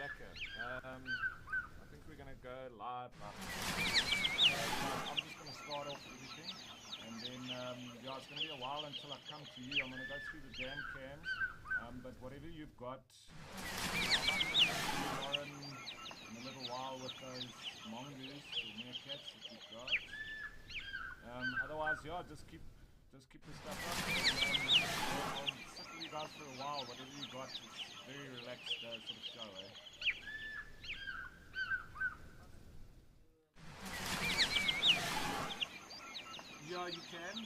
lekker. I think we're gonna go live now. I'm just gonna start off everything, and then yeah, it's gonna be a while until I come to you. I'm gonna go through the damn cams, but whatever you've got, I might even come to you, Lauren, in a little while with those mongoose or meerkats that you've got. Otherwise, yeah, just keep the stuff up. And, I'll sit with you guys for a while. Whatever you got, it's very relaxed sort of show, eh? Yeah, you can,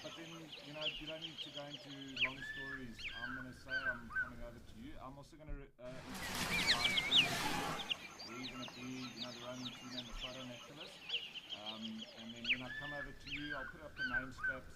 but then, you know, you don't need to go into long stories. I'm going to say I'm coming over to you. I'm also going to introduce you guys to where you're going to be, you know, the roaming tuna and the photo naturalist. And then when I come over to you, I'll put up the name straps.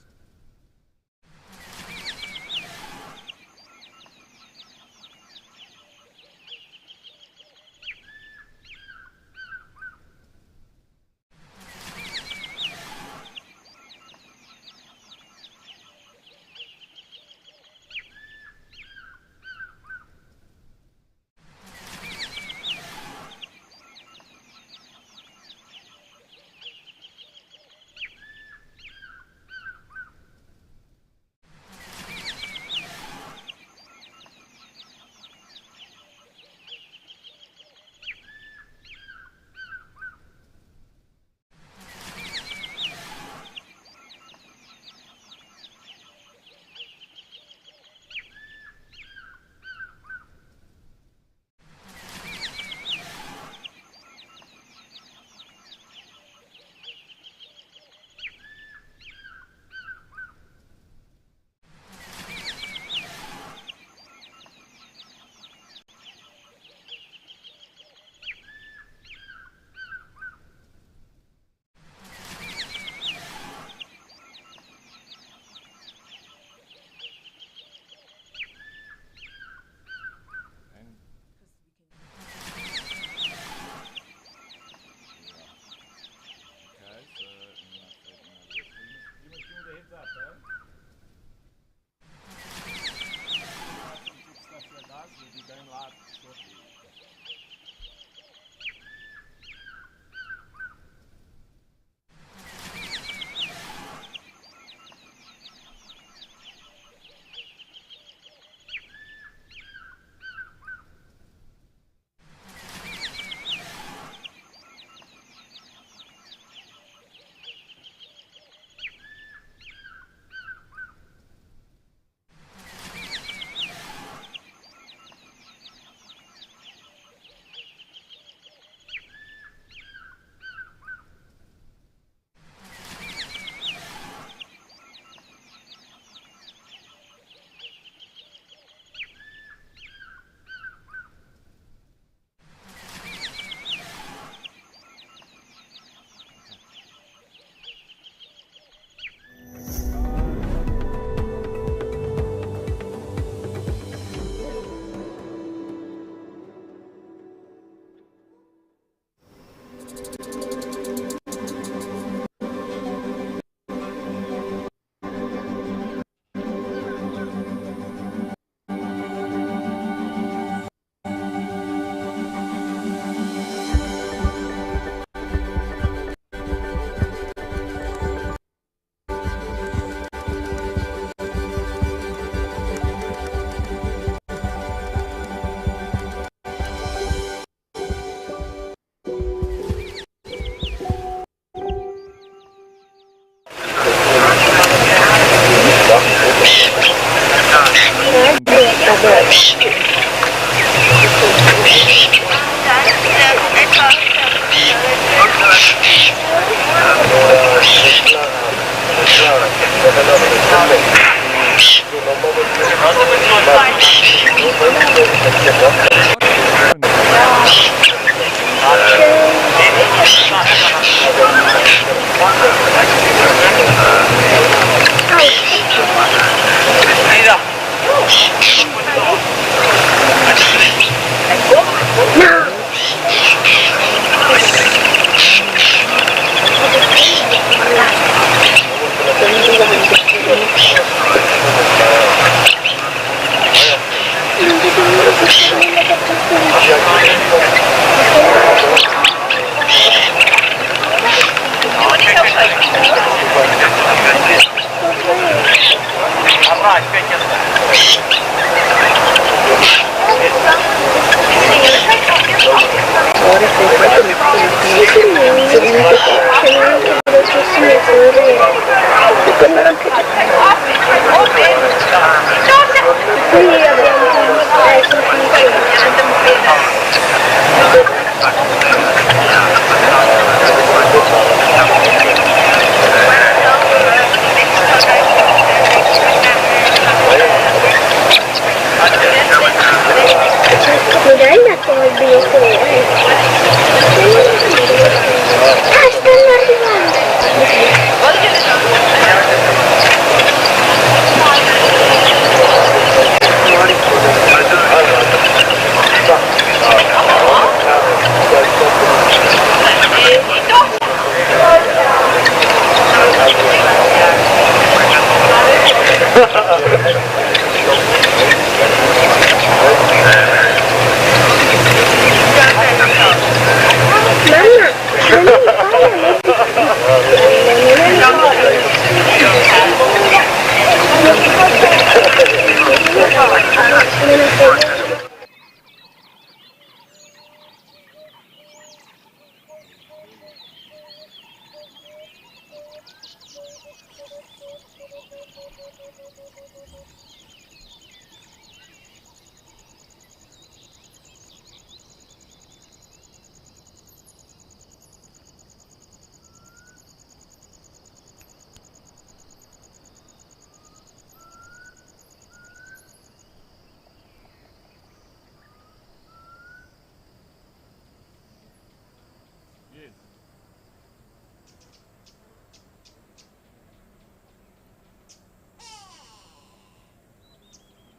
Yes.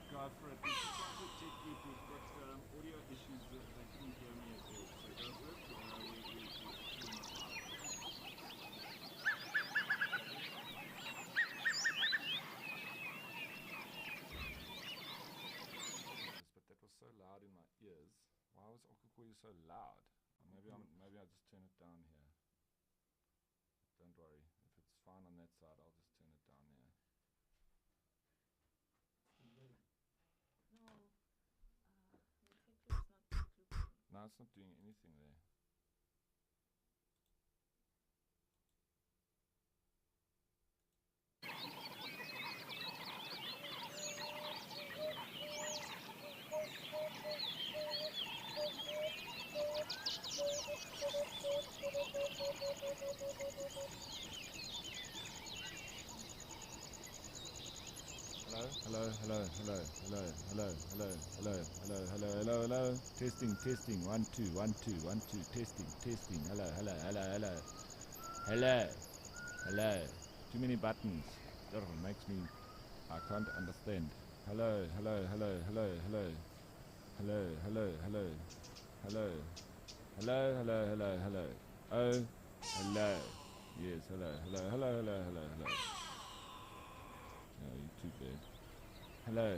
Go for it. Just want to check if we've got audio issues. They couldn't hear me at all. So go for it. We're not live. But that was so loud in my ears. Why was Okukoyu so loud? Maybe I'll just turn it down here. Don't worry. If it's fine on that side, I'll just turn it down here. No, it's not doing anything there. Hello. Testing. 1 2 1 2 1 2. Testing. Hello. Too many buttons. That makes me. I can't understand. Hello. Oh, hello. Yes, hello. No, you're too bad. Hello.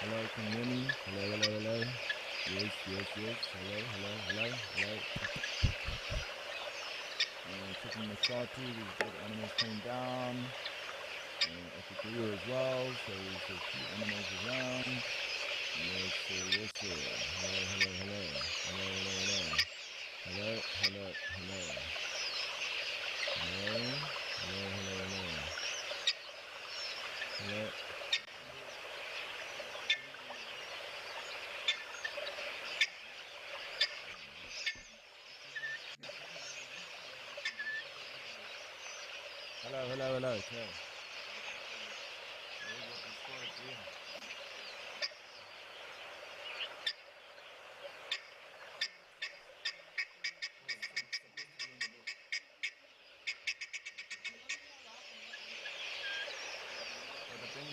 Hello, can you hear me? Hello. Yes. Hello. Checking the shot too, there's a bit of animals coming down. Epicurio as well, so there's a few animals around. Yes, sir. Hello. Hello. Okay. Here's what we started doing. Yeah, but then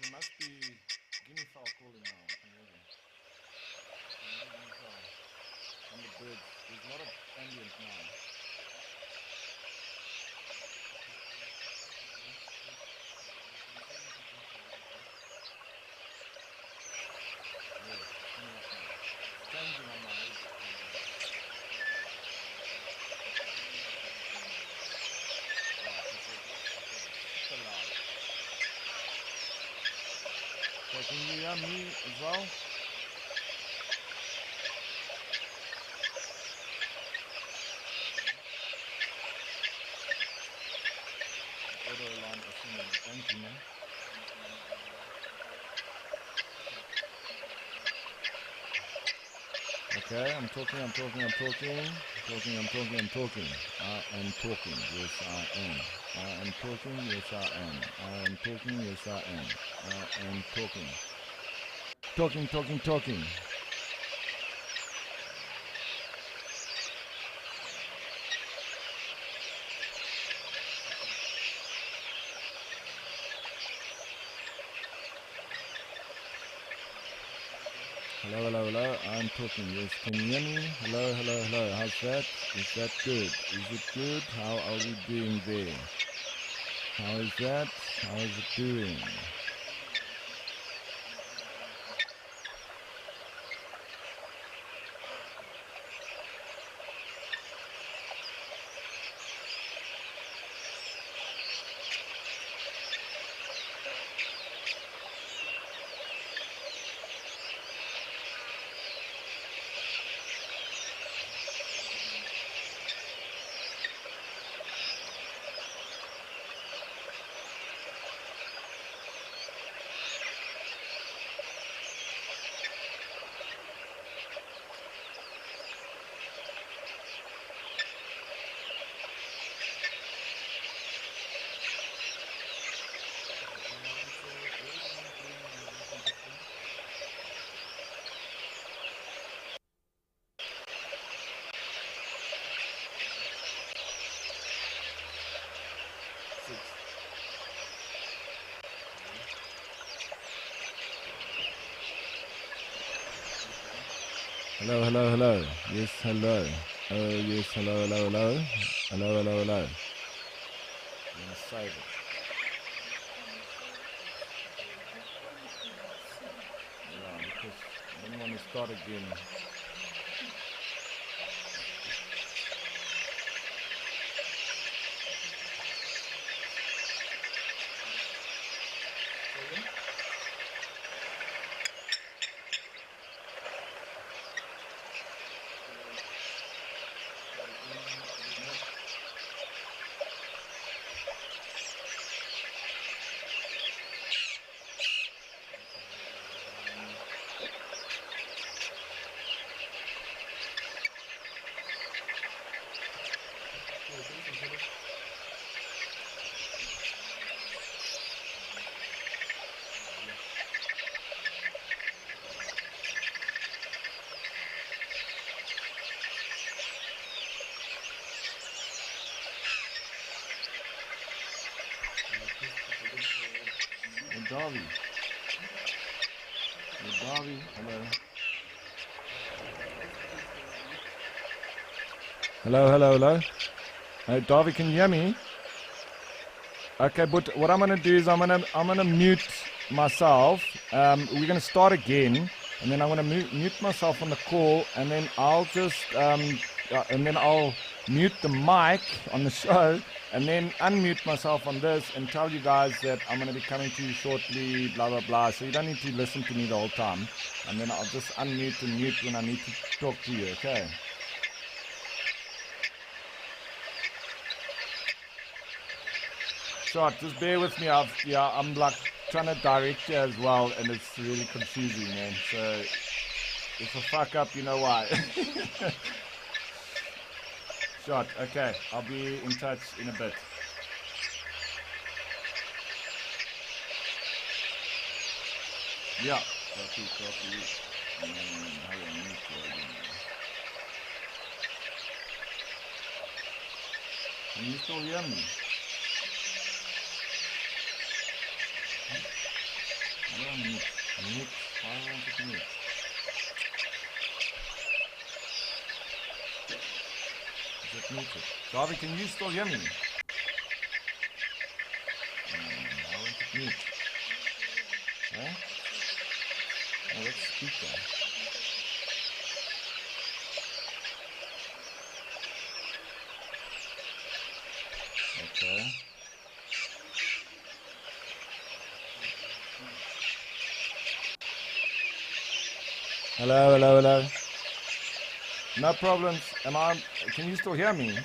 there must be guinea fowl calling now. I can hear them. Guinea fowl. And the birds. There's a lot of ambient now. Changing on my head. Super loud. So can you hear me as well? you know. Okay, I'm talking. I am talking. Yes, I am. I am talking. Yes, I am. I am talking. Yes, I am. I am talking. Talking. Hello. I'm talking. Yes, can you hear me? Hello. How's that? Is that good? Is it good? How are we doing there? How is that? How is it doing? Hello. Yes, hello. Oh, yes, hello. Hello. I'm gonna save it. Yeah, because I don't want to start again. Darby. Hello. Hey, Darby, can you hear me? Okay, but what I'm gonna do is I'm gonna mute myself. We're gonna start again, and then I'm gonna mute myself on the call, and then I'll just and then I'll mute the mic on the show, and then unmute myself on this and tell you guys that I'm gonna be coming to you shortly, blah blah blah. So you don't need to listen to me the whole time, and then I'll just unmute and mute when I need to talk to you. Okay. Short, just bear with me. I'm like trying to direct you as well, and it's really confusing, man. So if I fuck up, you know why. Short, okay. I'll be in touch in a bit. Yeah. Copy. Can you still hear me? Mute. Why won't it mute? Is it muted? Darby, can you still hear me? Why won't it mute? Huh? Oh, let's speaker. Okay. Hello. No problems. Can you still hear me?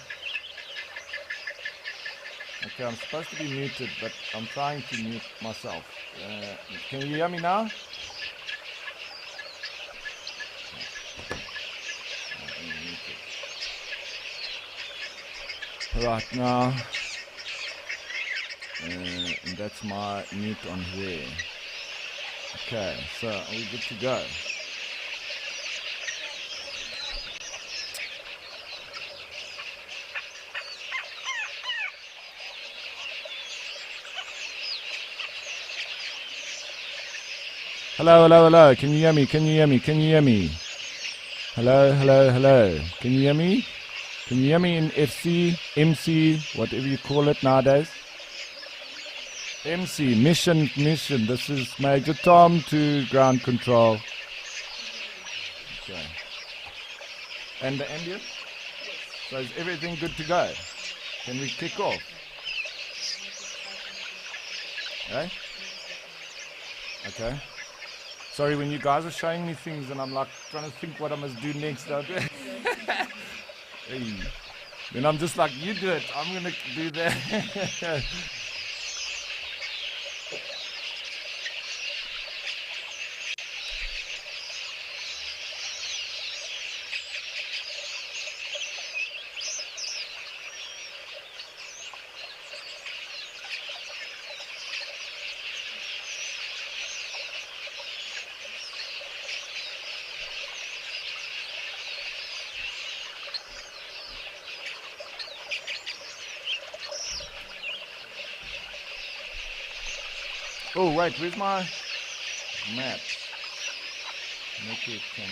Okay, I'm supposed to be muted, but I'm trying to mute myself. Can you hear me now? Right now, and that's my mute on here. Okay, so are we good to go? Hello, hello, hello. Can you hear me? Can you hear me? Can you hear me? Hello, hello, hello. Can you hear me? Can you hear me in FC, MC, whatever you call it nowadays? MC, mission. This is Major Tom to ground control. Okay. And the ambient? So is everything good to go? Can we kick off? Okay? Okay. Sorry, when you guys are showing me things and I'm like trying to think what I must do next. Hey. Then I'm just like, you do it. I'm going to do that. Oh, wait, where's my map? Make it camera.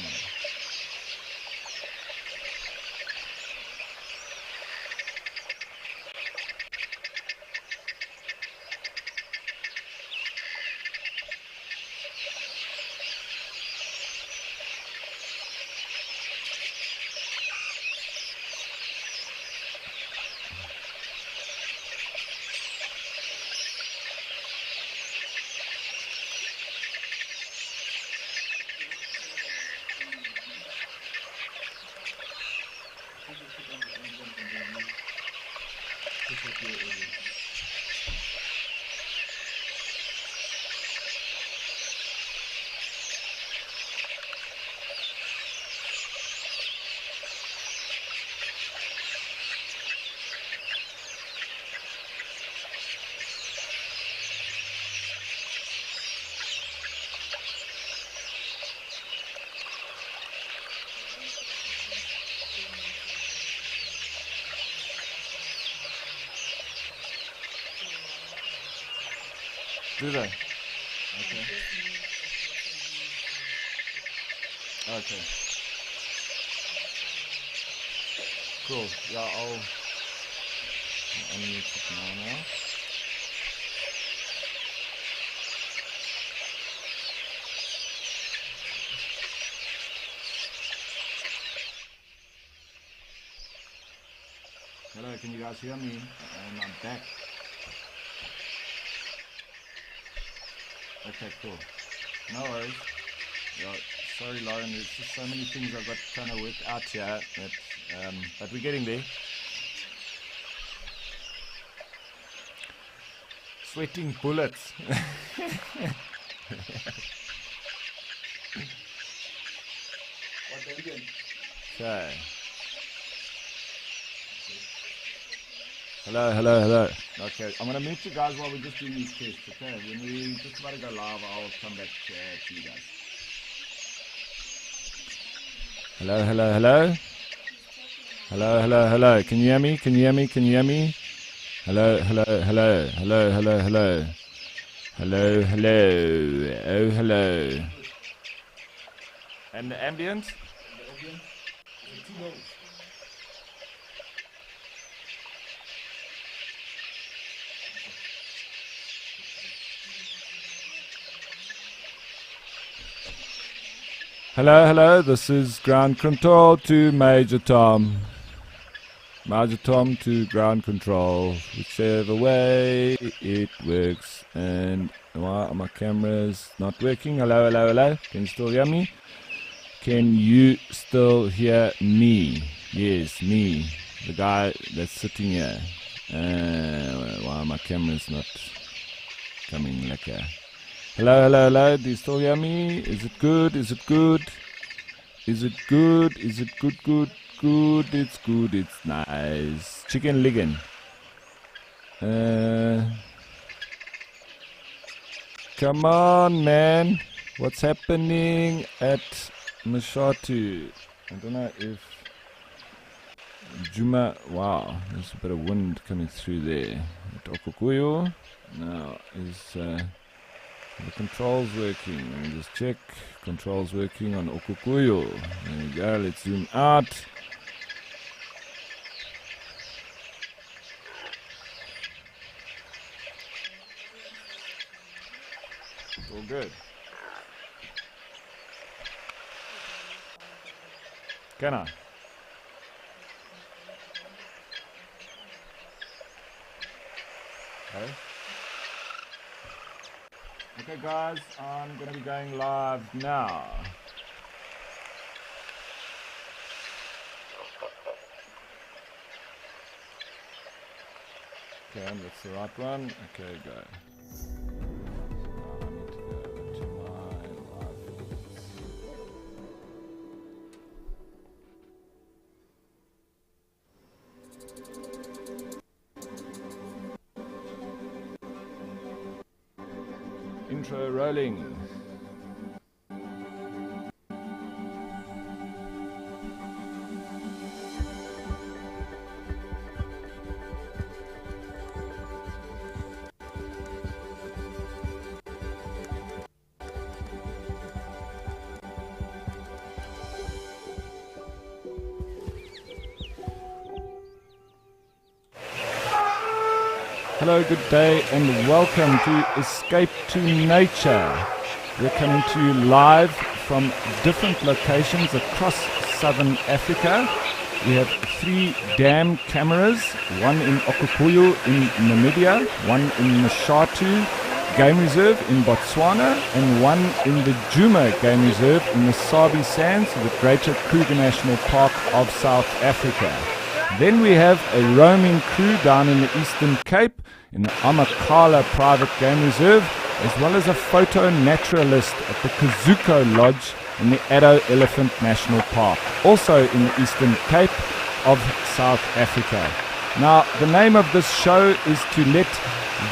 Do they? Okay. Okay. Cool. Yeah, I'll unmute it now. Hello, can you guys hear me? And I'm back. Okay, cool. No worries. Yeah, sorry, Lauren. There's just so many things I've got trying to work out here. But we're getting there. Sweating bullets. Okay. Hello. Okay, I'm gonna mute you guys while we're just doing these tests. Okay, when we just about to go live, I'll come back to you guys. Hello. Hello. Can you hear me? Hello. Oh, hello. And the ambient? Hello. This is ground control to Major Tom. Major Tom to ground control, whichever way it works. And why are my cameras not working? Hello. Can you still hear me? Can you still hear me? Yes, me, the guy that's sitting here. Why my camera's not coming like a... Hello, hello, hello. Do you still hear me? Is it good? Is it good? Is it good? Is it good, good, good? It's good. It's nice. Chicken liggin. Come on, man. What's happening at Mashatu? I don't know if Juma... Wow, there's a bit of wind coming through there. At Okukuyo. Now, is the controls working? Let me just check. Controls working on Okukuyo. There we go. Let's zoom out. It's all good. Can I? Okay guys, I'm going to be going live now. Okay, that's the right one. Okay, go. Intro rolling. Hello, good day, and welcome to Escape to Nature. We're coming to you live from different locations across southern Africa. We have 3 dam cameras, one in Okupuyu in Namibia, one in Mashatu Game Reserve in Botswana, and one in the Djuma Game Reserve in the Sabi Sands, the Greater Kruger National Park of South Africa. Then we have a roaming crew down in the Eastern Cape in the Amakhala Private Game Reserve, as well as a photo naturalist at the Kazuko Lodge in the Addo Elephant National Park, also in the Eastern Cape of South Africa. Now, the name of this show is to let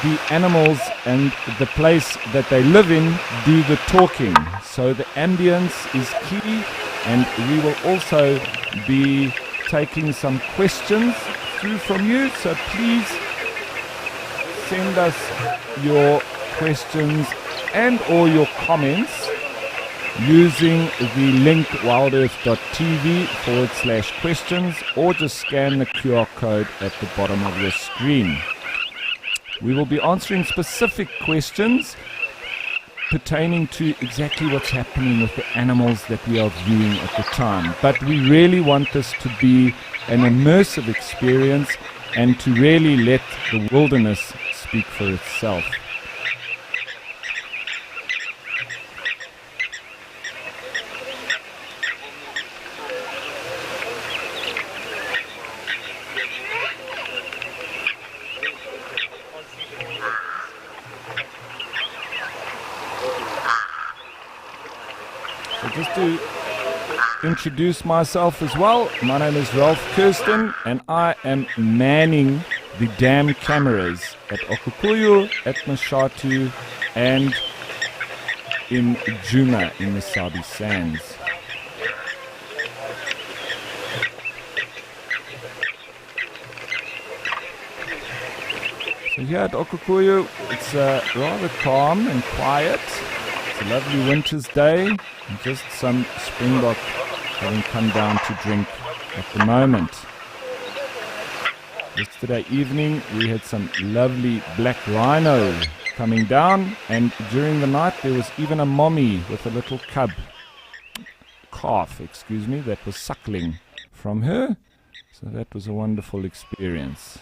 the animals and the place that they live in do the talking. So the ambience is key, and we will also be taking some questions through from you, so please send us your questions and or your comments using the link wildearth.tv/questions, or just scan the QR code at the bottom of your screen. We will be answering specific questions pertaining to exactly what's happening with the animals that we are viewing at the time. But we really want this to be an immersive experience and to really let the wilderness speak for itself. Just to introduce myself as well, my name is Ralph Kirsten, and I am manning the dam cameras at Okupuyu, at Mashatu, and in Djuma in the Sabi Sands. So here at Okupuyu, it's rather calm and quiet. It's a lovely winter's day, and just some springbok having come down to drink at the moment. Yesterday evening we had some lovely black rhino coming down, and during the night there was even a mommy with a little calf, that was suckling from her. So that was a wonderful experience.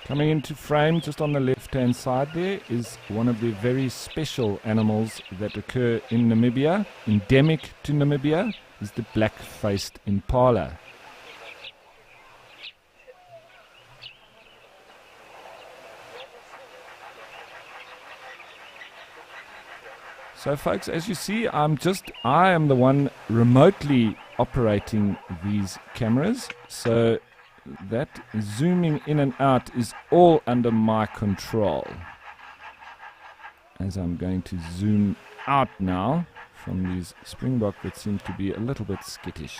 Coming into frame just on the left-hand side there is one of the very special animals that occur in Namibia. Endemic to Namibia is the black-faced impala. So folks, as you see, I am the one remotely operating these cameras. So that zooming in and out is all under my control. As I'm going to zoom out now from these springbok that seem to be a little bit skittish.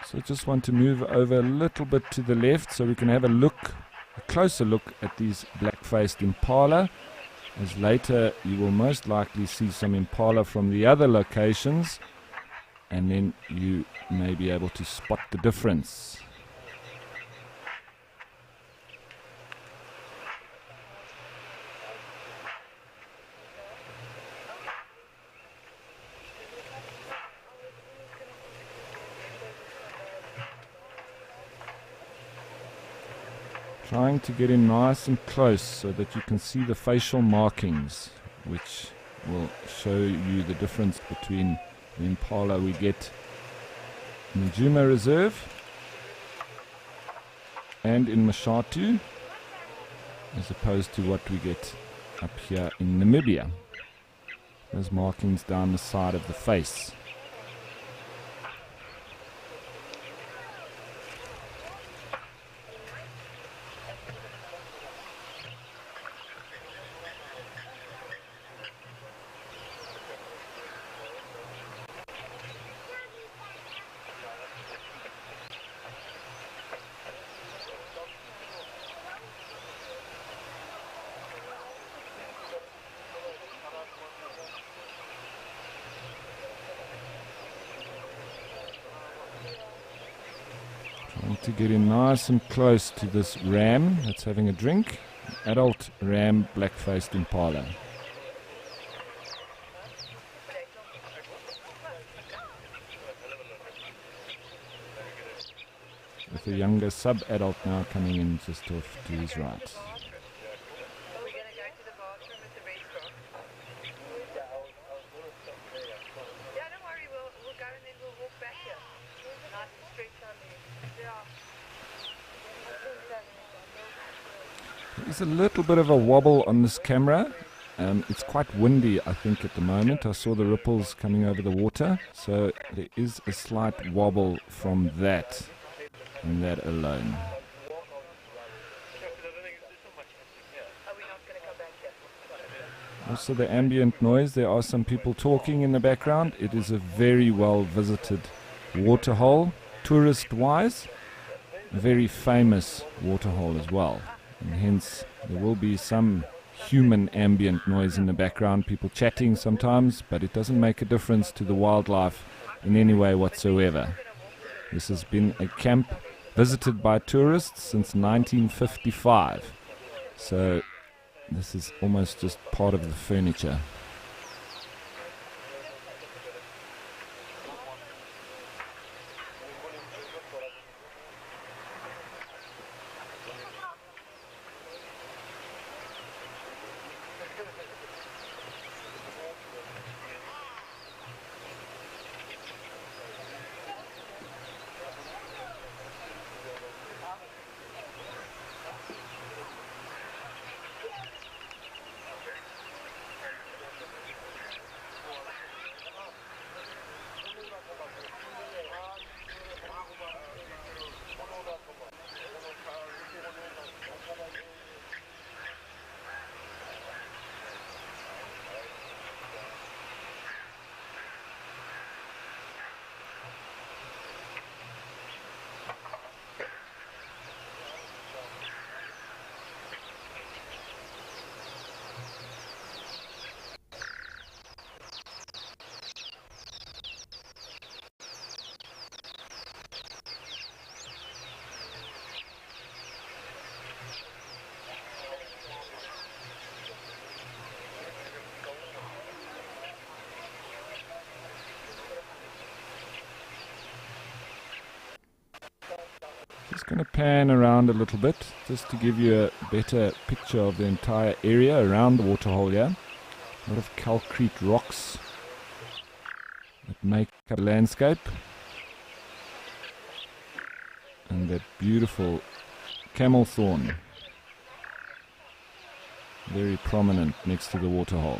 So I just want to move over a little bit to the left so we can have a closer look at these black-faced impala. As later you will most likely see some impala from the other locations, and then you may be able to spot the difference. Trying to get in nice and close so that you can see the facial markings, which will show you the difference between the impala we get in the Djuma Reserve and in Mashatu, as opposed to what we get up here in Namibia. Those markings down the side of the face. To get in nice and close to this ram that's having a drink, adult ram black-faced impala. With a younger sub-adult now coming in just off to his right. There's a little bit of a wobble on this camera. It's quite windy, I think, at the moment. I saw the ripples coming over the water, so there is a slight wobble from that, and that alone. Also the ambient noise, there are some people talking in the background. It is a very well visited waterhole, tourist-wise, a very famous waterhole as well. And hence there will be some human ambient noise in the background, people chatting sometimes, but it doesn't make a difference to the wildlife in any way whatsoever. This has been a camp visited by tourists since 1955, so this is almost just part of the furniture. going to pan around a little bit just to give you a better picture of the entire area around the waterhole here. A lot of calcrete rocks that make up the landscape. And that beautiful camel thorn, very prominent next to the waterhole.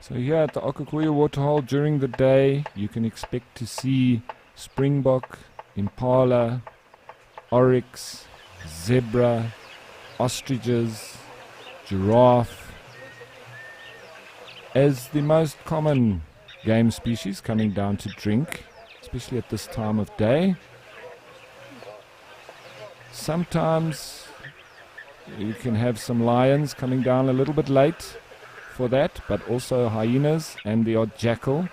So here at the Okakuyu Waterhole during the day you can expect to see springbok, impala, oryx, zebra, ostriches, giraffe as the most common game species coming down to drink, especially at this time of day. Sometimes you can have some lions coming down a little bit late for that, but also hyenas and the odd jackal.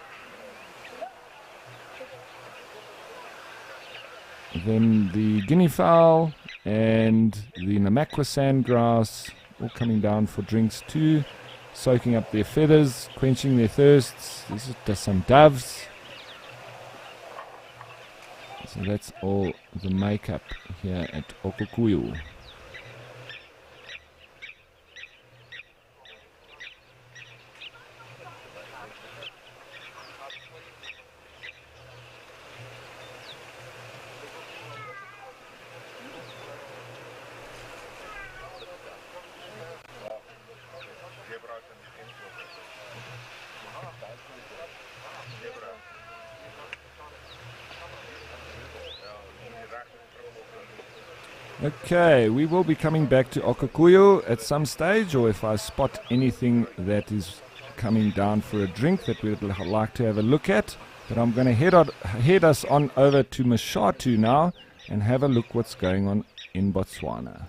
Then the guinea fowl and the Namakwa sandgrass all coming down for drinks too, soaking up their feathers, quenching their thirsts. This is just some doves. So that's all the makeup here at Okakuyu. Okay, we will be coming back to Okakuyu at some stage, or if I spot anything that is coming down for a drink that we would like to have a look at. But I'm going to head us on over to Mashatu now and have a look what's going on in Botswana.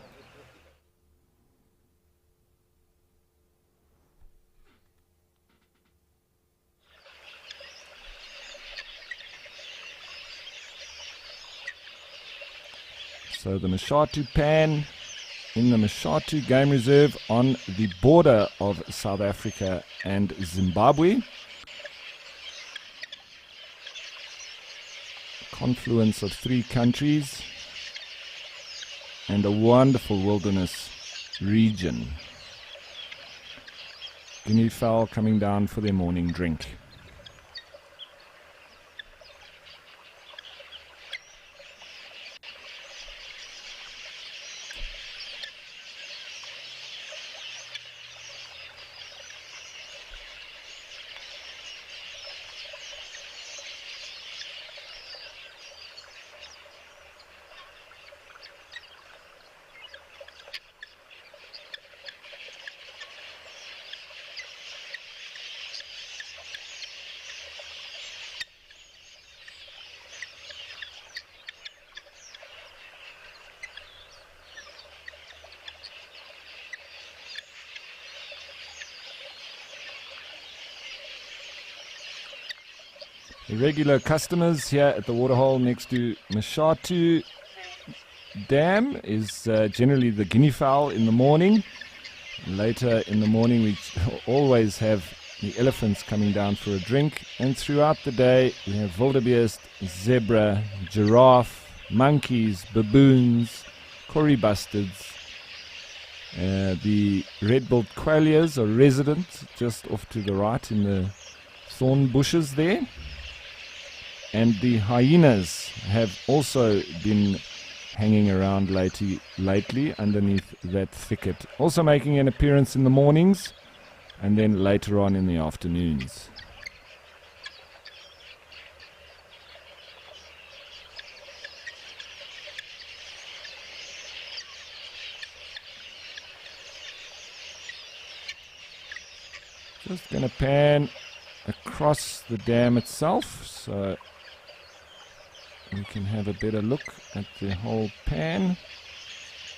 So the Mashatu Pan in the Mashatu Game Reserve on the border of South Africa and Zimbabwe. Confluence of 3 countries and a wonderful wilderness region. Guinea fowl coming down for their morning drink. The regular customers here at the waterhole next to Mashatu Dam is generally the guinea fowl in the morning. Later in the morning we always have the elephants coming down for a drink, and throughout the day we have wildebeest, zebra, giraffe, monkeys, baboons, kori bustards. The red-billed quailias are resident just off to the right in the thorn bushes there. And the hyenas have also been hanging around lately underneath that thicket. Also making an appearance in the mornings and then later on in the afternoons. Just going to pan across the dam itself so we can have a better look at the whole pan.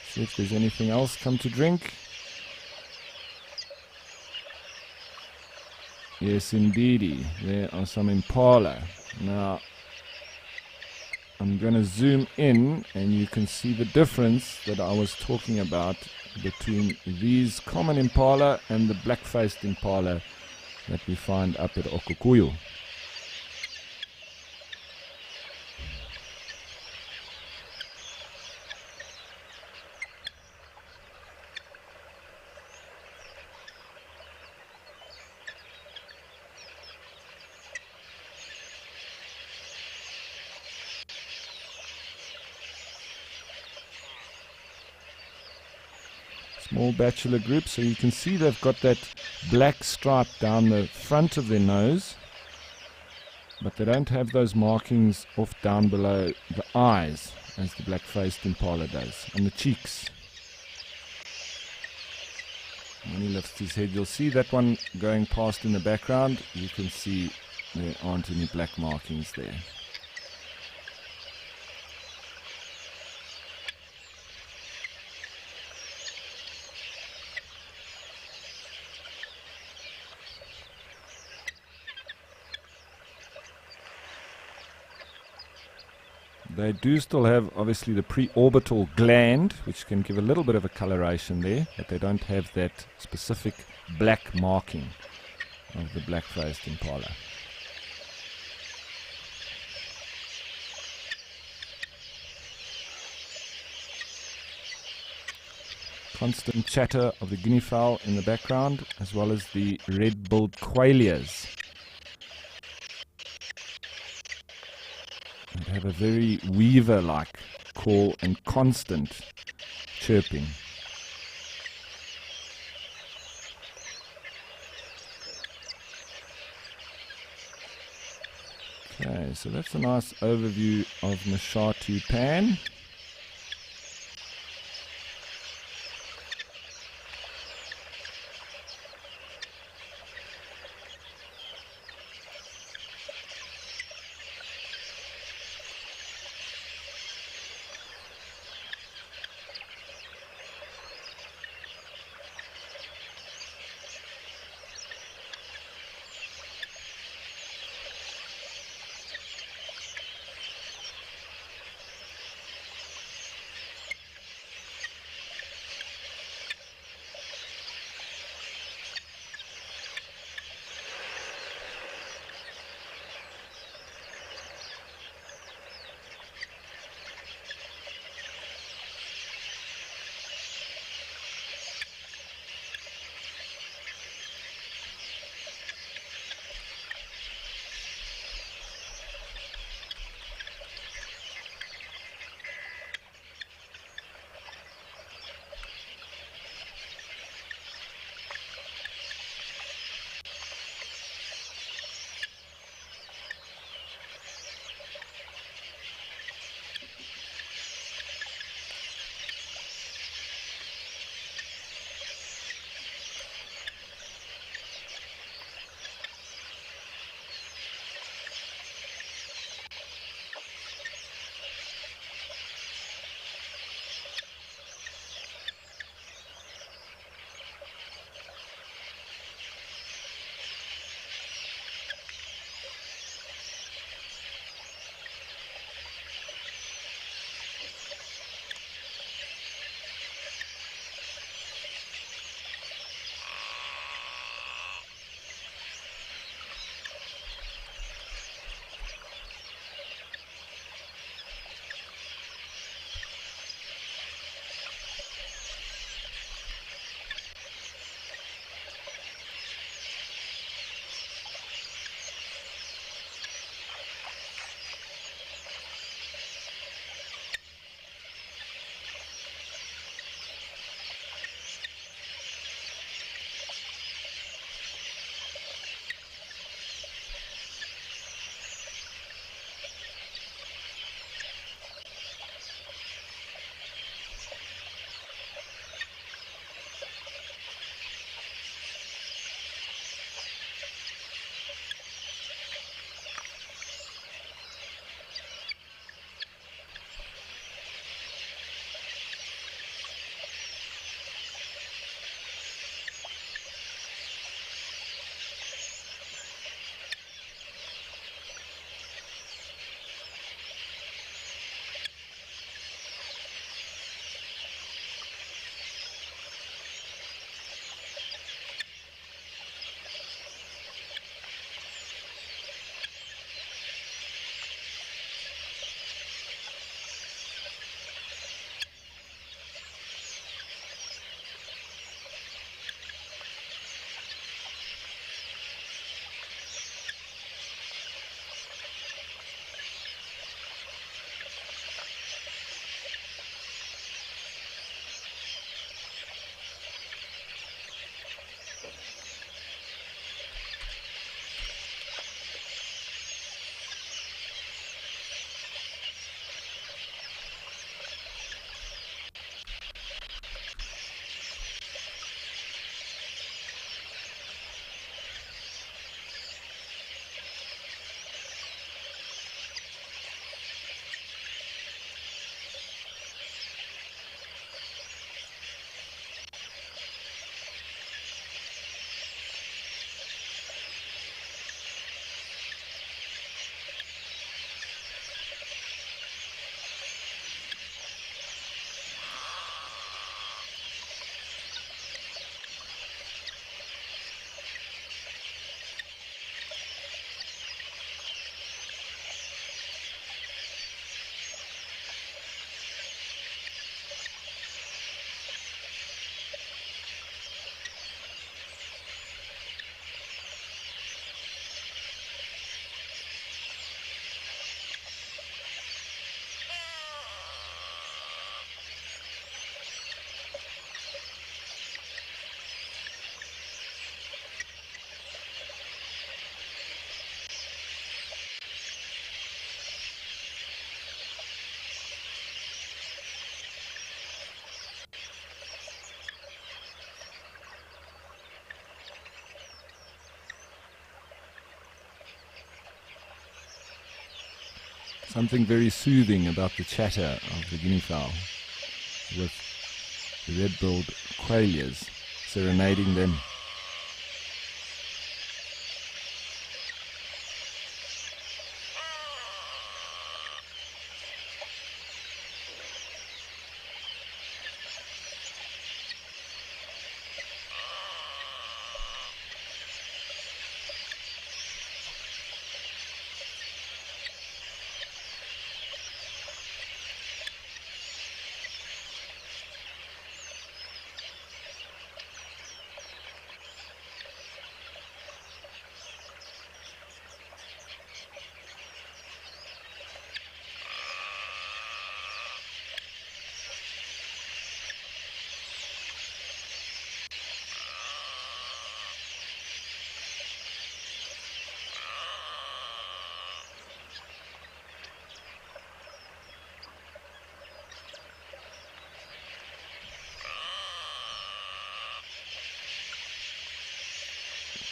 See if there's anything else come to drink. Yes, indeedy, there are some impala. Now, I'm going to zoom in and you can see the difference that I was talking about between these common impala and the black-faced impala that we find up at Okukuyu. Small bachelor group, so you can see they've got that black stripe down the front of their nose, but they don't have those markings off down below the eyes as the black-faced impala does, and the cheeks. When he lifts his head, you'll see that one going past in the background. You can see there aren't any black markings there. They do still have, obviously, the preorbital gland, which can give a little bit of a coloration there, but they don't have that specific black marking of the black-faced impala. Constant chatter of the guinea fowl in the background, as well as the red-billed quailias. They have a very weaver-like call and constant chirping. Okay, so that's a nice overview of Mashatu Pan. Something very soothing about the chatter of the guinea fowl, with the red-billed quailias serenading them.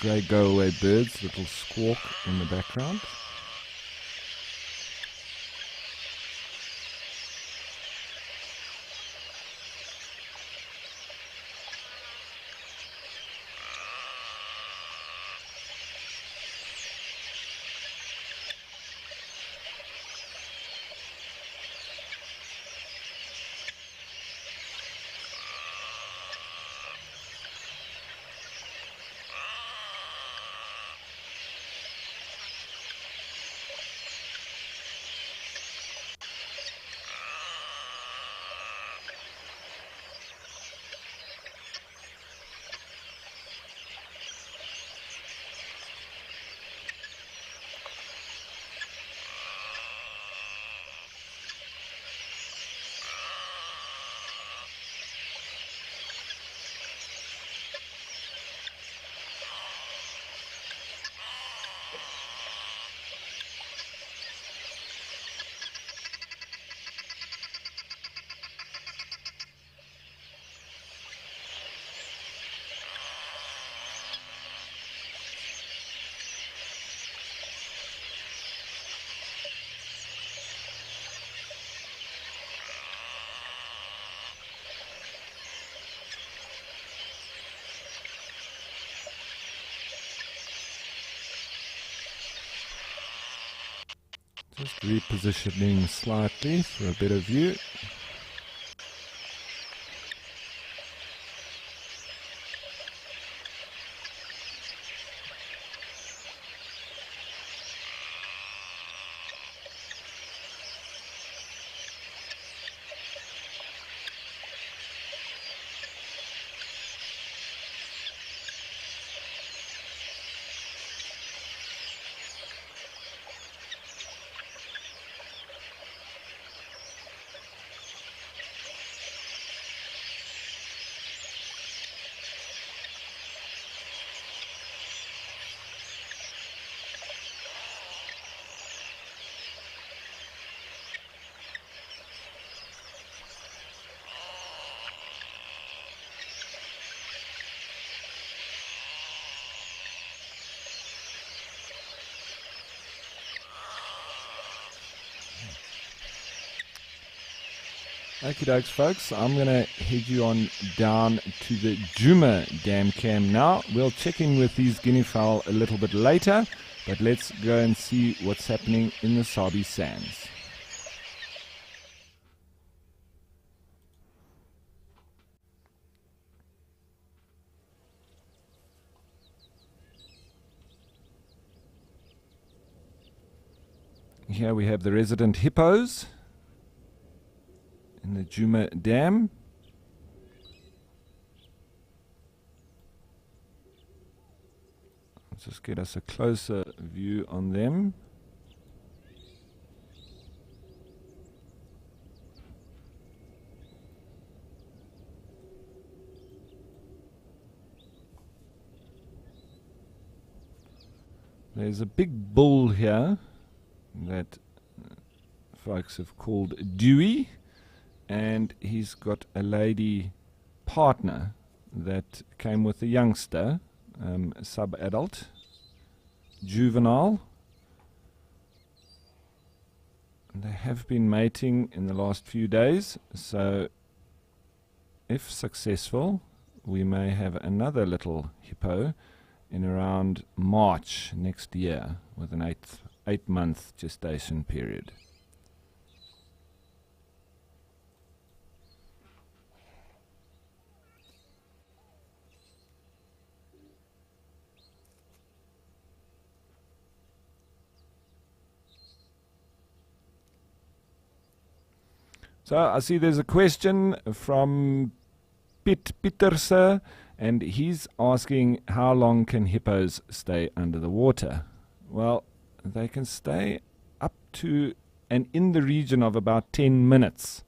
Grey go-away birds, little squawk in the background. Just repositioning slightly for a better view. Okie dokes, folks. I'm going to head you on down to the Djuma Dam Cam now. We'll check in with these guinea fowl a little bit later, but let's go and see what's happening in the Sabi Sands. Here we have the resident hippos in the Djuma Dam. Let's just get us a closer view on them. There's a big bull here that folks have called Dewey, and he's got a lady partner that came with a youngster, sub-adult, juvenile. they have been mating in the last few days, so if successful, we may have another little hippo in around March next year with an 8-month gestation period. So I see there's a question from Piet Pieterse, and he's asking how long can hippos stay under the water? Well, they can stay up to and in the region of about 10 minutes.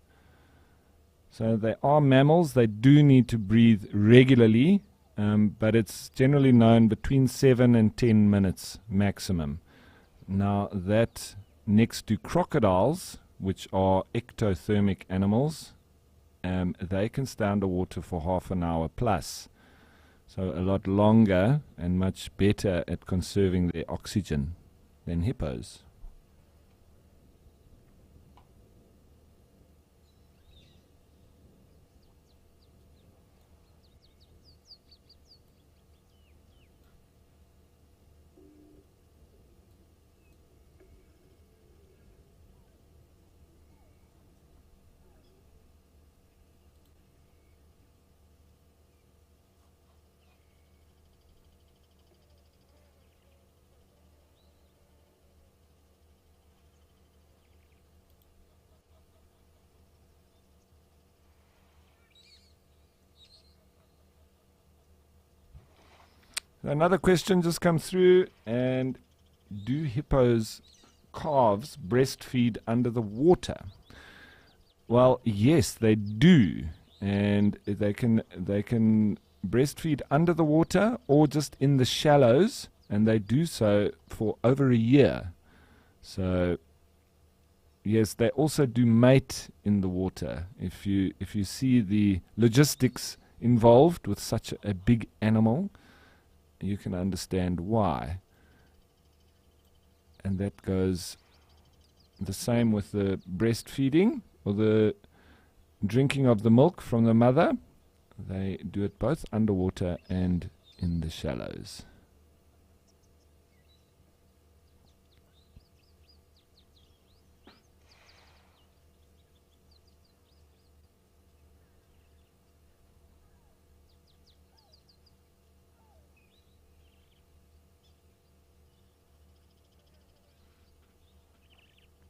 So they are mammals. They do need to breathe regularly, but it's generally known between 7 and 10 minutes maximum. Now that next to crocodiles, which are ectothermic animals, they can stay underwater for half an hour plus. So a lot longer and much better at conserving their oxygen than hippos. Another question just come through, and do hippos' calves breastfeed under the water? Well, yes, they do, and they can breastfeed under the water or just in the shallows, and they do so for over a year. So yes, they also do mate in the water. If you see the logistics involved with such a big animal, you can understand why. And that goes the same with the breastfeeding or the drinking of the milk from the mother. They do it both underwater and in the shallows.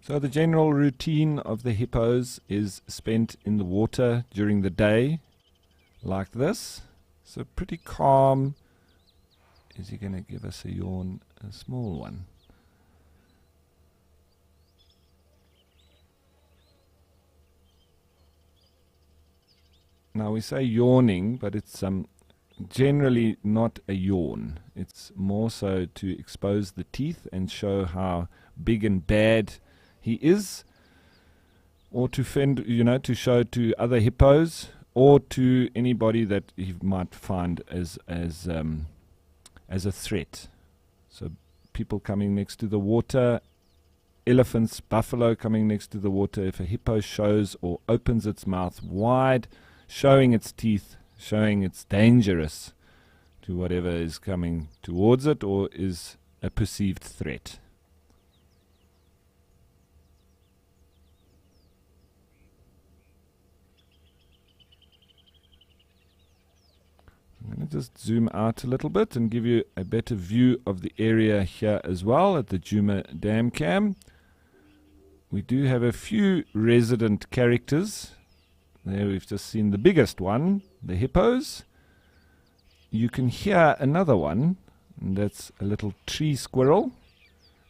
So the general routine of the hippos is spent in the water during the day, like this. So pretty calm. Is he going to give us a yawn? A small one. Now we say yawning, but it's generally not a yawn. It's more so to expose the teeth and show how big and bad he is, or to to show to other hippos or to anybody that he might find as a threat. So people coming next to the water, elephants, buffalo coming next to the water. If a hippo shows or opens its mouth wide, showing its teeth, showing it's dangerous to whatever is coming towards it or is a perceived threat. I'm going to just zoom out a little bit and give you a better view of the area here as well at the Djuma Dam Cam. We do have a few resident characters. There we've just seen the biggest one, the hippos. You can hear another one, and that's a little tree squirrel.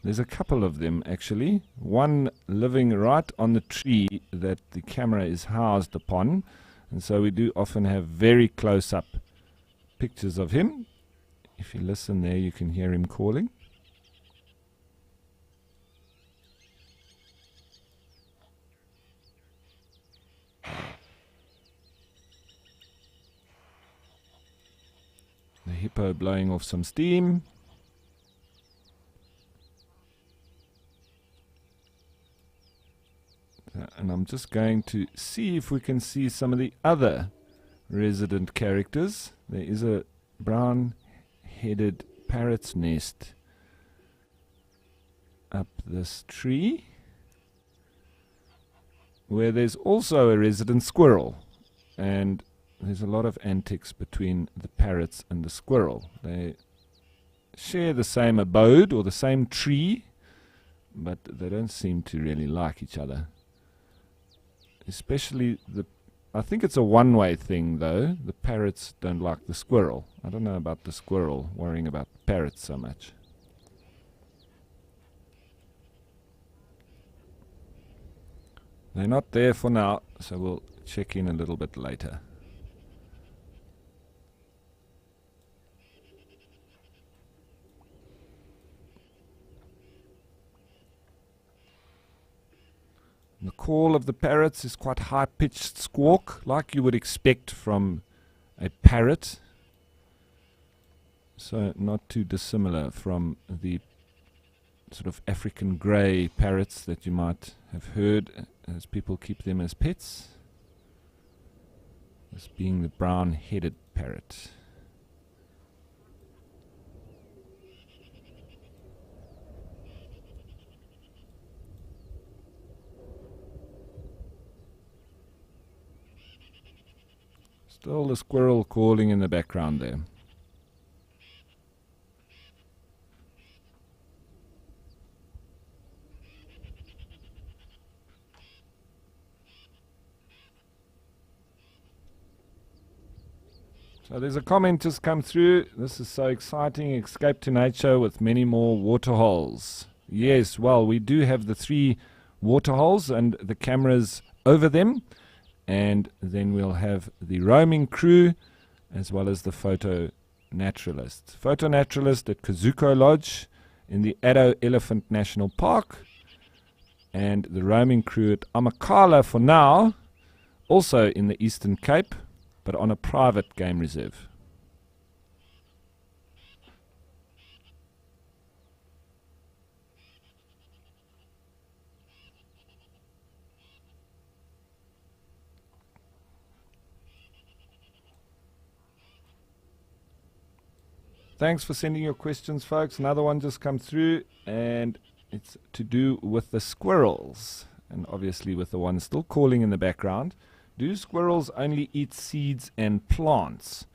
There's a couple of them actually, one living right on the tree that the camera is housed upon, and so we do often have very close-up pictures of him. If you listen there, you can hear him calling. The hippo blowing off some steam. And I'm just going to see if we can see some of the other resident characters. There is a brown-headed parrot's nest up this tree, where there's also a resident squirrel, and there's a lot of antics between the parrots and the squirrel. They share the same abode or the same tree, but they don't seem to really like each other. Especially I think it's a one-way thing though. The parrots don't like the squirrel. I don't know about the squirrel worrying about the parrots so much. They're not there for now, so we'll check in a little bit later. The call of the parrots is quite high-pitched squawk, like you would expect from a parrot. So not too dissimilar from the sort of African grey parrots that you might have heard as people keep them as pets. This being the brown-headed parrot. Still the squirrel calling in the background there. So there's a comment just come through. This is so exciting. Escape to nature with many more waterholes. Yes, well, we do have the 3 waterholes and the cameras over them. And then we'll have the roaming crew as well as the photo naturalist. Photo naturalist at Kazuko Lodge in the Addo Elephant National Park. And the roaming crew at Amakhala for now, also in the Eastern Cape, but on a private game reserve. Thanks for sending your questions, folks. Another one just come through, and it's to do with the squirrels, and obviously with the one still calling in the background. Do squirrels only eat seeds and plants?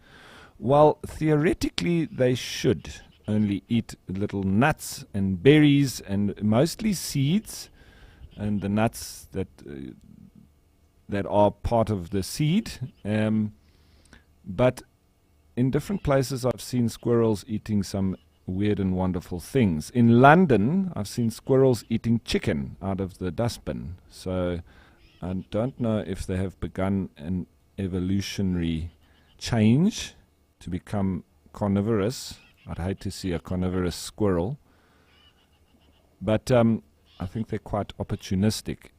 Well, theoretically they should only eat little nuts and berries and mostly seeds, and the nuts that are part of the seed. But in different places I've seen squirrels eating some weird and wonderful things. In London, I've seen squirrels eating chicken out of the dustbin. So I don't know if they have begun an evolutionary change to become carnivorous. I'd hate to see a carnivorous squirrel. But I think they're quite opportunistic.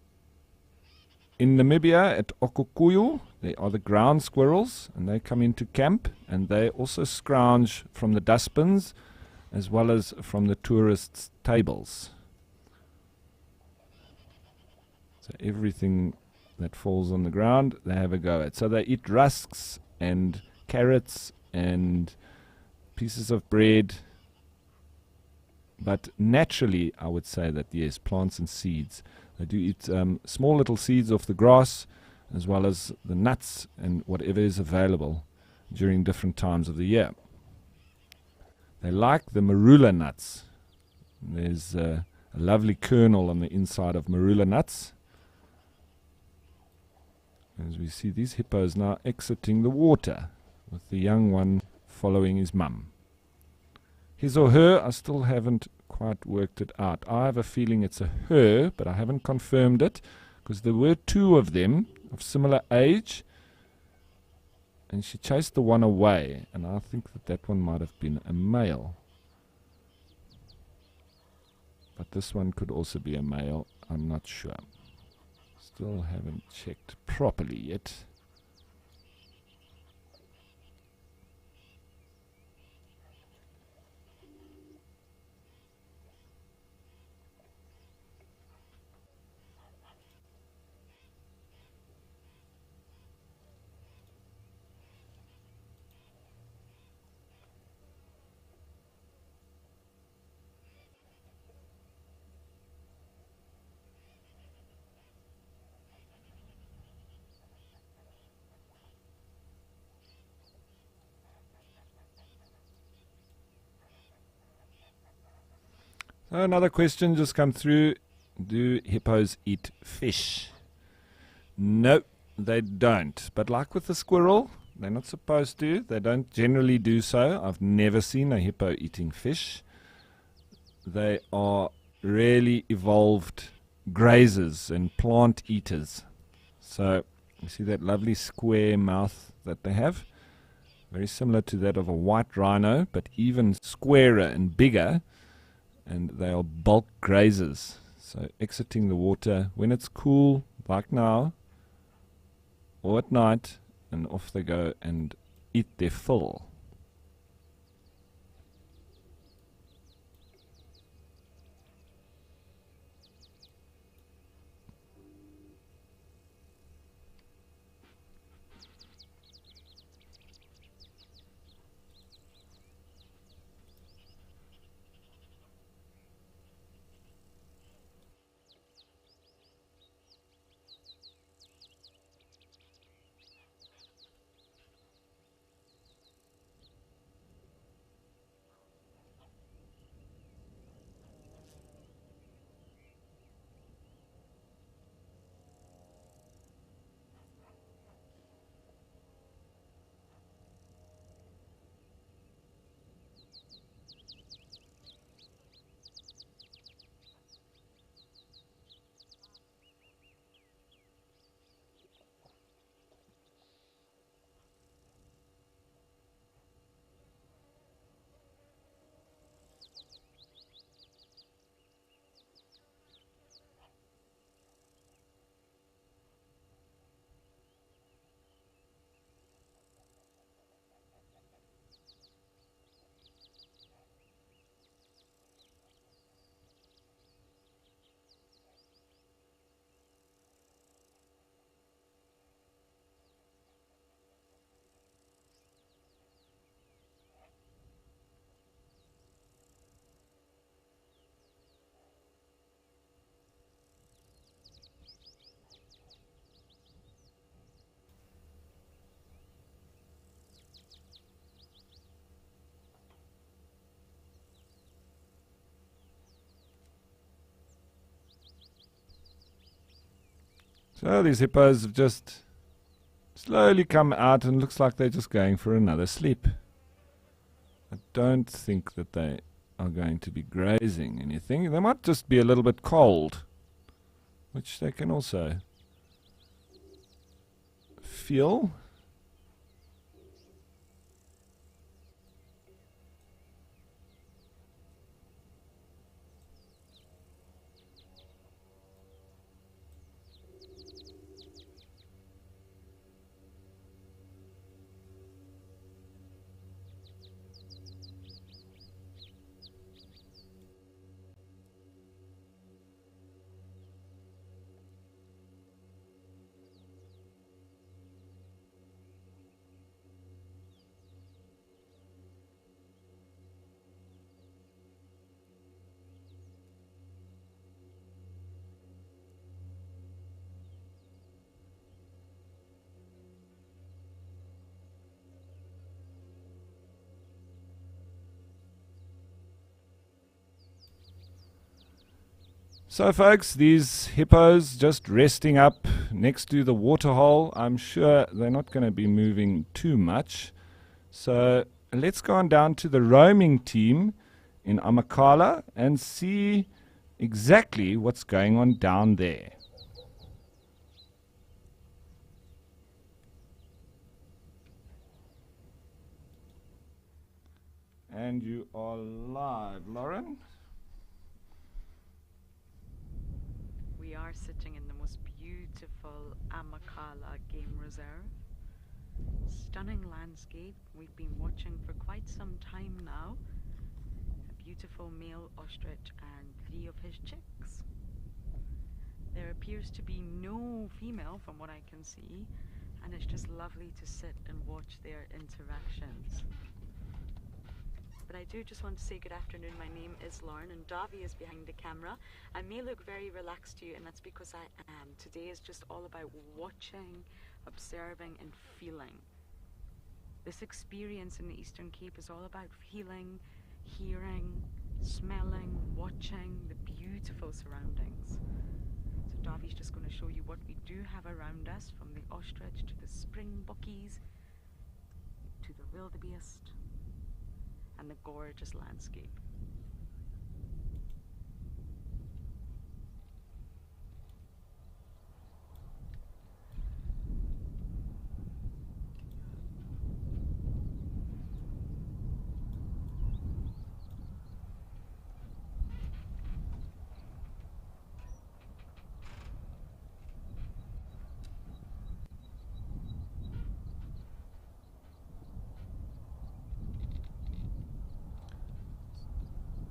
In Namibia, at Okukuyu, they are the ground squirrels, and they come into camp, and they also scrounge from the dustbins as well as from the tourists' tables. So everything that falls on the ground, they have a go at. So they eat rusks and carrots and pieces of bread. But naturally, I would say that, yes, plants and seeds. They do eat small little seeds off the grass, as well as the nuts and whatever is available during different times of the year. They like the marula nuts. There's a lovely kernel on the inside of marula nuts. As we see these hippos now exiting the water, with the young one following his mum. His or her, I still haven't quite worked it out. I have a feeling it's a her, but I haven't confirmed it, because there were 2 of them of similar age, and she chased the one away, and I think that that one might have been a male. But this one could also be a male, I'm not sure. Still haven't checked properly yet. So another question just come through. Do hippos eat fish? No, they don't. But like with the squirrel, they're not supposed to. They don't generally do so. I've never seen a hippo eating fish. They are really evolved grazers and plant eaters. So you see that lovely square mouth that they have? Very similar to that of a white rhino, but even squarer and bigger. And they are bulk grazers. So exiting the water when it's cool, like now, or at night, and off they go and eat their fill. So these hippos have just slowly come out and looks like they're just going for another sleep. I don't think that they are going to be grazing anything. They might just be a little bit cold, which they can also feel. So folks, these hippos just resting up next to the waterhole. I'm sure they're not going to be moving too much. So let's go on down to the roaming team in Amakhala and see exactly what's going on down there. And you are live, Lauren. We are sitting in the most beautiful Amakhala Game Reserve. Stunning landscape we've been watching for quite some time now. A beautiful male ostrich and 3 of his chicks. There appears to be no female from what I can see, and it's just lovely to sit and watch their interactions. But I do just want to say good afternoon. My name is Lauren and Davi is behind the camera. I may look very relaxed to you, and that's because I am. Today is just all about watching, observing and feeling. This experience in the Eastern Cape is all about feeling, hearing, smelling, watching the beautiful surroundings. So Davi's just going to show you what we do have around us, from the ostrich to the springbokkies to the wildebeest and the gorgeous landscape.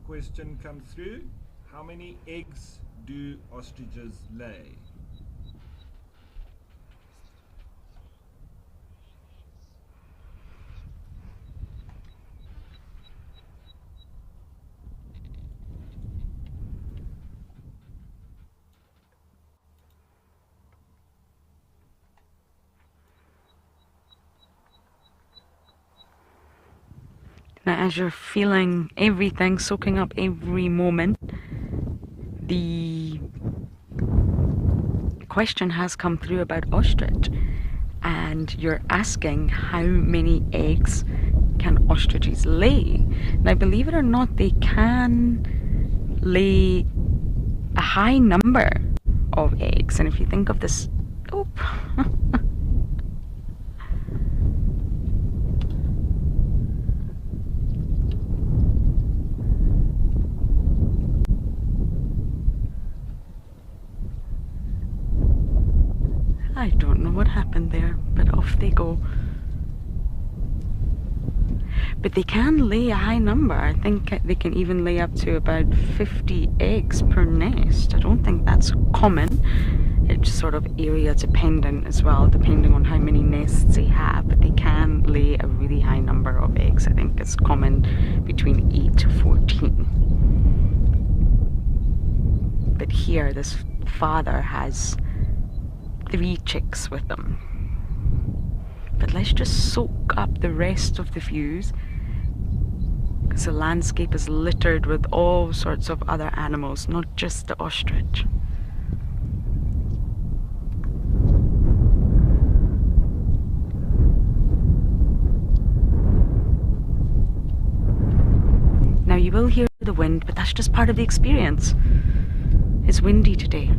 Question come through. How many eggs do ostriches lay? Now, as you're feeling everything, soaking up every moment, the question has come through about ostrich, and you're asking how many eggs can ostriches lay. Now, believe it or not, they can lay a high number of eggs, and if you think of this, oh. I don't know what happened there, but off they go. But they can lay a high number. I think they can even lay up to about 50 eggs per nest. I don't think that's common. It's sort of area dependent as well, depending on how many nests they have. But they can lay a really high number of eggs. I think it's common between 8 to 14. But here, this father has 3 chicks with them. But let's just soak up the rest of the views, because the landscape is littered with all sorts of other animals, not just the ostrich. Now you will hear the wind, but that's just part of the experience. It's windy today.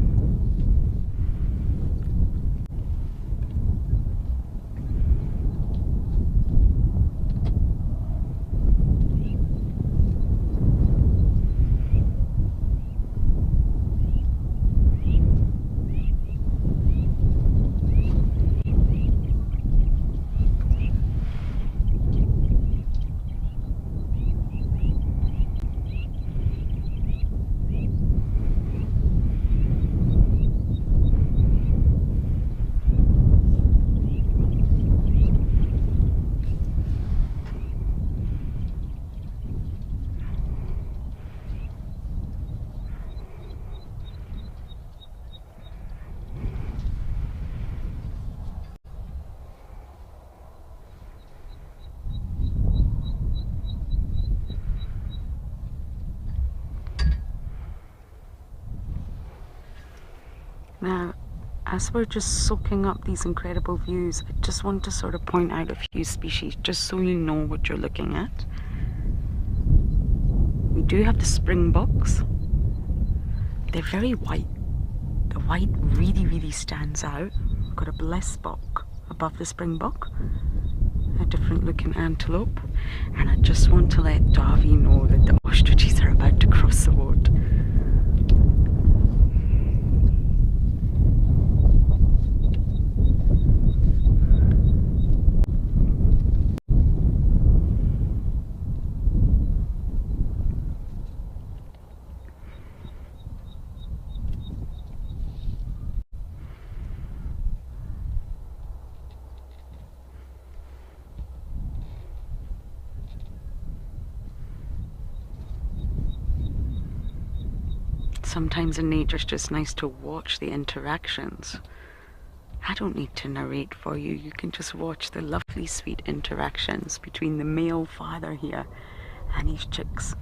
Now, as we're just soaking up these incredible views, I just want to sort of point out a few species, just so you know what you're looking at. We do have the springboks. They're very white. The white really, really stands out. We've got a blessbok above the springbok, a different looking antelope. And I just want to let Davi know that the ostriches are about to cross the road. Sometimes in nature it's just nice to watch the interactions. I don't need to narrate for you. You can just watch the lovely, sweet interactions between the male father here and his chicks.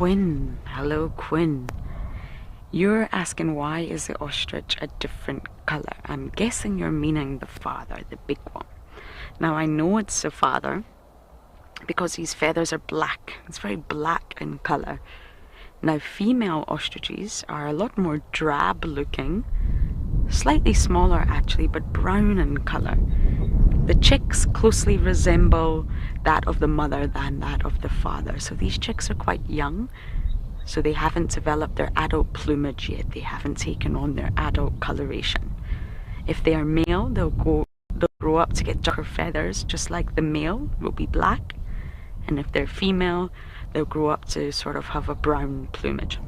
Quinn. Hello, Quinn. You're asking why is the ostrich a different color? I'm guessing you're meaning the father, the big one. Now I know it's the father because his feathers are black. It's very black in color. Now female ostriches are a lot more drab looking, slightly smaller actually, but brown in color. The chicks closely resemble that of the mother than that of the father. So these chicks are quite young, so they haven't developed their adult plumage yet. They haven't taken on their adult coloration. If they are male, they'll grow up to get darker feathers, just like the male will be black. And if they're female, they'll grow up to sort of have a brown plumage.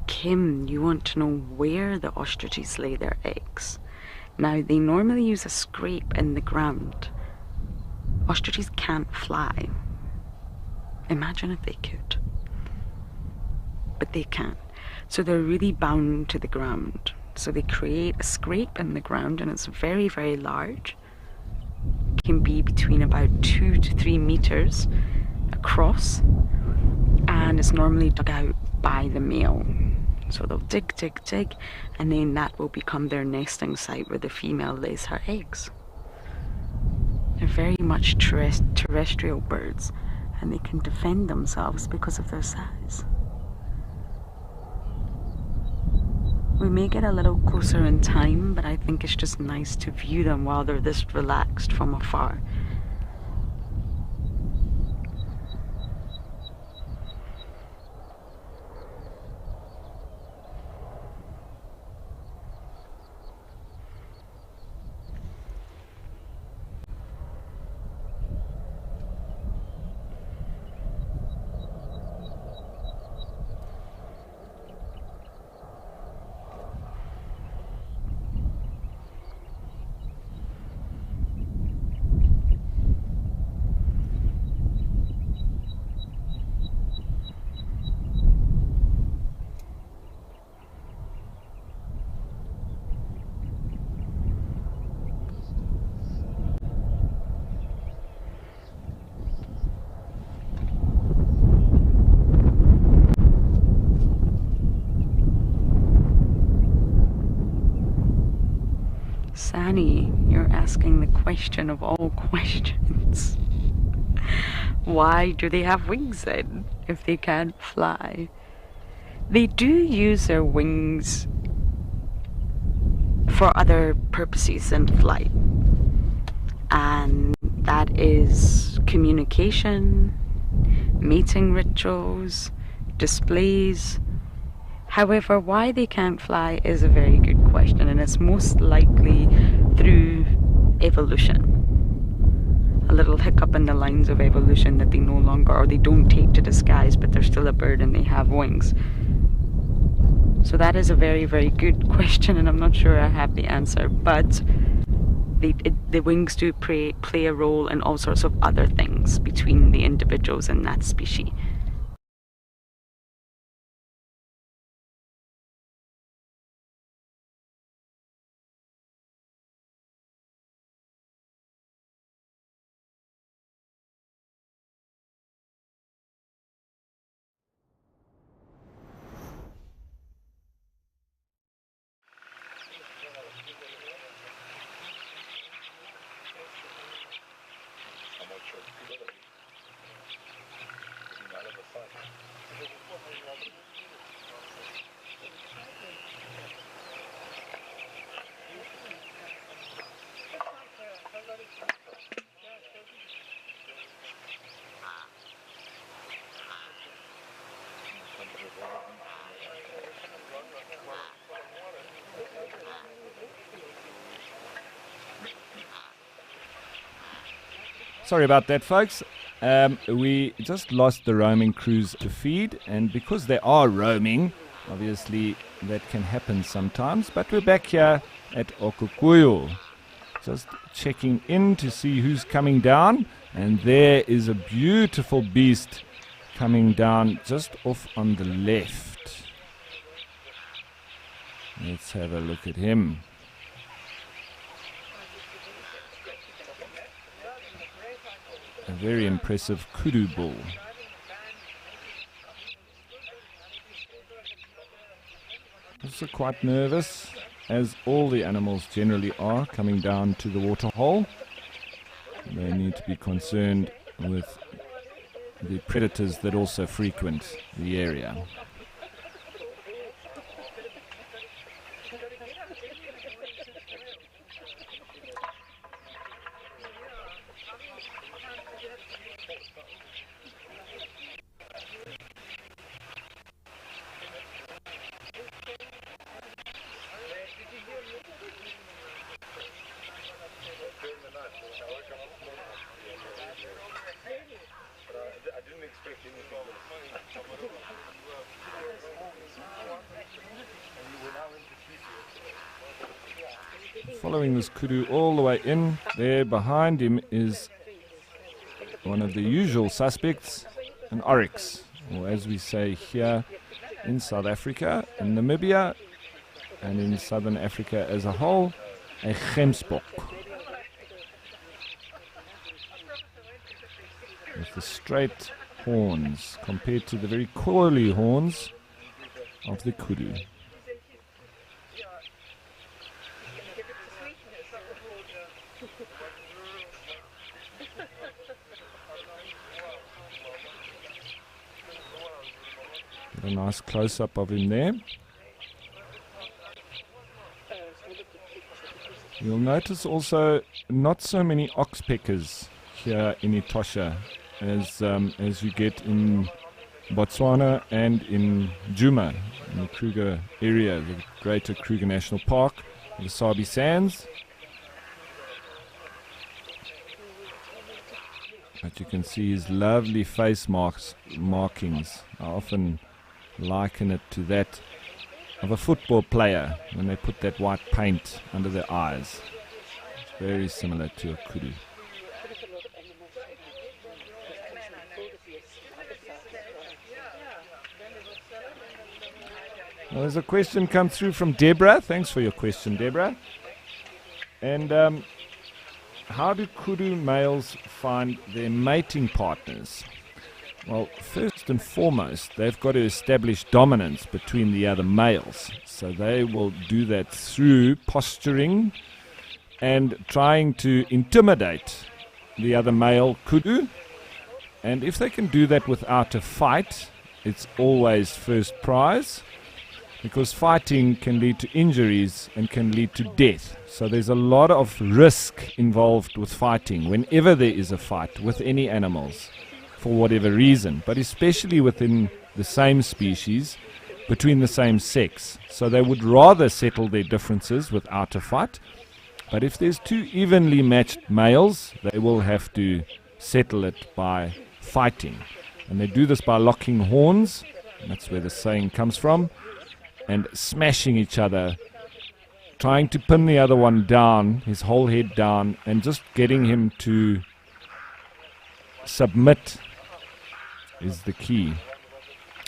Kim, you want to know where the ostriches lay their eggs. Now, they normally use a scrape in the ground. Ostriches can't fly. Imagine if they could. But they can't. So they're really bound to the ground. So they create a scrape in the ground, and it's very, very large. It can be between about 2 to 3 meters across, and it's normally dug out by the male. So they'll dig, dig, dig, and then that will become their nesting site where the female lays her eggs. They're very much terrestrial birds, and they can defend themselves because of their size. We may get a little closer in time, but I think it's just nice to view them while they're this relaxed from afar. Sani, you're asking the question of all questions. Why do they have wings then, if they can't fly? They do use their wings for other purposes than flight. And that is communication, mating rituals, displays. However, why they can't fly is a very good question, and it's most likely through evolution. A little hiccup in the lines of evolution that they no longer, or they don't take to the skies, but they're still a bird and they have wings. So that is a very, very good question, and I'm not sure I have the answer, but the wings do play a role in all sorts of other things between the individuals in that species. Sorry about that, folks. We just lost the roaming crews to feed, and because they are roaming, obviously that can happen sometimes. But we're back here at Okukuyu, just checking in to see who's coming down, and there is a beautiful beast coming down just off on the left. Let's have a look at him. A very impressive kudu bull. Also quite nervous, as all the animals generally are coming down to the water hole. They need to be concerned with the predators that also frequent the area. Following this kudu all the way in, there behind him is one of the usual suspects, an oryx, or as we say here in South Africa, in Namibia, and in Southern Africa as a whole, a gemsbok. With the straight horns compared to the very coily horns of the kudu. A nice close-up of him there. You'll notice also not so many oxpeckers here in Etosha as you get in Botswana and in Djuma, in the Kruger area, the Greater Kruger National Park, the Sabi Sands. But you can see his lovely face markings. I often liken it to that of a football player when they put that white paint under their eyes. It's very similar to a kudu. Well, there's a question come through from Deborah. Thanks for your question, Deborah. And how do kudu males find their mating partners? Well, first and foremost, they've got to establish dominance between the other males. So they will do that through posturing and trying to intimidate the other male kudu. And if they can do that without a fight, it's always first prize, because fighting can lead to injuries and can lead to death. So there's a lot of risk involved with fighting whenever there is a fight with any animals, for whatever reason, but especially within the same species, between the same sex. So they would rather settle their differences without a fight, but if there's two evenly matched males, they will have to settle it by fighting. And they do this by locking horns, and that's where the saying comes from, and smashing each other, trying to pin the other one down, his whole head down, and just getting him to submit is the key.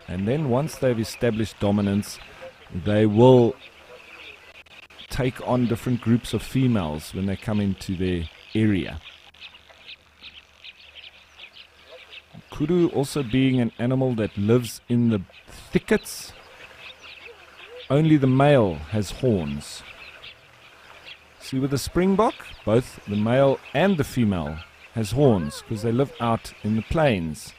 And then once they've established dominance, they will take on different groups of females when they come into their area. Kudu also being an animal that lives in the thickets, only the male has horns. See, with the springbok, both the male and the female has horns because they live out in the plains.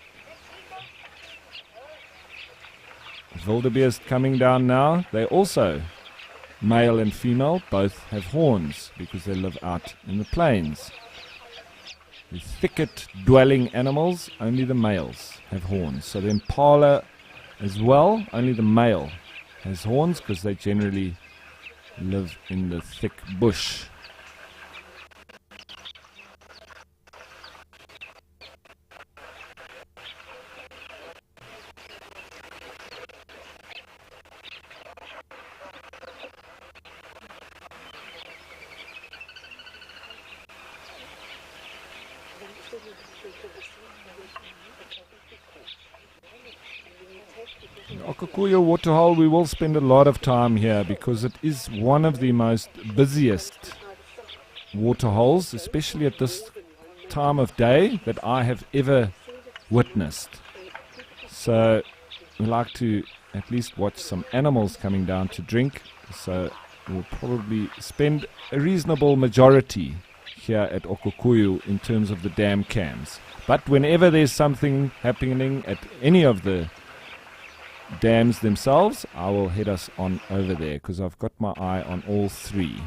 Wildebeest coming down now, they also, male and female, both have horns because they live out in the plains. The thicket-dwelling animals, only the males have horns. So the impala as well. Only the male has horns because they generally live in the thick bush. Okukuyu Waterhole, we will spend a lot of time here because it is one of the most busiest waterholes, especially at this time of day, that I have ever witnessed. So we like to at least watch some animals coming down to drink, so we'll probably spend a reasonable majority here at Okukuyu in terms of the dam cams. But whenever there's something happening at any of the dams themselves, I will head us on over there because I've got my eye on all three.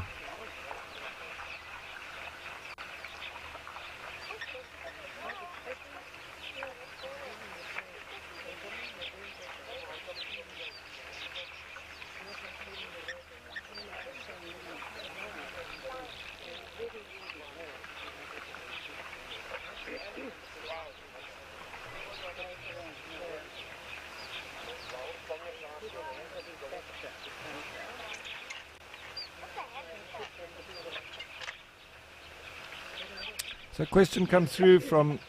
So a question comes through from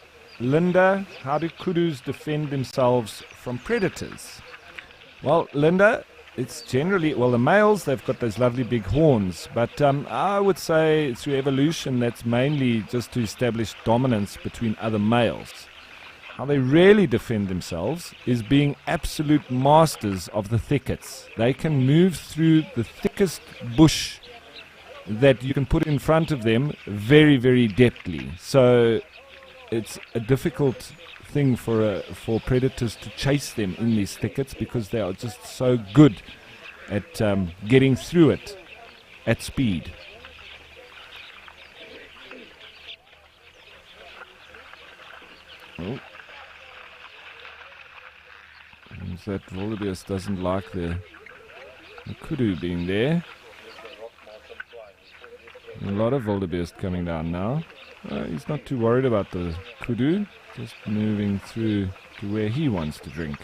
Linda. How do kudus defend themselves from predators? Well, Linda, it's generally, well, the males, they've got those lovely big horns. But I would say through evolution, that's mainly just to establish dominance between other males. How they really defend themselves is being absolute masters of the thickets. They can move through the thickest bush that you can put in front of them very, very deftly. So it's a difficult thing for predators to chase them in these thickets because they are just so good at getting through it at speed. Oh. Seems that wildebeest doesn't like the kudu being there. A lot of wildebeest coming down now. He's not too worried about the kudu, just moving through to where he wants to drink.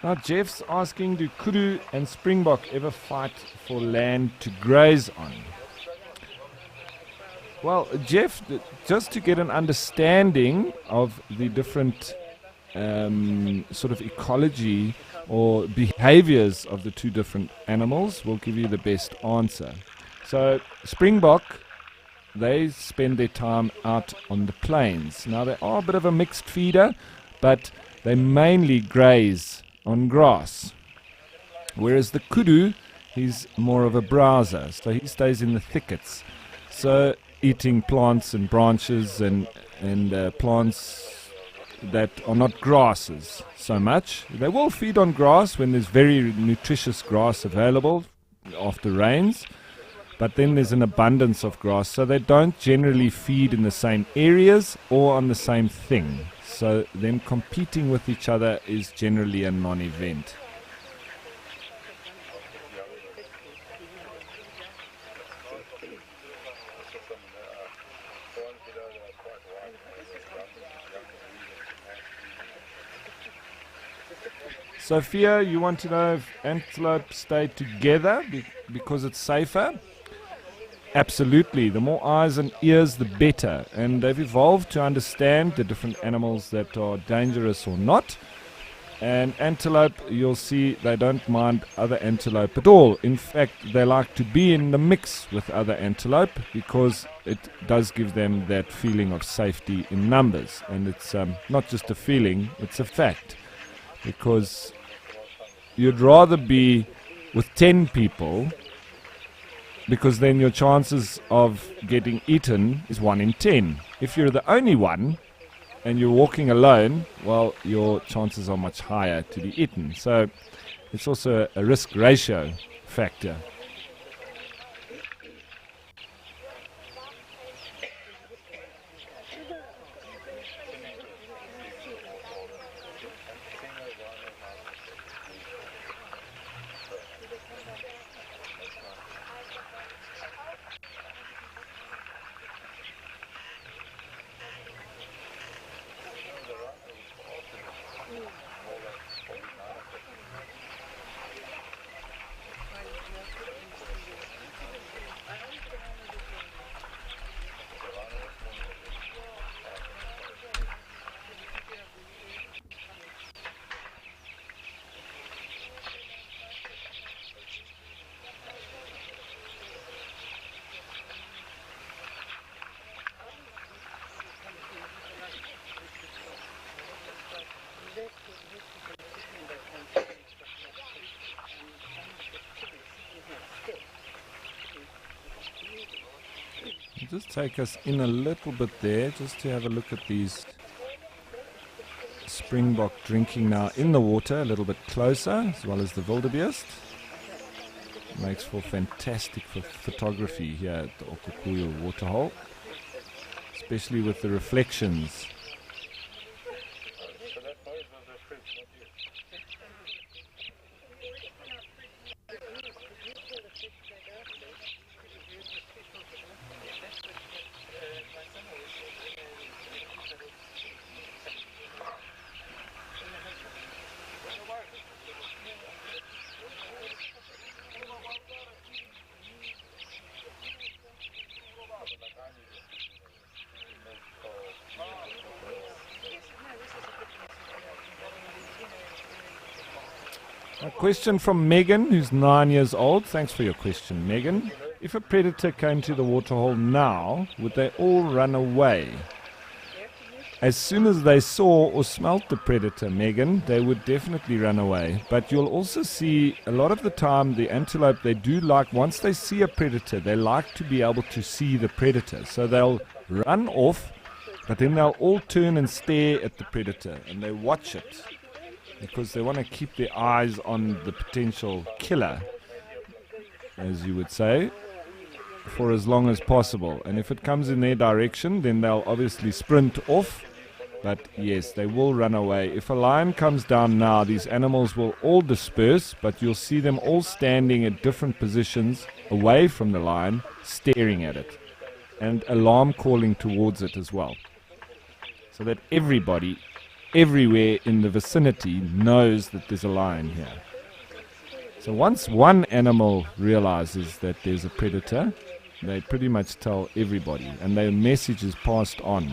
Now Jeff's asking, do kudu and springbok ever fight for land to graze on? Well, Jeff, just to get an understanding of the different sort of ecology or behaviors of the two different animals, will give you the best answer. So springbok, they spend their time out on the plains. Now they are a bit of a mixed feeder, but they mainly graze on grass, whereas the kudu, he's more of a browser, so he stays in the thickets, so eating plants and branches and plants that are not grasses so much. They will feed on grass when there's very nutritious grass available after rains, but then there's an abundance of grass, so they don't generally feed in the same areas or on the same thing. So them competing with each other is generally a non-event. Sophia, you want to know if antelope stay together because it's safer? Absolutely. The more eyes and ears, the better. And they've evolved to understand the different animals that are dangerous or not. And antelope, you'll see they don't mind other antelope at all. In fact, they like to be in the mix with other antelope because it does give them that feeling of safety in numbers. And it's not just a feeling, it's a fact. Because you'd rather be with 10 people, because then your chances of getting eaten is 1 in 10. If you're the only one and you're walking alone, well, your chances are much higher to be eaten. So it's also a risk ratio factor. Just take us in a little bit there, just to have a look at these springbok drinking now in the water, a little bit closer, as well as the wildebeest. Makes for fantastic photography here at the Okukuyu waterhole, especially with the reflections. A question from Megan, who's 9 years old. Thanks for your question, Megan. If a predator came to the waterhole now, would they all run away? As soon as they saw or smelt the predator, Megan, they would definitely run away. But you'll also see a lot of the time the antelope, they do like, once they see a predator, they like to be able to see the predator. So they'll run off, but then they'll all turn and stare at the predator and they watch it, because they want to keep their eyes on the potential killer, as you would say, for as long as possible. And if it comes in their direction, then they'll obviously sprint off. But yes, they will run away. If a lion comes down now, these animals will all disperse, but you'll see them all standing at different positions away from the lion, staring at it, and alarm calling towards it as well, so that everybody everywhere in the vicinity knows that there's a lion here. So once one animal realizes that there's a predator, they pretty much tell everybody, and their message is passed on.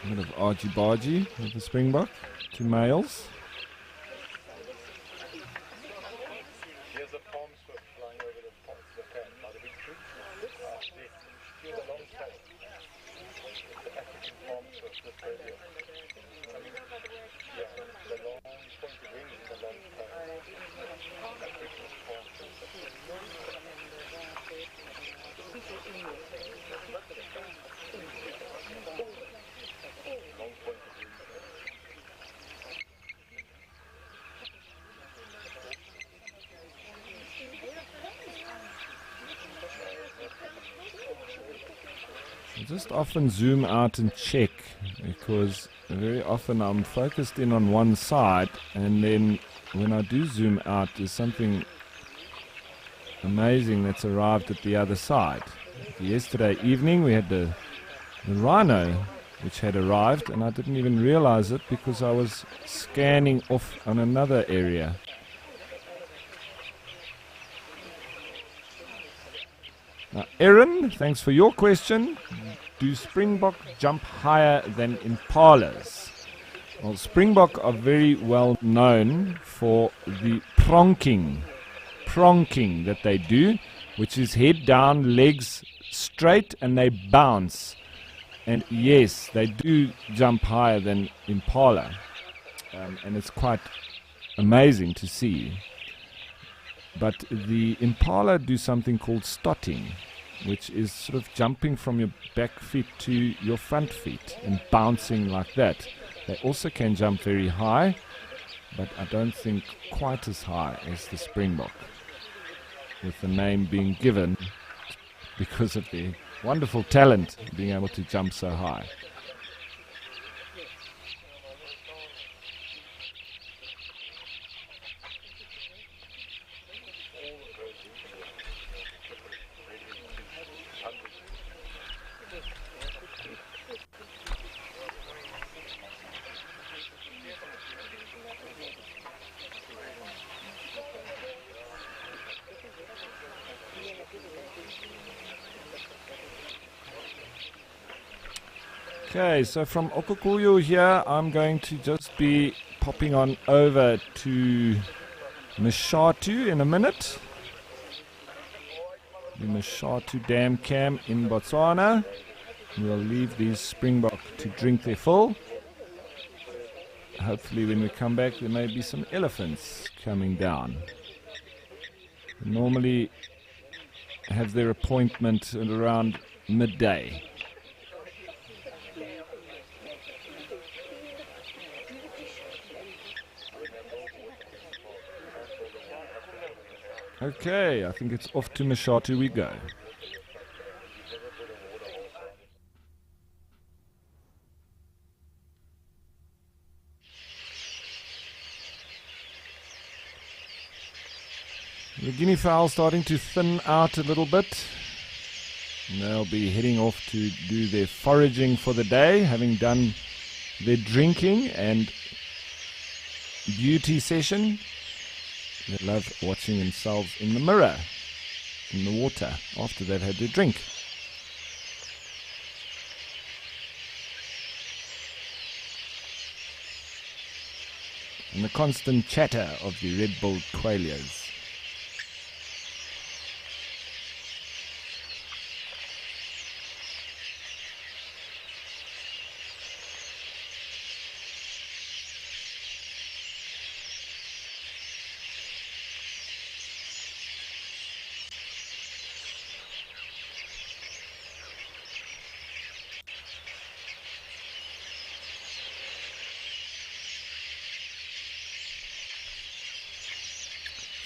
A bit of argy-bargy with the springbok, 2 males. There's a palm swift flying over the pen by the big tree. Here's a long tail. The African palm swift, this radio. I mean, yeah, the long pointed wings and the long tail. African palm swift. I just often zoom out and check, because very often I'm focused in on one side, and then when I do zoom out, there's something amazing that's arrived at the other side. Yesterday evening we had the rhino which had arrived, and I didn't even realize it because I was scanning off on another area. Now, Erin, thanks for your question. Do springbok jump higher than impalas? Well, Springbok are very well known for the pronking that they do, which is head down, legs straight, and they bounce. And yes, they do jump higher than impala, and it's quite amazing to see. But the impala do something called stotting, which is sort of jumping from your back feet to your front feet and bouncing like that. They also can jump very high, but I don't think quite as high as the Springbok, with the name being given because of their wonderful talent being able to jump so high. Okay, so from Okukuyu here, I'm going to just be popping on over to Mashatu in a minute. The Mashatu Dam Cam in Botswana. We'll leave these Springbok to drink their fill. Hopefully when we come back there may be some elephants coming down. They normally have their appointment at around midday. Okay, I think it's off to Mashatu we go. The guinea fowl starting to thin out a little bit. And they'll be heading off to do their foraging for the day, having done their drinking and beauty session. They love watching themselves in the mirror, in the water, after they've had their drink. And the constant chatter of the red-billed quailias.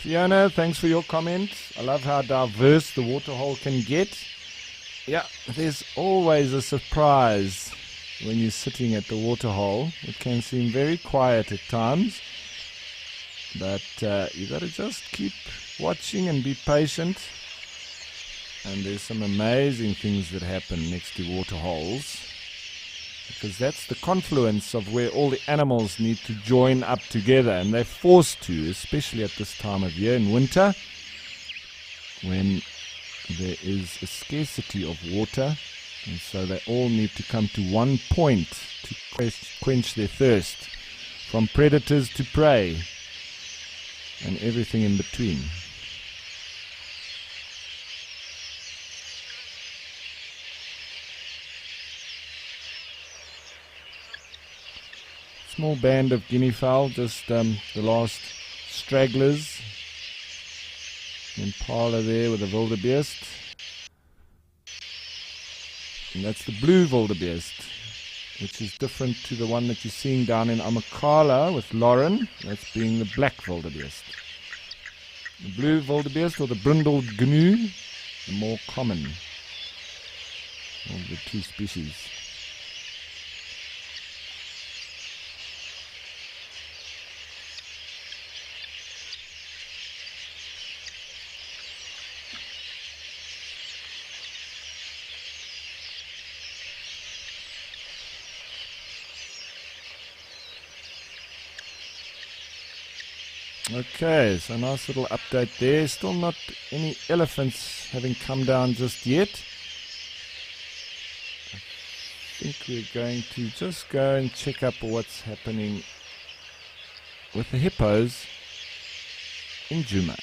Fiona, thanks for your comment. I love how diverse the waterhole can get. Yeah, there's always a surprise when you're sitting at the waterhole. It can seem very quiet at times, but you got to just keep watching and be patient. And there's some amazing things that happen next to waterholes, because that's the confluence of where all the animals need to join up together, and they're forced to, especially at this time of year in winter, when there is a scarcity of water, and so they all need to come to one point to quench their thirst, from predators to prey and everything in between. Small band of guinea fowl, just the last stragglers. Impala there with the wildebeest. And that's the blue wildebeest, which is different to the one that you're seeing down in Amakhala with Lauren. That's being the black wildebeest. The blue wildebeest, or the brindled gnu, the more common of the two species. Okay, so nice little update there. Still not any elephants having come down just yet. I think we're going to just go and check up what's happening with the hippos in Djuma.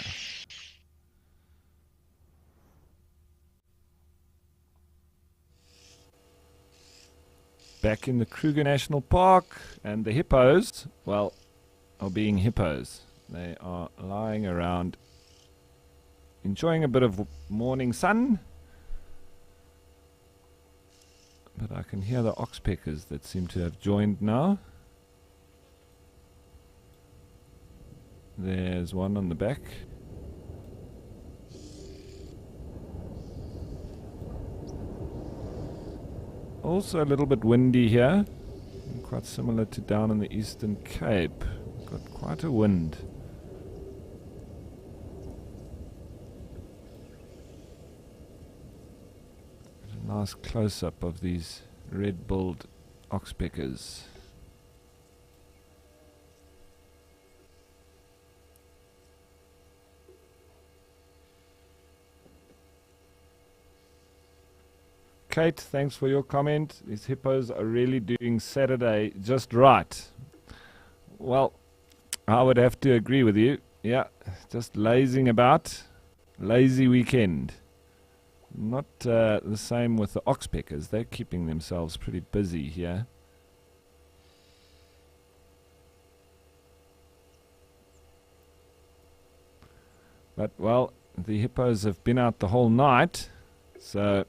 Back in the Kruger National Park, and the hippos, well, are being hippos. They are lying around, enjoying a bit of morning sun. But I can hear the oxpeckers that seem to have joined now. There's one on the back. Also a little bit windy here, quite similar to down in the Eastern Cape. Got quite a wind. A nice close-up of these red-billed oxpeckers. Kate, thanks for your comment. These hippos are really doing Saturday just right. Well, I would have to agree with you. Yeah, just lazing about. Lazy weekend. Not the same with the oxpeckers. They're keeping themselves pretty busy here. But, well, the hippos have been out the whole night, so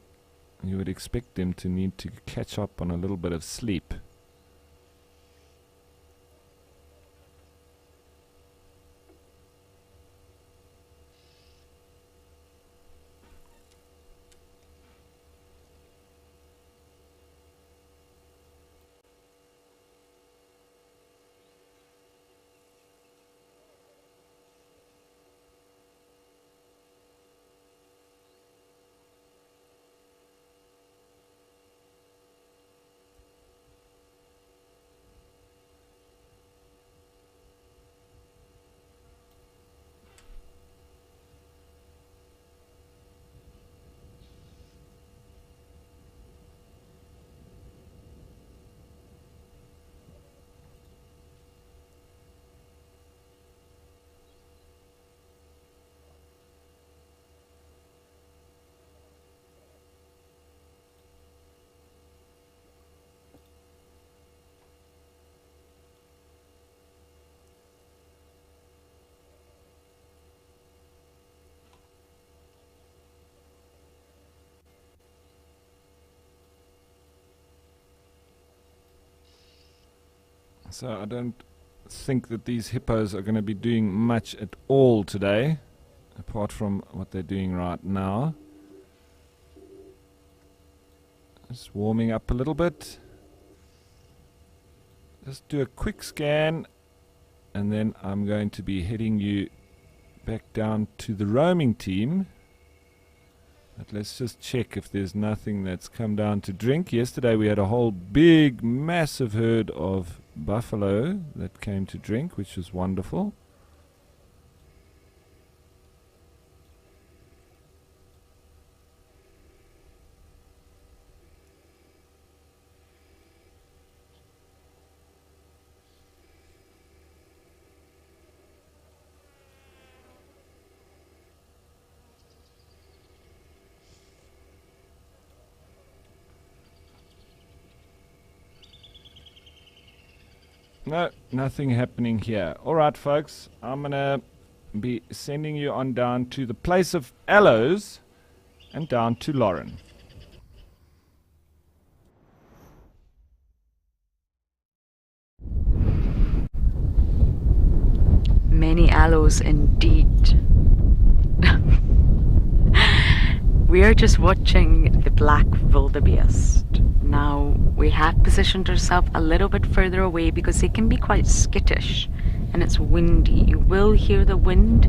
you would expect them to need to catch up on a little bit of sleep. So I don't think that these hippos are going to be doing much at all today, apart from what they're doing right now. Just warming up a little bit. Just do a quick scan, and then I'm going to be heading you back down to the roaming team. But let's just check if there's nothing that's come down to drink. Yesterday we had a whole big, massive herd of buffalo that came to drink, which was wonderful. No, nothing happening here. Alright folks, I'm gonna be sending you on down to the place of aloes and down to Lauren. Many aloes indeed. We are just watching the black wildebeest. Now, we have positioned ourselves a little bit further away because they can be quite skittish and it's windy. You will hear the wind,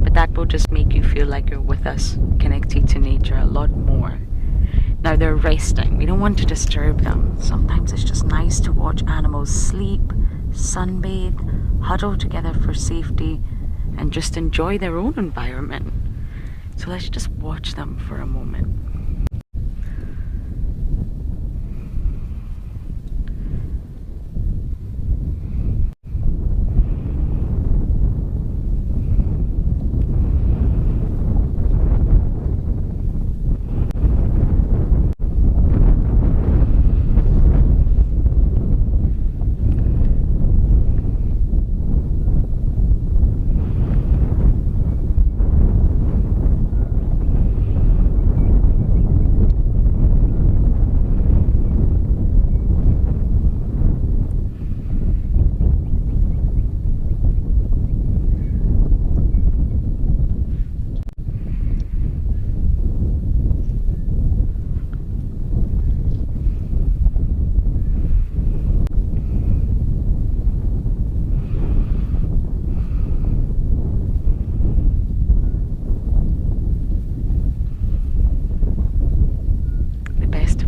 but that will just make you feel like you're with us, connected to nature a lot more. Now they're resting. We don't want to disturb them. Sometimes it's just nice to watch animals sleep, sunbathe, huddle together for safety, and just enjoy their own environment. So let's just watch them for a moment.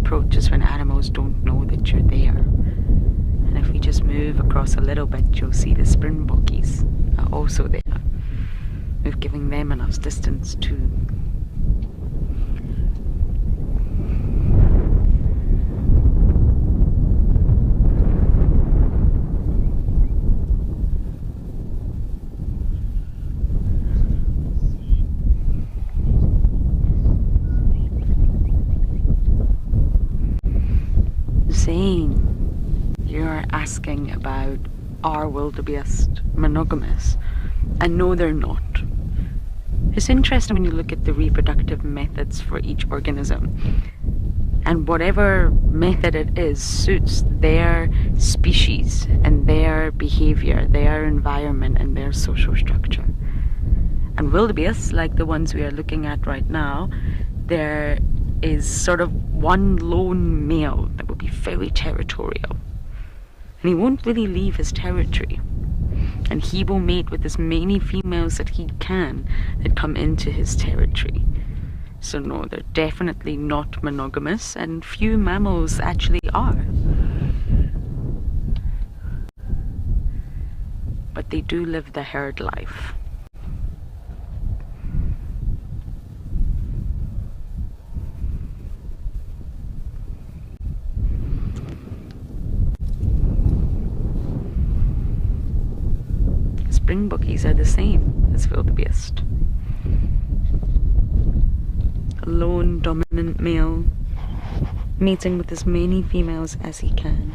approach is when animals don't know that you're there. And if we just move across a little bit, you'll see the springbokkies are also there. We've given them enough distance too. Zane, you're asking about are wildebeest monogamous? And no, they're not. It's interesting when you look at the reproductive methods for each organism, and whatever method it is suits their species and their behavior, their environment and their social structure. And wildebeests, like the ones we are looking at right now, there is sort of one lone male that will be very territorial, and he won't really leave his territory, and he will mate with as many females that he can that come into his territory. So no, they're definitely not monogamous, and few mammals actually are. But they do live the herd life. Springbokkies are the same as wildebeest. A lone dominant male mating with as many females as he can.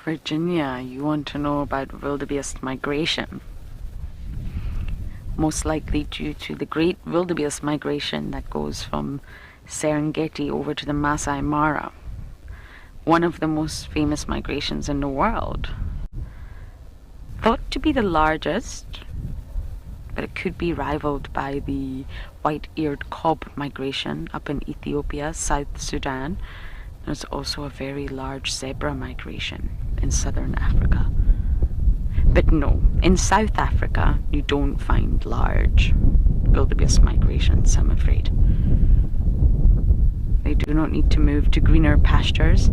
Virginia, you want to know about wildebeest migration. Most likely due to the great wildebeest migration that goes from Serengeti over to the Masai Mara. One of the most famous migrations in the world. Thought to be the largest, but it could be rivaled by the white-eared kob migration up in Ethiopia, South Sudan. There's also a very large zebra migration in southern Africa. But no, in South Africa you don't find large wildebeest migrations, I'm afraid. They do not need to move to greener pastures.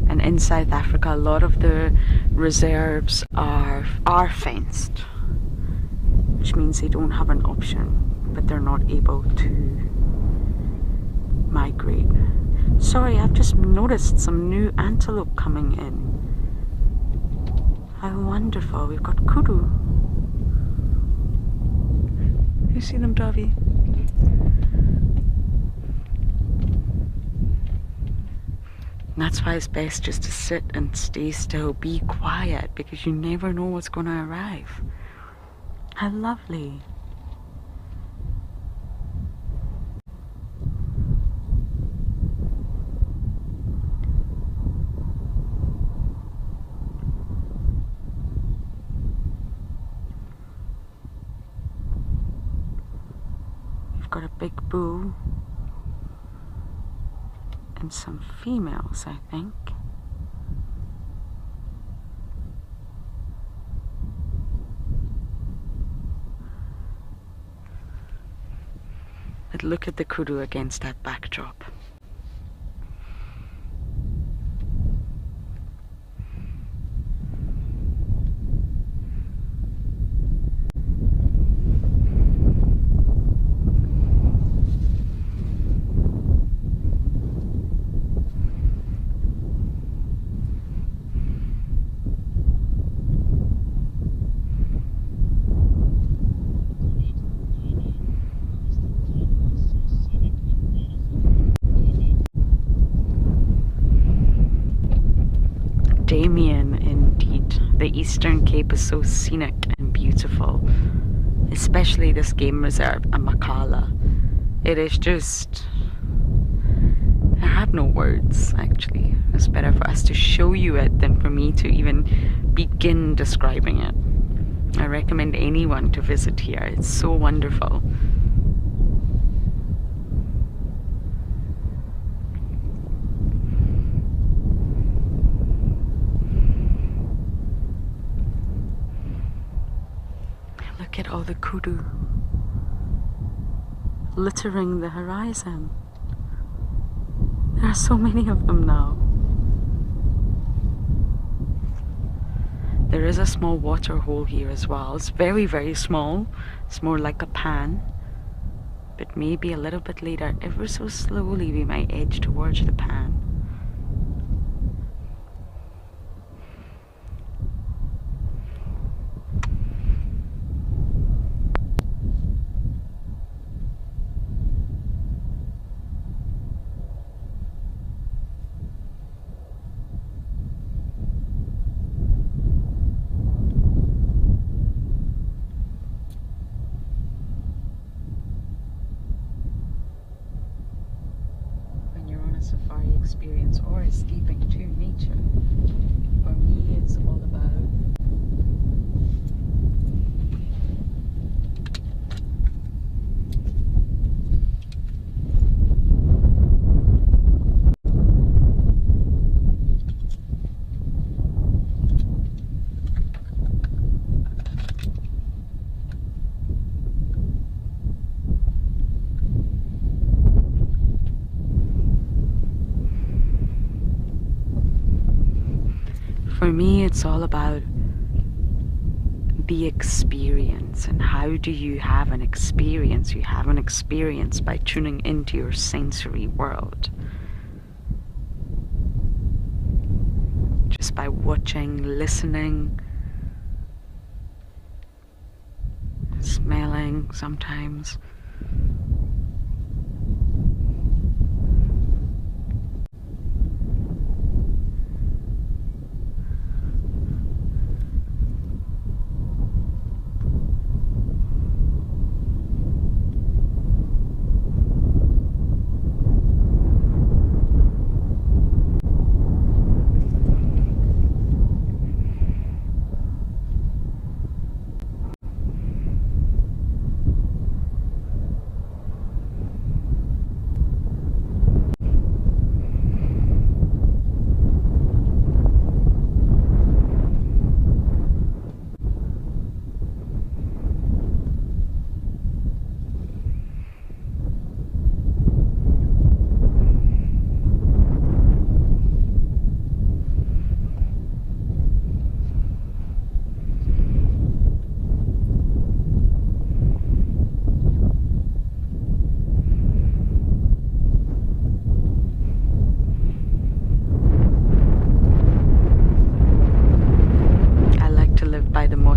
And in South Africa a lot of the reserves are fenced, which means they don't have an option, but they're not able to migrate. Sorry, I've just noticed some new antelope coming in. How wonderful. We've got kudu. You see them, Davi? That's why it's best just to sit and stay still, be quiet, because you never know what's going to arrive. How lovely. Got a big bull and some females, I think. But look at the kudu against that backdrop. The Eastern Cape is so scenic and beautiful, especially this game reserve, Amakhala. It is just... I have no words, actually. It's better for us to show you it than for me to even begin describing it. I recommend anyone to visit here. It's so wonderful. Look at all the kudu littering the horizon. There are so many of them now. There is a small water hole here as well. It's very, very small. It's more like a pan. But maybe a little bit later, ever so slowly, we might edge towards the pan. Safari experience or escaping to nature. For me, it's all about For me, it's all about the experience. And how do you have an experience? You have an experience by tuning into your sensory world. Just by watching, listening, smelling sometimes.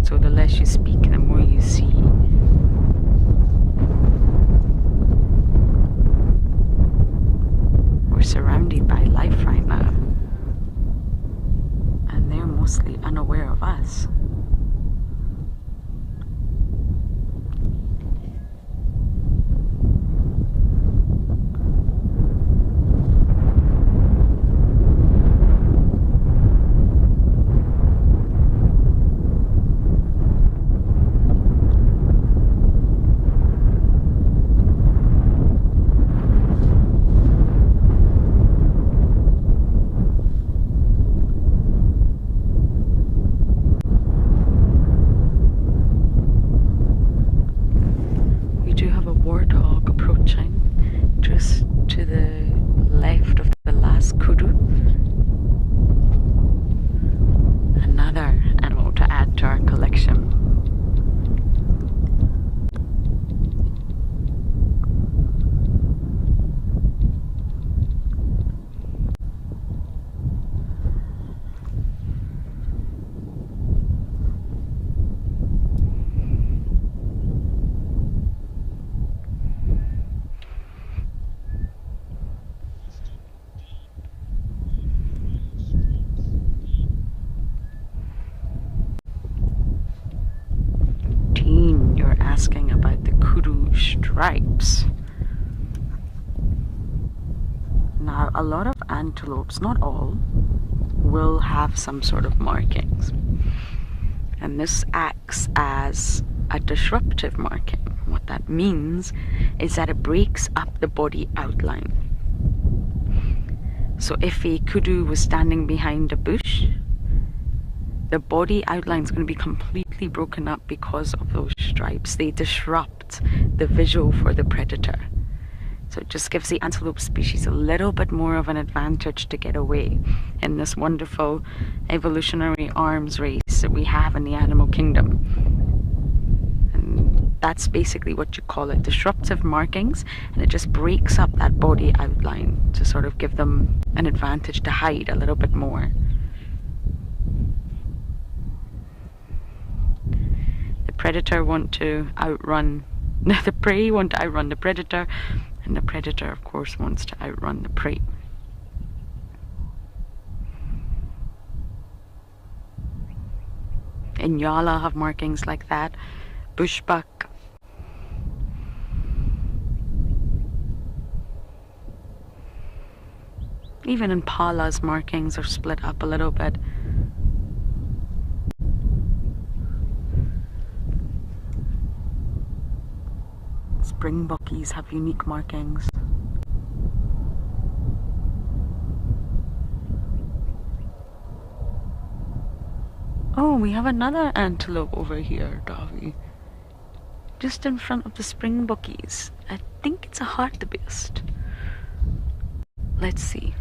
So the less you speak, the more you see. We're surrounded by life right now, and they're mostly unaware of us. stripes. Now, a lot of antelopes, not all, will have some sort of markings. And this acts as a disruptive marking. What that means is that it breaks up the body outline. So if a kudu was standing behind a bush, the body outline is going to be completely broken up because of those stripes. They disrupt the visual for the predator. So it just gives the antelope species a little bit more of an advantage to get away in this wonderful evolutionary arms race that we have in the animal kingdom. And that's basically what you call it, disruptive markings, and it just breaks up that body outline to sort of give them an advantage to hide a little bit more. The predator want to outrun, the prey want to outrun the predator, and the predator, of course, wants to outrun the prey. Inyala have markings like that. Bushbuck. Even Impala's markings are split up a little bit. Springbokies have unique markings. Oh, we have another antelope over here, Davi. Just in front of the springbokies. I think it's a hartebeest. Let's see.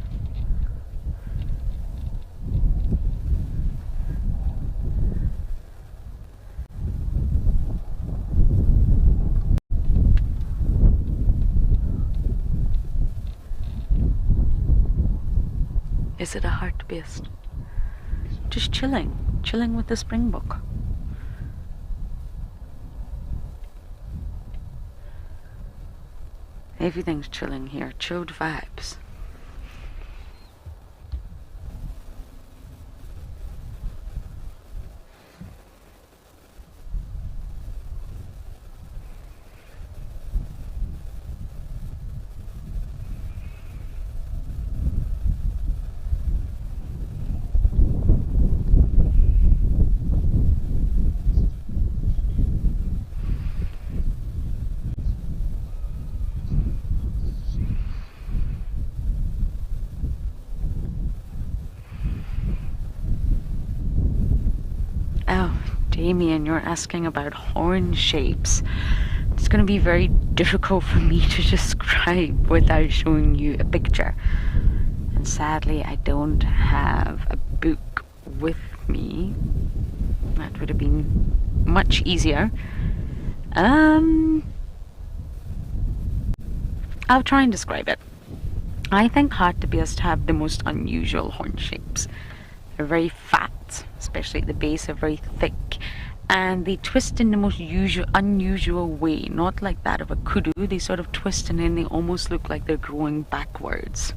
Is it a hartebeest? Just chilling with the springbok. Everything's chilling here, chilled vibes. Damien, you're asking about horn shapes. It's going to be very difficult for me to describe without showing you a picture. And sadly, I don't have a book with me. That would have been much easier. I'll try and describe it. I think hartebeest have the most unusual horn shapes. They're very fat, especially at the base, they're very thick, and they twist in the most unusual way, not like that of a kudu. They sort of twist and then they almost look like they're growing backwards.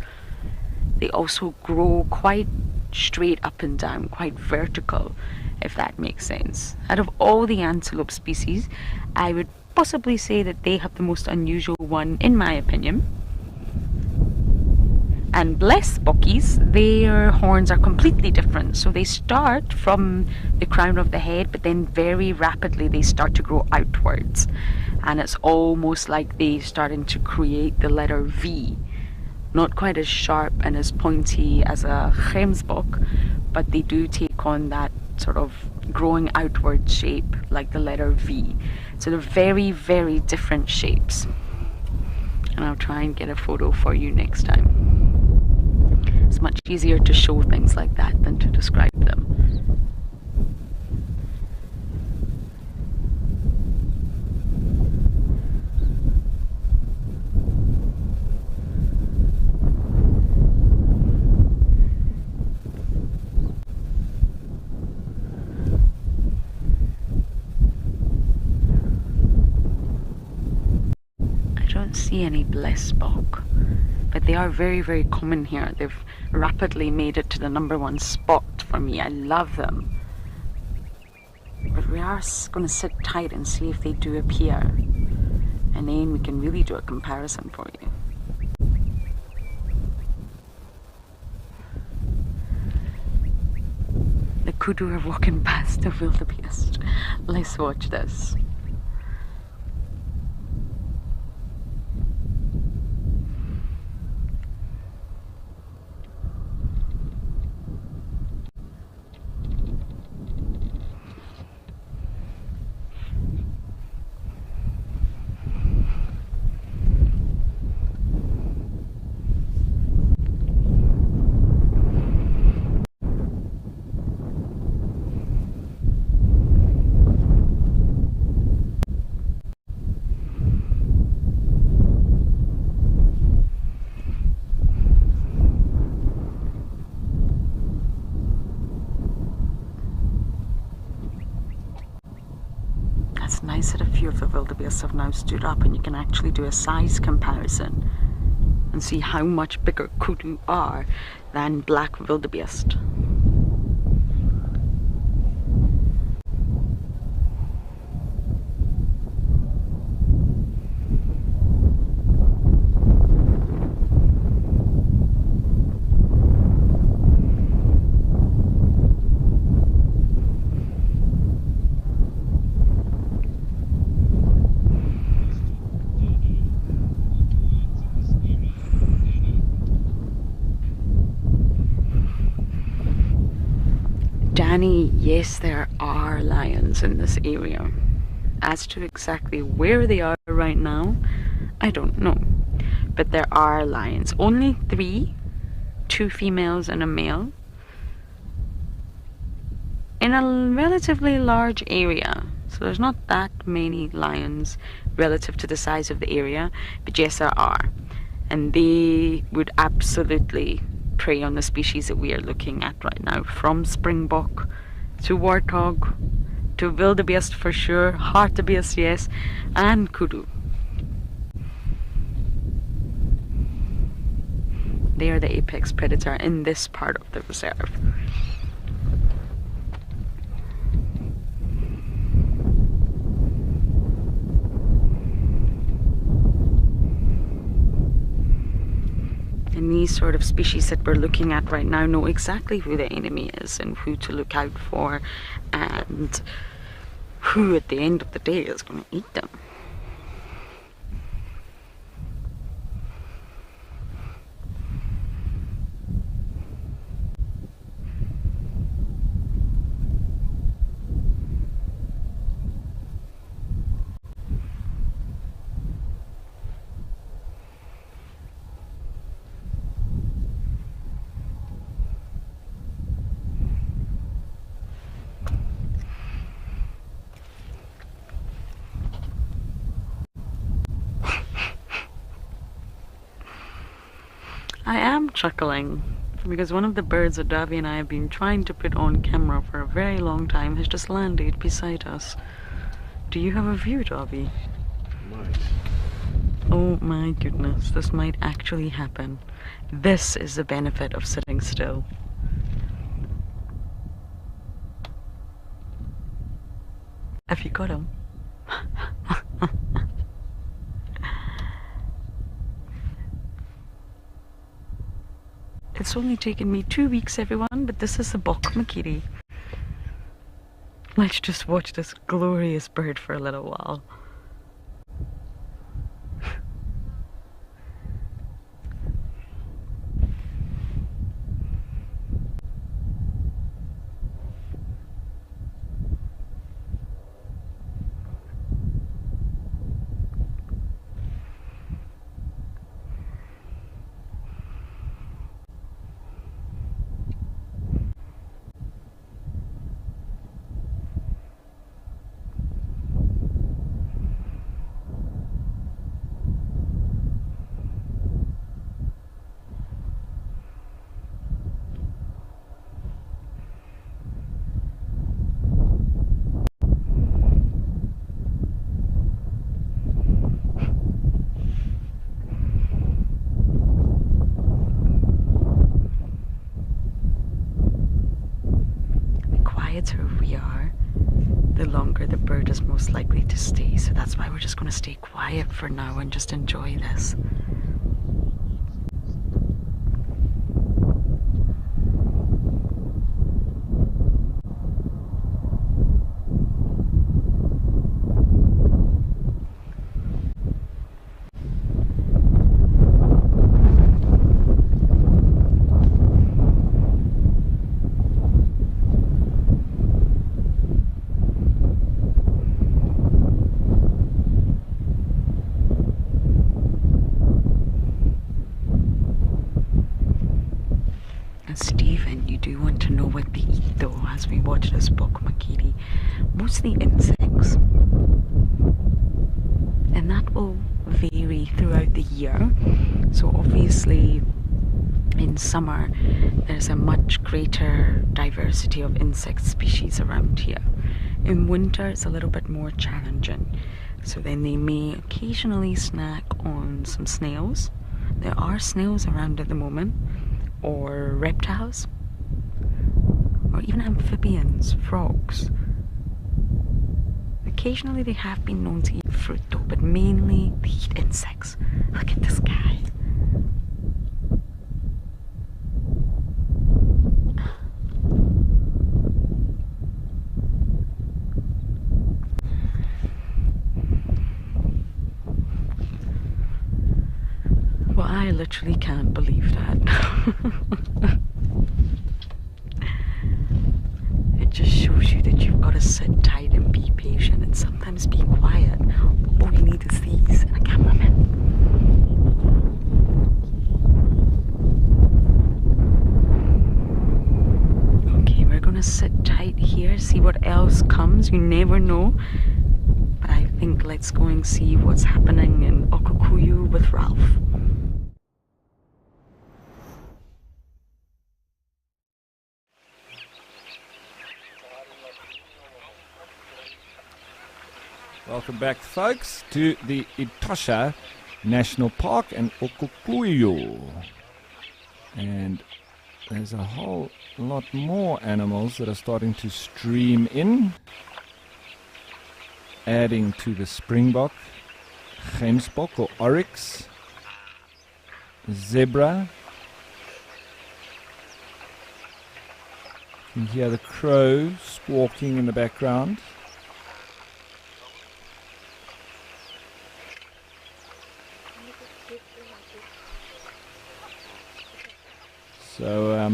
They also grow quite straight up and down, quite vertical, if that makes sense. Out of all the antelope species, I would possibly say that they have the most unusual one, in my opinion. And blessbokkies, their horns are completely different. So they start from the crown of the head, but then very rapidly they start to grow outwards. And it's almost like they're starting to create the letter V. Not quite as sharp and as pointy as a gemsbok, but they do take on that sort of growing outward shape like the letter V. So they're very, very different shapes. And I'll try and get a photo for you next time. It's much easier to show things like that than to describe them. I don't see any blessbok, but they are very, very common here. They've rapidly made it to the #1 spot for me. I love them. But we are going to sit tight and see if they do appear and then we can really do a comparison for you. The kudu are walking past the wildebeest. Let's watch this. It's nice that a few of the wildebeest have now stood up and you can actually do a size comparison and see how much bigger kudu are than black wildebeest. Danny, yes, there are lions in this area. As to exactly where they are right now, I don't know. But there are lions. Only 3, 2 females and a male. In a relatively large area. So there's not that many lions relative to the size of the area. But yes, there are. And they would absolutely prey on the species that we are looking at right now, from springbok to warthog to wildebeest for sure, hartebeest, yes, and kudu. They are the apex predator in this part of the reserve. And these sort of species that we're looking at right now know exactly who the enemy is and who to look out for and who at the end of the day is going to eat them. I am chuckling because one of the birds that Davy and I have been trying to put on camera for a very long time has just landed beside us. Do you have a view, Davy? Might. Oh my goodness, this might actually happen. This is the benefit of sitting still. Have you got him? It's only taken me 2 weeks, everyone, but this is the Bok Makiri. Let's just watch this glorious bird for a little while. the longer the bird is most likely to stay. So that's why we're just going to stay quiet for now and just enjoy this. And Stephen, you do want to know what they eat though as we watch this book, Makiri. Mostly insects. And that will vary throughout the year. So obviously in summer there's a much greater diversity of insect species around here. In winter it's a little bit more challenging. So then they may occasionally snack on some snails. There are snails around at the moment. Or reptiles, or even amphibians, frogs. Occasionally they have been known to eat fruit though, but mainly they eat insects. Look at this guy. Well, I literally can't believe that. It just shows you that you've got to sit tight and be patient and sometimes be quiet. All you need is these and a cameraman. Okay, we're going to sit tight here, see what else comes. You never know. But I think let's go and see what's happening in Okukuyu with Ralph. Welcome back, folks, to the Etosha National Park and Okukuyu. And there's a whole lot more animals that are starting to stream in, adding to the springbok, gemsbok or oryx, zebra. You can hear the crow squawking in the background. So,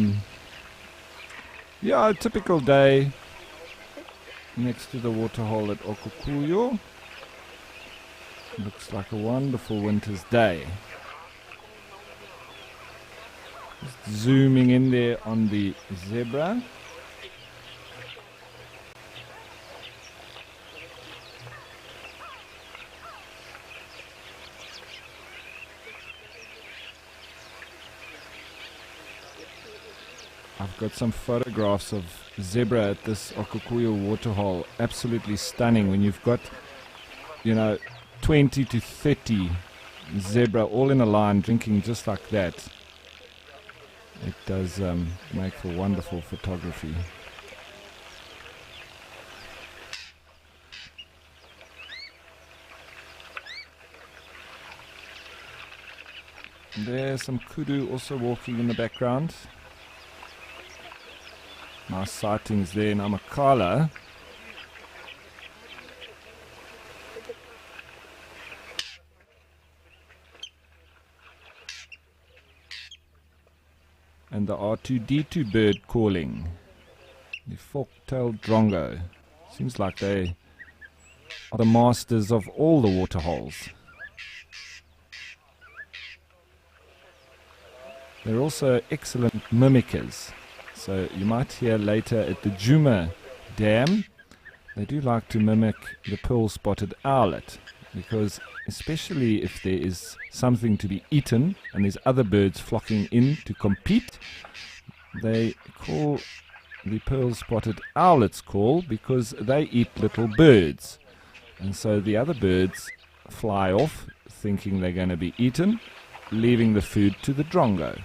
yeah, a typical day next to the waterhole at Okukuyu. Looks like a wonderful winter's day. Just zooming in there on the zebra. I've got some photographs of zebra at this Okukuyu waterhole. Absolutely stunning when you've got, 20 to 30 zebra all in a line drinking just like that. It does make for wonderful photography. There's some kudu also walking in the background. Nice sightings there in Amakhala. And the R2D2 bird calling. The fork-tailed drongo. Seems like they are the masters of all the waterholes. They're also excellent mimickers. So you might hear later at the Djuma Dam, they do like to mimic the pearl-spotted owlet, because especially if there is something to be eaten and there's other birds flocking in to compete, they call the pearl-spotted owlet's call because they eat little birds. And so the other birds fly off thinking they're going to be eaten, leaving the food to the drongo.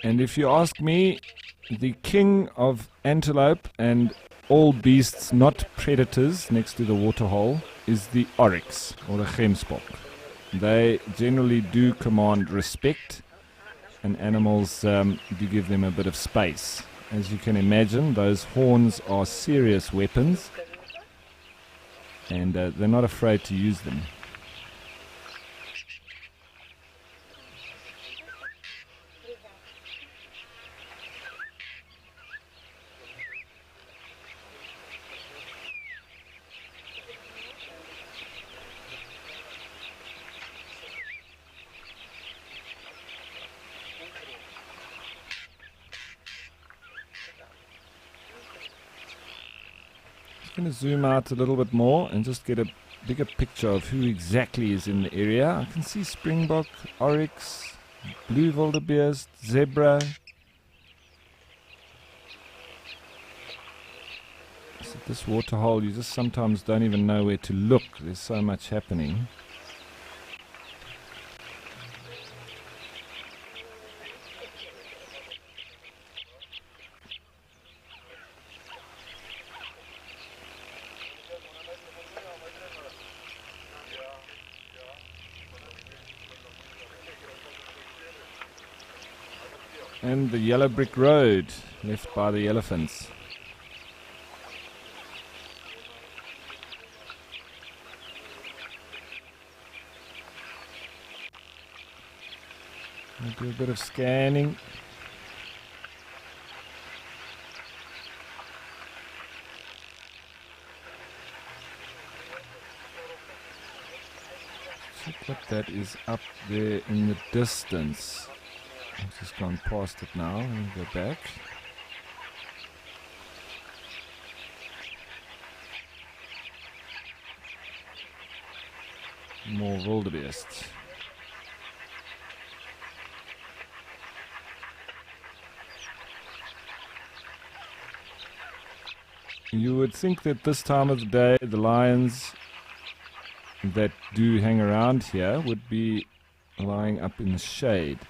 And if you ask me, the king of antelope and all beasts not predators next to the waterhole is the oryx or the gemsbok. They generally do command respect, and animals do give them a bit of space. As you can imagine, those horns are serious weapons, and they're not afraid to use them. I'm going to zoom out a little bit more and just get a bigger picture of who exactly is in the area. I can see springbok, oryx, blue wildebeest, zebra. So at this waterhole, you just sometimes don't even know where to look. There's so much happening. And the yellow brick road left by the elephants. I'll do a bit of scanning. Check what that is up there in the distance. I've just gone past it now and go back. More wildebeest. You would think that this time of the day the lions that do hang around here would be lying up in the shade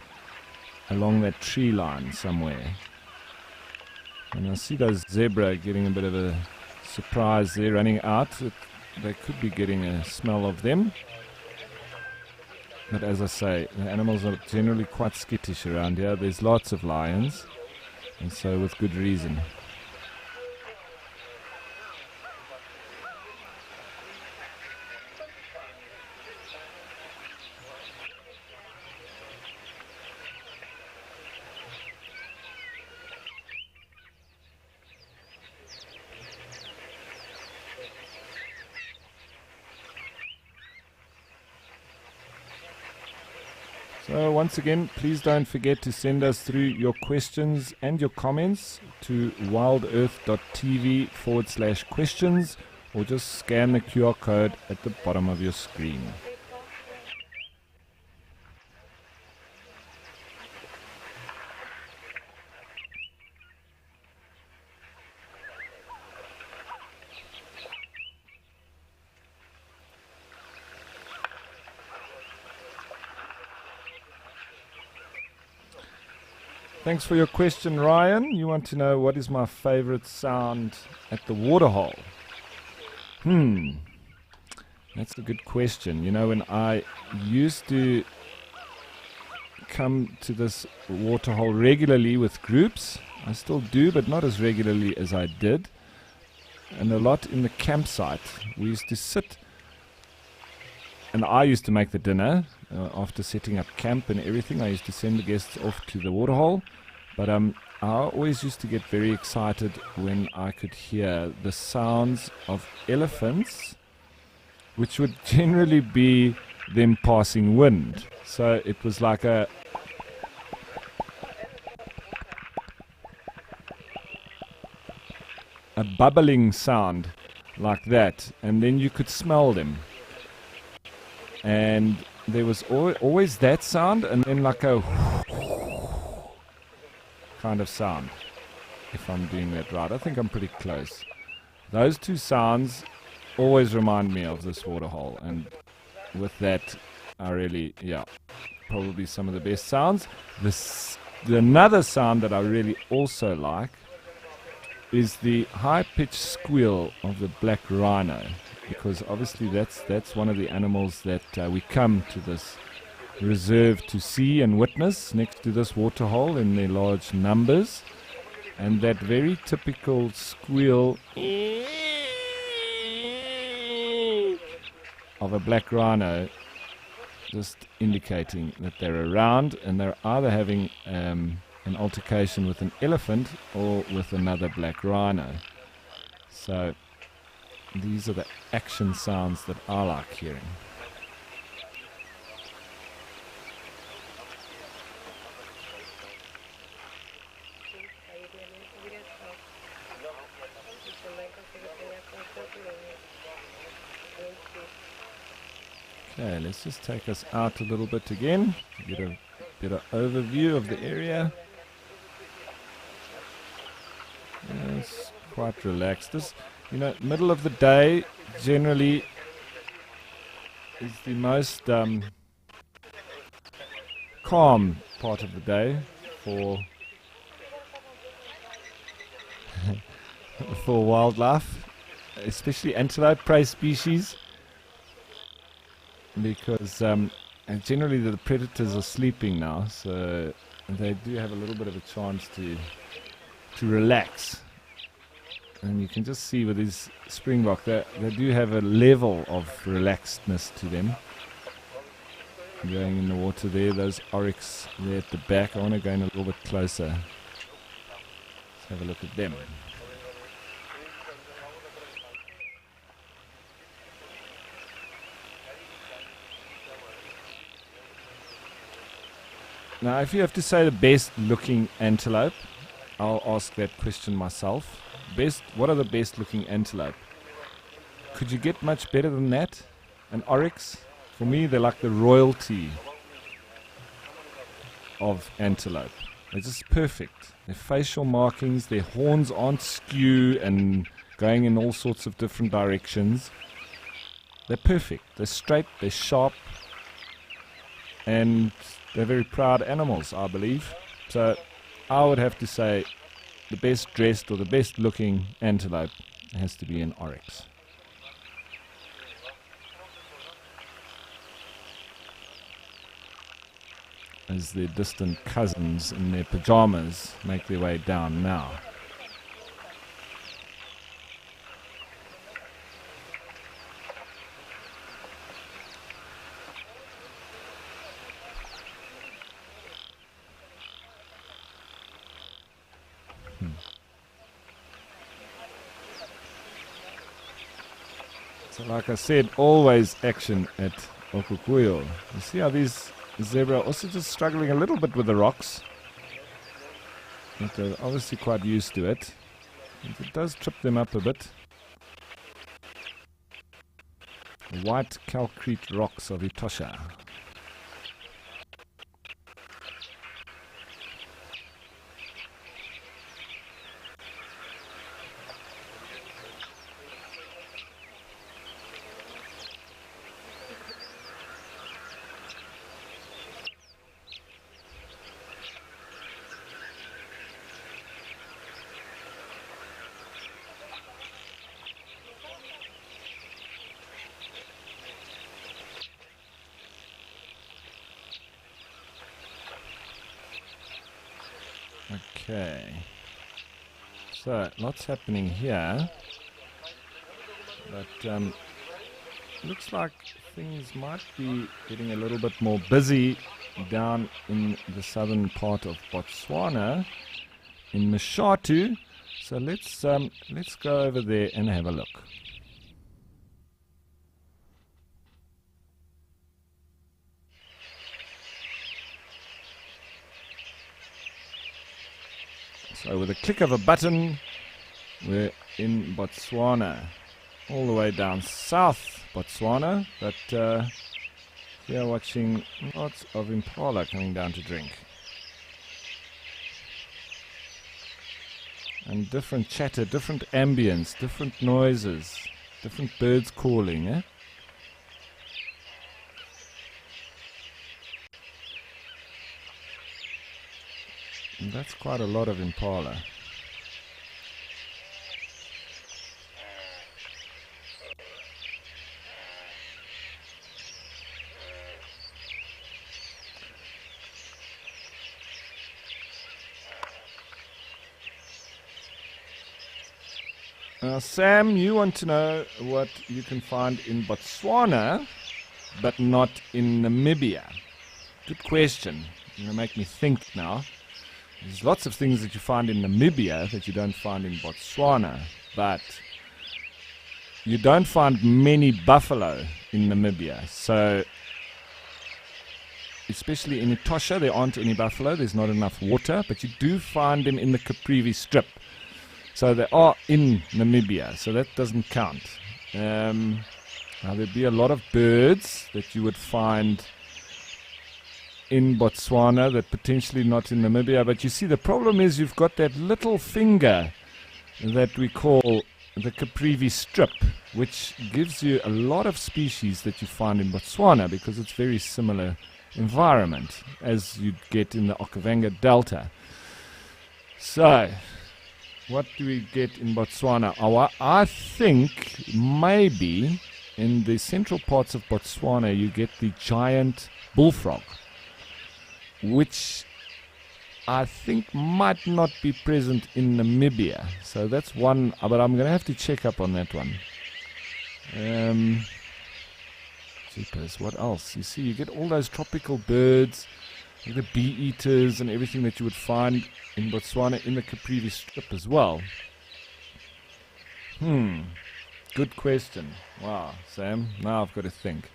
along that tree line somewhere. And I see those zebra getting a bit of a surprise there, running out. They could be getting a smell of them. But as I say, the animals are generally quite skittish around here. There's lots of lions, and so with good reason. So once again, please don't forget to send us through your questions and your comments to wildearth.tv/questions, or just scan the QR code at the bottom of your screen. Thanks for your question, Ryan. You want to know what is my favorite sound at the waterhole? That's a good question. You know, when I used to come to this waterhole regularly with groups, I still do, but not as regularly as I did, and a lot in the campsite. We used to sit, and I used to make the dinner after setting up camp and everything. I used to send the guests off to the waterhole. But I always used to get very excited when I could hear the sounds of elephants, which would generally be them passing wind. So it was like a bubbling sound like that, and then you could smell them. And there was always that sound, and then like a kind of sound, if I'm doing that right. I think I'm pretty close. Those two sounds always remind me of this waterhole, and with that I really, probably some of the best sounds. Another sound that I really also like is the high-pitched squeal of the black rhino, because obviously that's one of the animals that we come to this reserve to see and witness next to this waterhole in their large numbers. And that very typical squeal of a black rhino, just indicating that they're around, and they're either having an altercation with an elephant or with another black rhino. So these are the action sounds that I like hearing. Okay, let's just take us out a little bit again to get a better overview of the area. It's quite relaxed. This, middle of the day generally is the most calm part of the day for for wildlife, especially antelope prey species, because generally the predators are sleeping now, so they do have a little bit of a chance to relax. And you can just see with these springbok, they do have a level of relaxedness to them. Going in the water there, those oryx there at the back, I want to go in a little bit closer. Let's have a look at them. Now, if you have to say the best looking antelope, I'll ask that question myself. What are the best looking antelope? Could you get much better than that? An oryx? For me, they're like the royalty of antelope. They're just perfect. Their facial markings, their horns aren't skew and going in all sorts of different directions. They're perfect. They're straight, they're sharp, and they're very proud animals, I believe. So I would have to say the best dressed or the best looking antelope has to be an oryx. As their distant cousins in their pajamas make their way down now. So like I said, always action at Okukuyo. You see how these zebra also just struggling a little bit with the rocks. But they're obviously quite used to it. It does trip them up a bit. The white calcrete rocks of Etosha. Okay, so lots happening here, but looks like things might be getting a little bit more busy down in the southern part of Botswana, in Mshatu. So let's go over there and have a look. So with a click of a button, we're in Botswana, all the way down south Botswana, but here watching lots of impala coming down to drink. And different chatter, different ambience, different noises, different birds calling, eh? That's quite a lot of impala. Now, Sam, you want to know what you can find in Botswana, but not in Namibia. Good question. You're going to make me think now. There's lots of things that you find in Namibia that you don't find in Botswana, but you don't find many buffalo in Namibia. So, especially in Etosha, there aren't any buffalo. There's not enough water, but you do find them in the Caprivi Strip. So they are in Namibia, so that doesn't count. Now there'd be a lot of birds that you would find in Botswana that potentially not in Namibia. But you see, the problem is you've got that little finger that we call the Caprivi Strip, which gives you a lot of species that you find in Botswana because it's very similar environment as you'd get in the Okavango Delta. So, what do we get in Botswana? Oh, I think maybe in the central parts of Botswana you get the giant bullfrog, which I think might not be present in Namibia. So that's one, but I'm going to have to check up on that one. Jeepers, what else? You see, you get all those tropical birds, the bee-eaters and everything that you would find in Botswana in the Caprivi Strip as well. Good question. Wow, Sam, now I've got to think.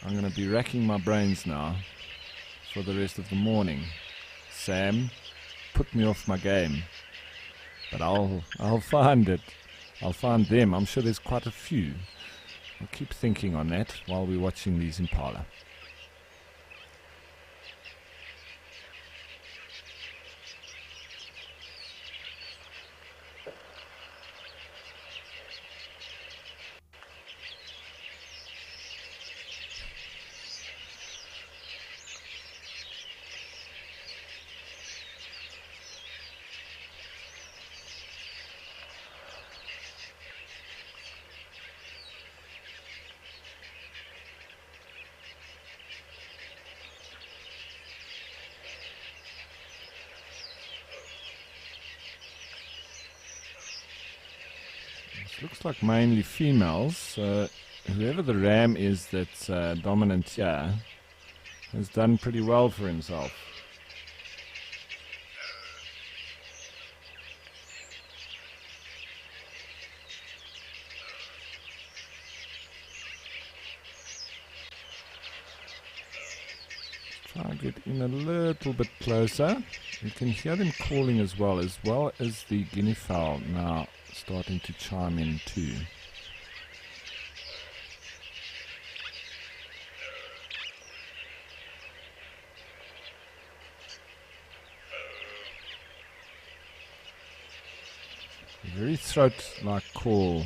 I'm going to be racking my brains now for the rest of the morning. Sam, put me off my game. But I'll find it. I'll find them. I'm sure there's quite a few. I'll keep thinking on that while we're watching these impala. Looks like mainly females. Whoever the ram is that's dominant here has done pretty well for himself. Try and get in a little bit closer. You can hear them calling as well as the guinea fowl now starting to chime in too. Very throat-like call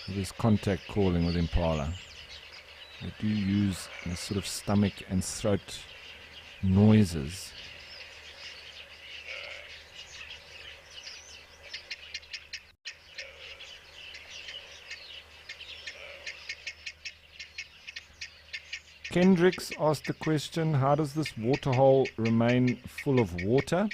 with this contact calling with impala. They do use a sort of stomach and throat noises. Kendricks asked the question, how does this waterhole remain full of water?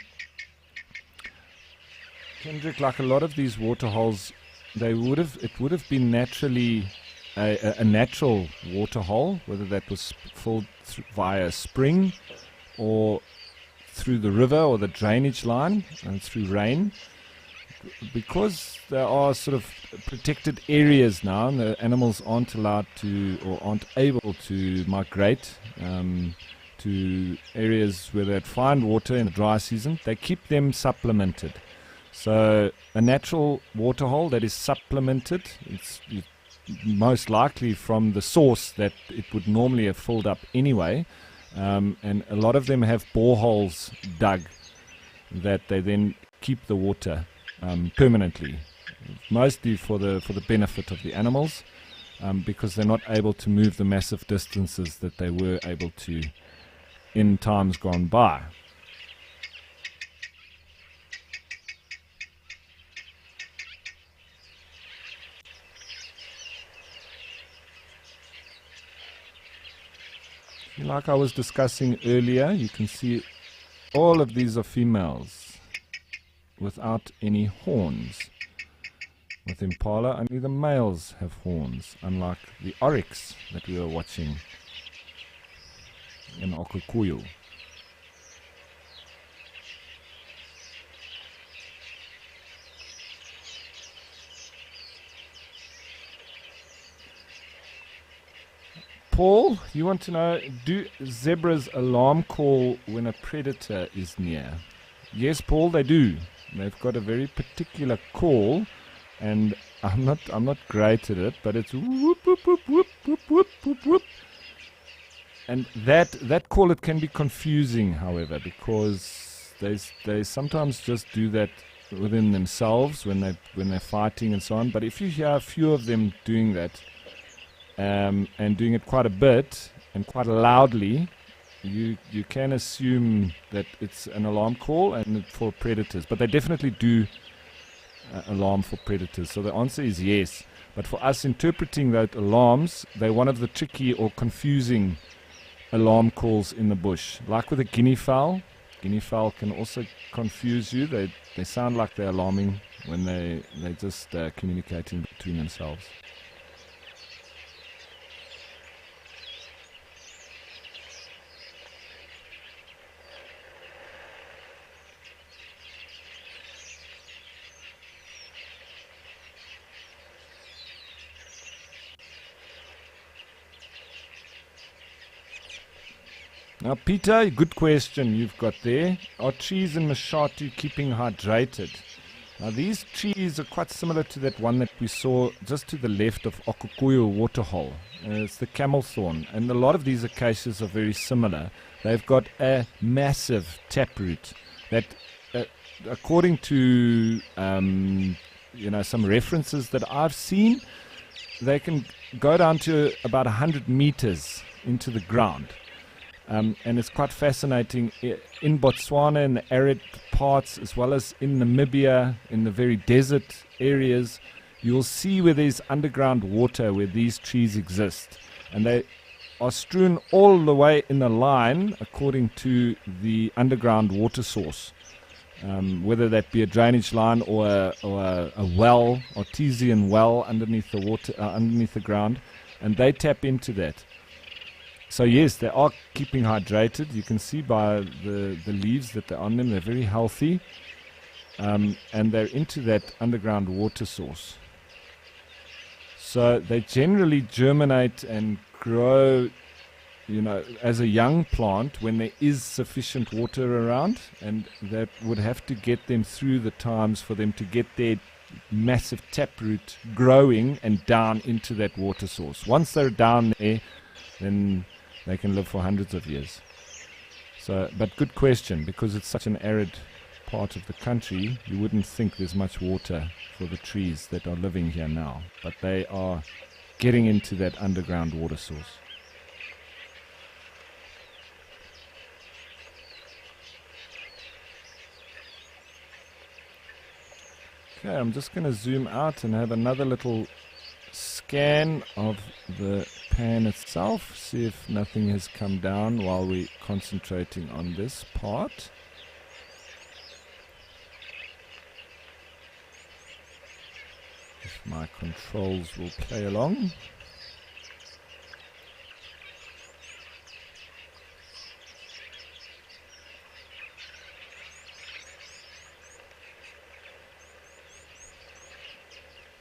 Kendrick, like a lot of these waterholes, it would have been naturally a natural waterhole, whether that was filled via a spring or through the river or the drainage line and through rain. Because there are sort of protected areas now and the animals aren't allowed to or aren't able to migrate to areas where they'd find water in the dry season, they keep them supplemented. So a natural waterhole that is supplemented, it's most likely from the source that it would normally have filled up anyway, and a lot of them have boreholes dug that they then keep the water permanently. mostly for the benefit of the animals, because they're not able to move the massive distances that they were able to in times gone by. Like I was discussing earlier, you can see all of these are females without any horns. With impala, only the males have horns, unlike the oryx that we were watching in Okukuyu. Paul, you want to know, do zebras alarm call when a predator is near? Yes, Paul, they do. They've got a very particular call, and I'm not great at it, but it's whoop whoop whoop whoop whoop whoop whoop whoop. And that call, it can be confusing, however, because they sometimes just do that within themselves when they're fighting and so on. But if you hear a few of them doing that, and doing it quite a bit and quite loudly, you can assume that it's an alarm call and for predators. But they definitely do alarm for predators. So the answer is yes. But for us interpreting those alarms, they're one of the tricky or confusing alarm calls in the bush. Like with a guinea fowl can also confuse you. They sound like they're alarming when they're just communicating between themselves. Now, Peter, good question you've got there. Are trees in Mashatu keeping hydrated? Now, these trees are quite similar to that one that we saw just to the left of Okukuyu waterhole. It's the camel thorn, and a lot of these acacias are very similar. They've got a massive taproot that, according to some references that I've seen, they can go down to about 100 meters into the ground. And it's quite fascinating in Botswana, in the arid parts, as well as in Namibia, in the very desert areas. You'll see where there's underground water, where these trees exist. And they are strewn all the way in a line according to the underground water source. Whether that be a drainage line or a well, artesian well underneath the water, underneath the ground. And they tap into that. So yes, they are keeping hydrated. You can see by the leaves that they're on them, they're very healthy. And they're into that underground water source. So they generally germinate and grow, as a young plant when there is sufficient water around. And that would have to get them through the times for them to get their massive taproot growing and down into that water source. Once they're down there, then they can live for hundreds of years. So, but good question, because it's such an arid part of the country, you wouldn't think there's much water for the trees that are living here now. But they are getting into that underground water source. Okay, I'm just going to zoom out and have another little scan of the pan itself, see if nothing has come down while we're concentrating on this part. If my controls will play along.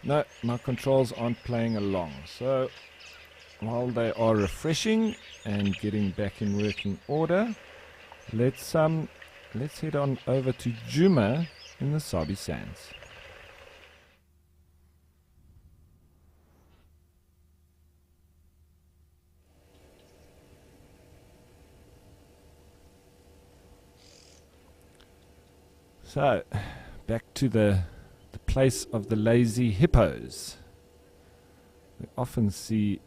No, my controls aren't playing along. So while they are refreshing and getting back in working order, let's head on over to Djuma in the Sabi Sands. So back to the place of the lazy hippos. We often see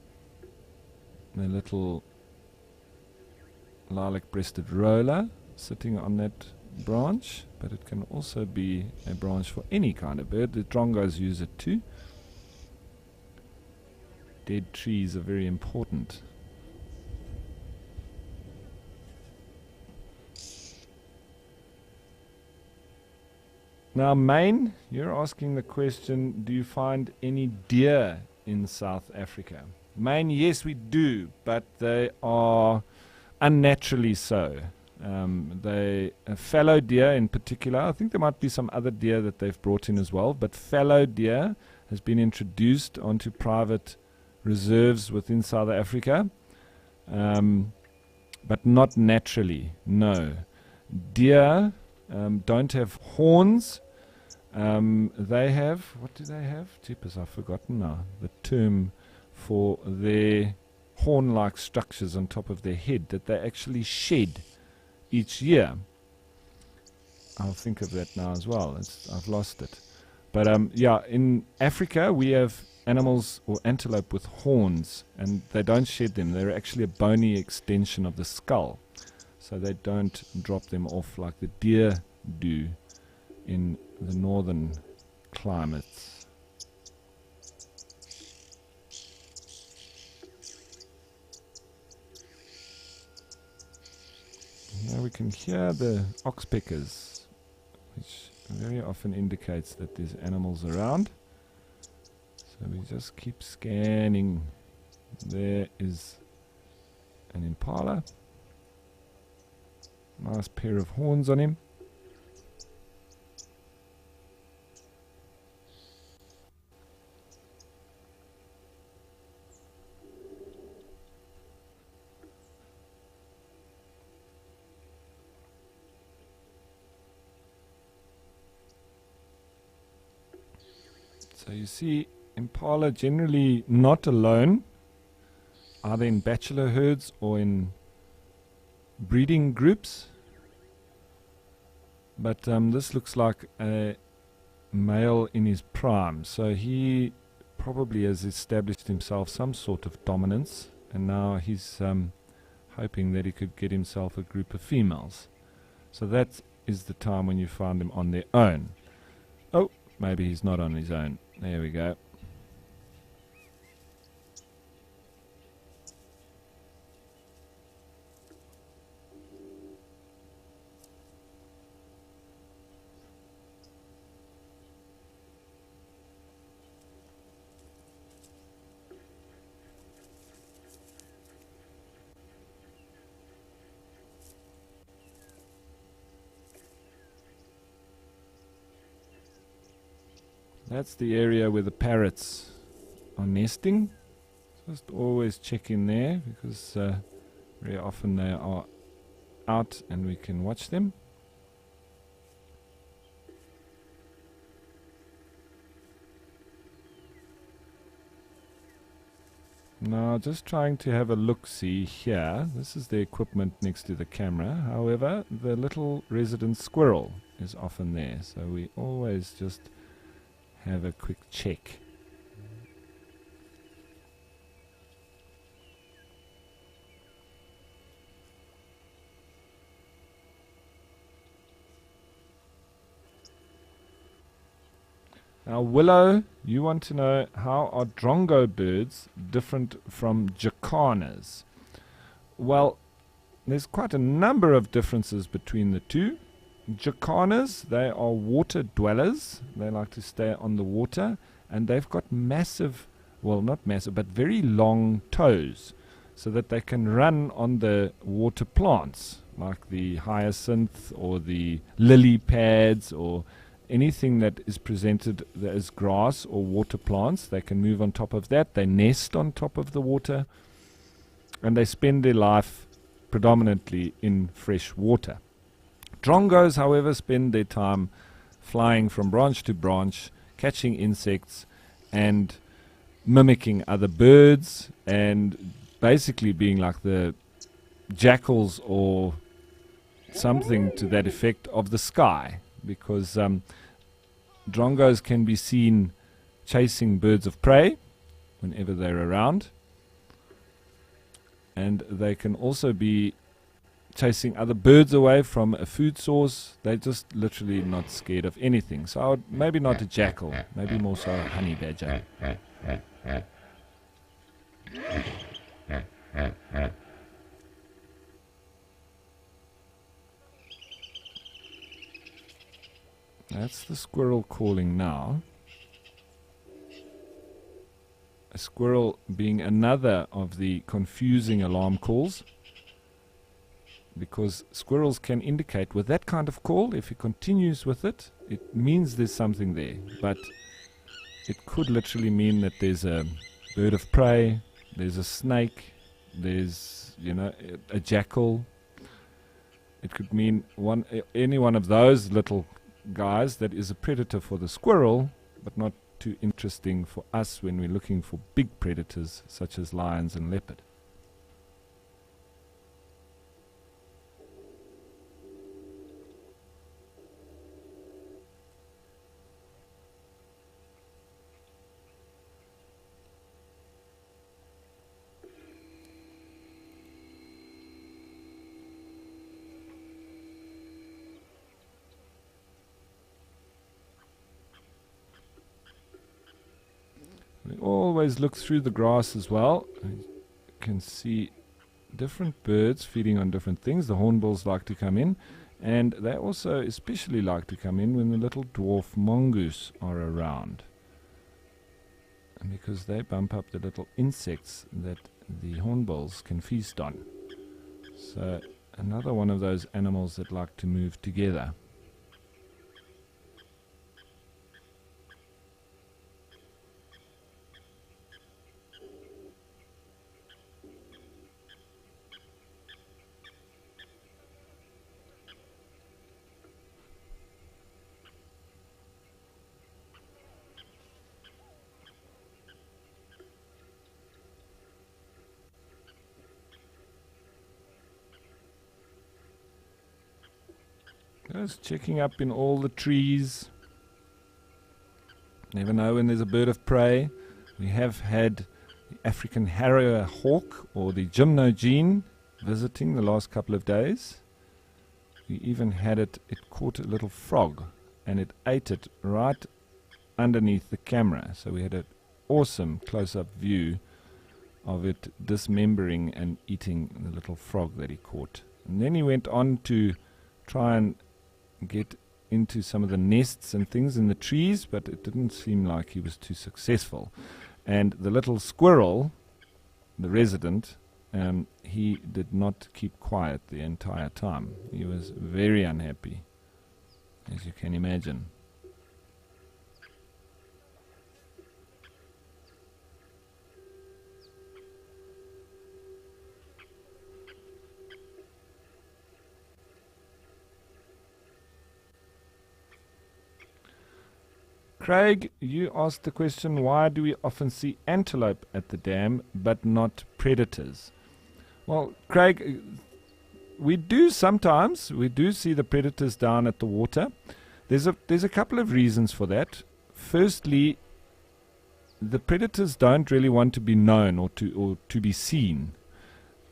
the little lilac-breasted roller sitting on that branch, but it can also be a branch for any kind of bird. The drongos use it too. Dead trees are very important. Now, Maine, you're asking the question, do you find any deer in South Africa? Maine, yes, we do, but they are unnaturally so. Fallow deer in particular, I think there might be some other deer that they've brought in as well, but fallow deer has been introduced onto private reserves within South Africa, but not naturally, no. Deer don't have horns. They have, what do they have? Jeepers, I've forgotten now the term for their horn-like structures on top of their head that they actually shed each year. I'll think of that now as well. I've lost it. But yeah, in Africa we have animals or antelope with horns, and they don't shed them. They're actually a bony extension of the skull, so they don't drop them off like the deer do in the northern climates. Now we can hear the oxpeckers, which very often indicates that there's animals around. So we just keep scanning. There is an impala. Nice pair of horns on him. So you see impala generally not alone, either in bachelor herds or in breeding groups. But this looks like a male in his prime, so he probably has established himself some sort of dominance, and now he's hoping that he could get himself a group of females. So that is the time when you find him on their own. Oh, maybe he's not on his own. There we go. That's the area where the parrots are nesting. Just always check in there, because very often they are out and we can watch them. Now just trying to have a look-see here. This is the equipment next to the camera. However, the little resident squirrel is often there, so we always just have a quick check. Now, Willow, you want to know, how are drongo birds different from jacanas? Well, there's quite a number of differences between the two. Jacanas, they are water dwellers. They like to stay on the water, and they've got massive, well, not massive, but very long toes, so that they can run on the water plants, like the hyacinth or the lily pads or anything that is presented as grass or water plants. They can move on top of that. They nest on top of the water, and they spend their life predominantly in fresh water. Drongos, however, spend their time flying from branch to branch, catching insects and mimicking other birds, and basically being like the jackals or something to that effect of the sky, because drongos can be seen chasing birds of prey whenever they're around, and they can also be chasing other birds away from a food source. They're just literally not scared of anything. So I would, maybe not a jackal, maybe more so a honey badger. That's the squirrel calling now. A squirrel being another of the confusing alarm calls, because squirrels can indicate with that kind of call, if he continues with it, it means there's something there. But it could literally mean that there's a bird of prey, there's a snake, there's, you know, a jackal. It could mean any one of those little guys that is a predator for the squirrel, but not too interesting for us when we're looking for big predators such as lions and leopard. We always look through the grass as well. You can see different birds feeding on different things. The hornbills like to come in, and they also especially like to come in when the little dwarf mongoose are around, and because they bump up the little insects that the hornbills can feast on. So another one of those animals that like to move together. Just checking up in all the trees. Never know when there's a bird of prey. We have had the African harrier hawk, or the gymnogene, visiting the last couple of days. We even had it caught a little frog and it ate it right underneath the camera. So we had an awesome close-up view of it dismembering and eating the little frog that he caught. And then he went on to try and get into some of the nests and things in the trees, but it didn't seem like he was too successful. And the little squirrel, the resident, he did not keep quiet the entire time. He was very unhappy, as you can imagine. Craig, you asked the question, why do we often see antelope at the dam but not predators? Well, Craig, we do sometimes. We do see the predators down at the water. There's a couple of reasons for that. Firstly, the predators don't really want to be known or to be seen,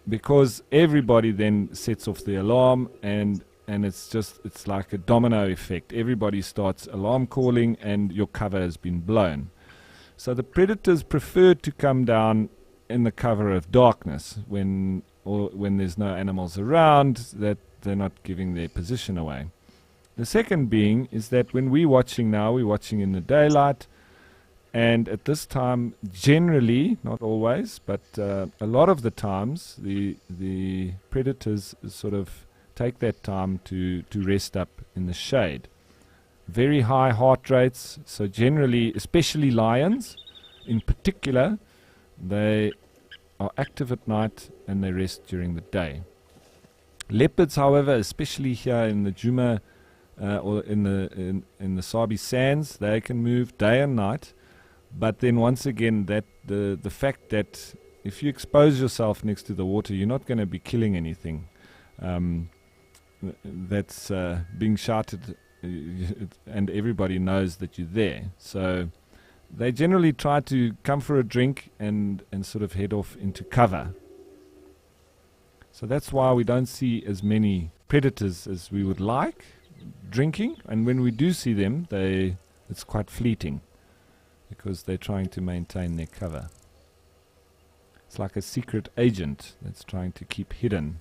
because everybody then sets off the alarm, and it's like a domino effect. Everybody starts alarm calling and your cover has been blown. So the predators prefer to come down in the cover of darkness when there's no animals around, that they're not giving their position away. The second being is that when we're watching in the daylight, and at this time, generally, not always, but a lot of the times, the predators sort of take that time to rest up in the shade. Very high heart rates, so generally, especially lions in particular, they are active at night and they rest during the day. Leopards, however, especially here in the Djuma or in the Sabi Sands, they can move day and night. But then once again, that the fact that if you expose yourself next to the water, you're not going to be killing anything. That's being shouted and everybody knows that you're there. So they generally try to come for a drink and sort of head off into cover. So that's why we don't see as many predators as we would like drinking, and when we do see them, it's quite fleeting because they're trying to maintain their cover. It's like a secret agent that's trying to keep hidden.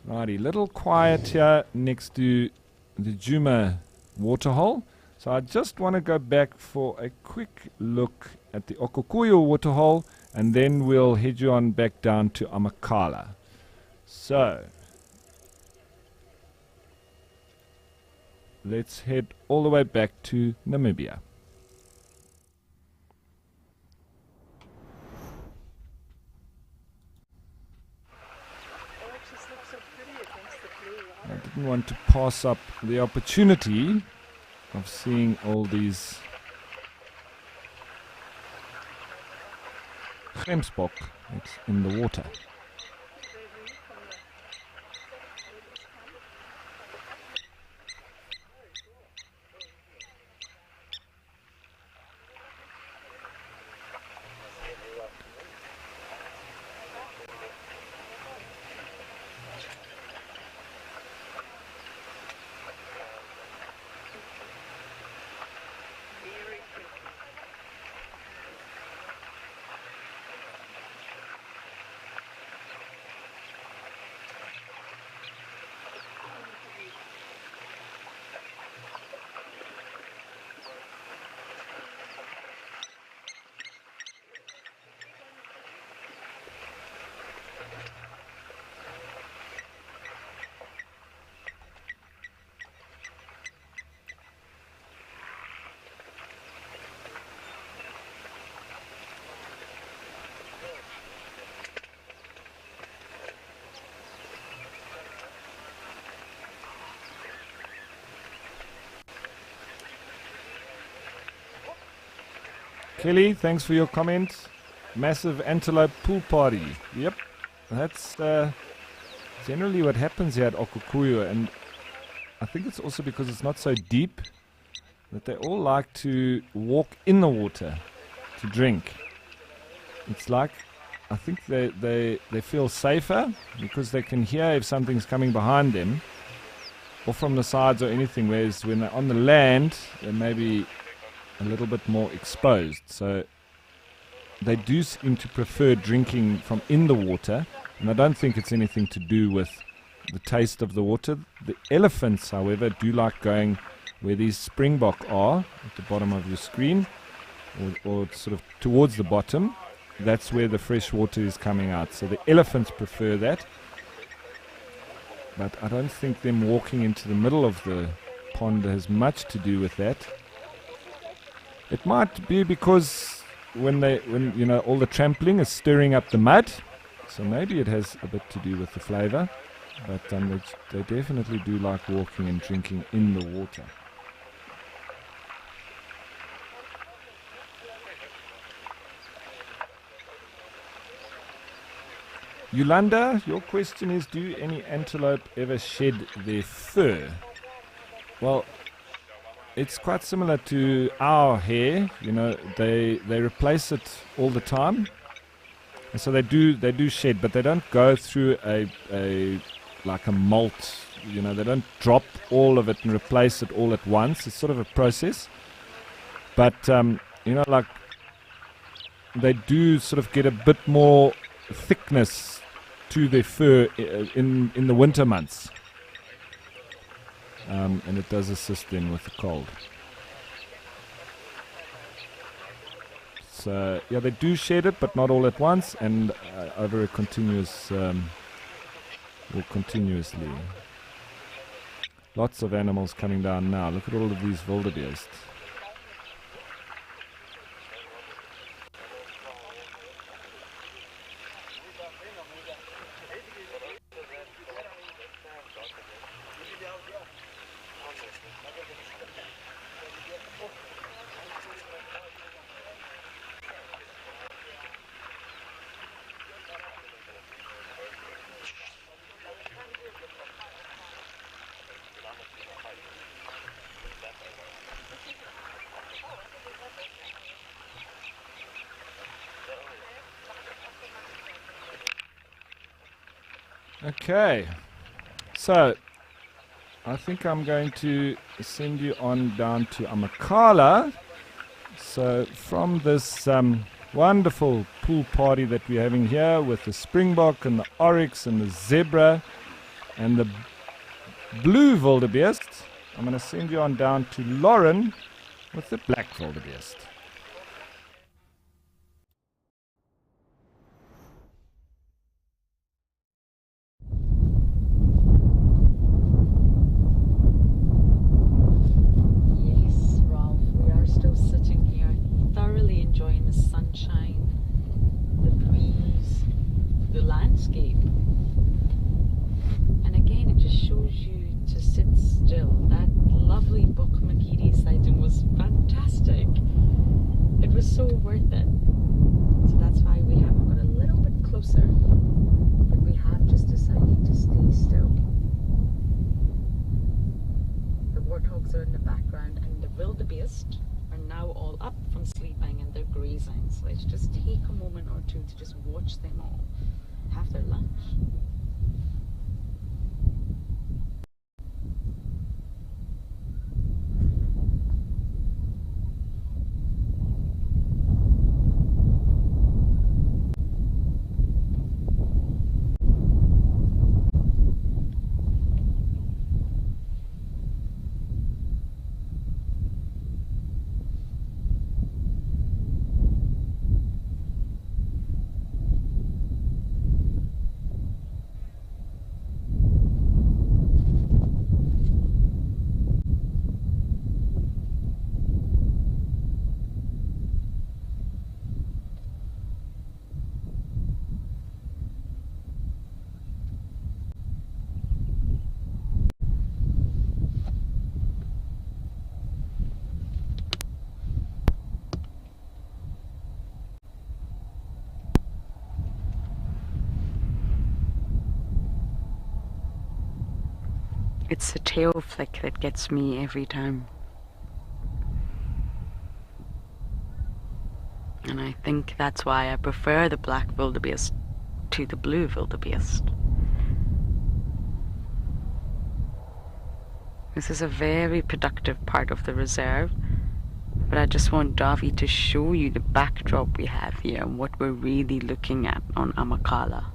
Righty, little quiet here next to the Djuma waterhole. So I just want to go back for a quick look at the Okukuyu waterhole, and then we'll head you on back down to Amakhala. So let's head all the way back to Namibia. I didn't want to pass up the opportunity of seeing all these gemsbok that's in the water. Kelly, thanks for your comment. Massive antelope pool party. Yep, that's generally what happens here at Okukuyu, and I think it's also because it's not so deep that they all like to walk in the water to drink. It's like, I think they feel safer because they can hear if something's coming behind them or from the sides or anything, whereas when they're on the land, they may be a little bit more exposed. So they do seem to prefer drinking from in the water, and I don't think it's anything to do with the taste of the water. The elephants, however, do like going where these springbok are at the bottom of your screen, or sort of towards the bottom. That's where the fresh water is coming out. So the elephants prefer that, but I don't think them walking into the middle of the pond has much to do with that. It might be because when you know, all the trampling is stirring up the mud, so maybe it has a bit to do with the flavor, but they definitely do like walking and drinking in the water. Yolanda, your question is, do any antelope ever shed their fur? Well, it's quite similar to our hair. You know, they replace it all the time, and so they do shed, but they don't go through a like a molt. You know, they don't drop all of it and replace it all at once. It's sort of a process, but you know, like they do sort of get a bit more thickness to their fur in the winter months. And it does assist them with the cold. So yeah, they do shed it, but not all at once, and over a continuous, or continuously. Lots of animals coming down now. Look at all of these wildebeest. Okay, so I think I'm going to send you on down to Amakhala. So from this wonderful pool party that we're having here with the springbok and the oryx and the zebra and the blue wildebeest, I'm going to send you on down to Lauren with the black wildebeest. Yes, Ralph, we are still sitting here, thoroughly enjoying the sunshine, the breeze, the landscape. And again, it just shows you to sit still. That lovely Bokmakiri sighting was fantastic. It was so worth it. So that's why we haven't got a little bit closer, but we have just decided to stay still. The warthogs are in the background and the wildebeest are now all up from sleeping and they're grazing. So let's just take a moment or two to just watch them all have their lunch. It's the tail flick that gets me every time. And I think that's why I prefer the black wildebeest to the blue wildebeest. This is a very productive part of the reserve, but I just want Davi to show you the backdrop we have here and what we're really looking at on Amakhala.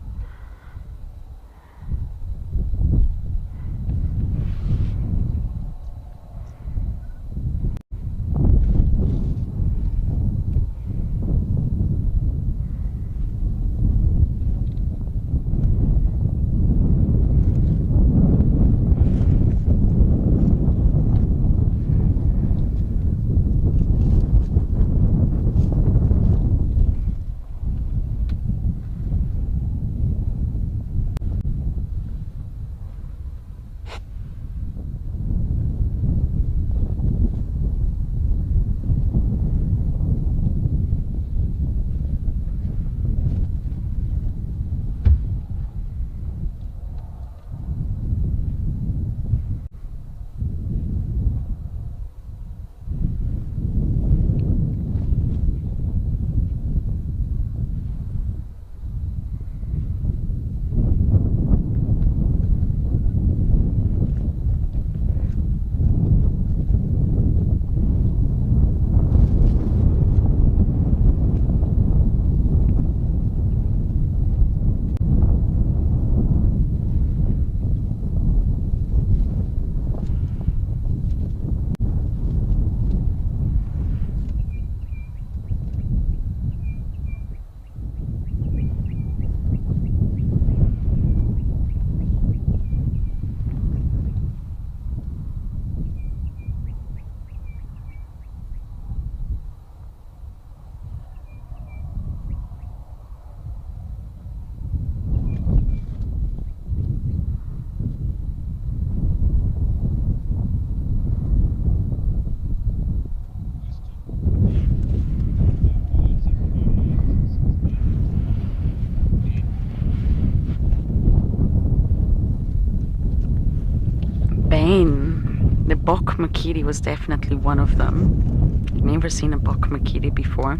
The Bokmakiri was definitely one of them. I'd never seen a Bokmakiri before.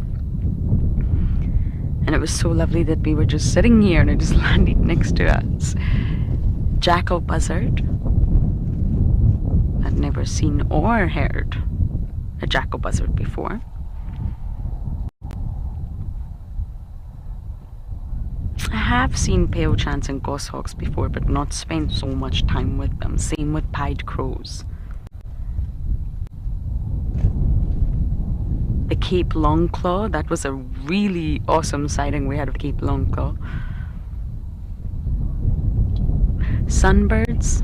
And it was so lovely that we were just sitting here and it just landed next to us. jackal buzzard. I'd never seen or heard a jackal buzzard before. I have seen pale-chants and goshawks before, but not spent so much time with them. Same with pied crows. The Cape Longclaw, that was a really awesome sighting we had of Cape Longclaw. Sunbirds.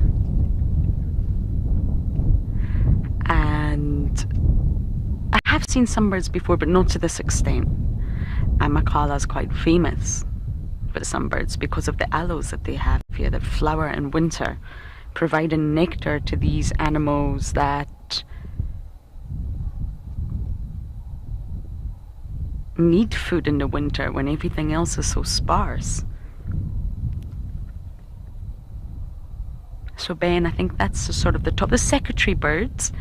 And I have seen sunbirds before, but not to this extent. And Makala's quite famous for sunbirds because of the aloes that they have here that flower in winter, providing nectar to these animals that need food in the winter when everything else is so sparse. So Ben, I think that's sort of the top. The secretary birds,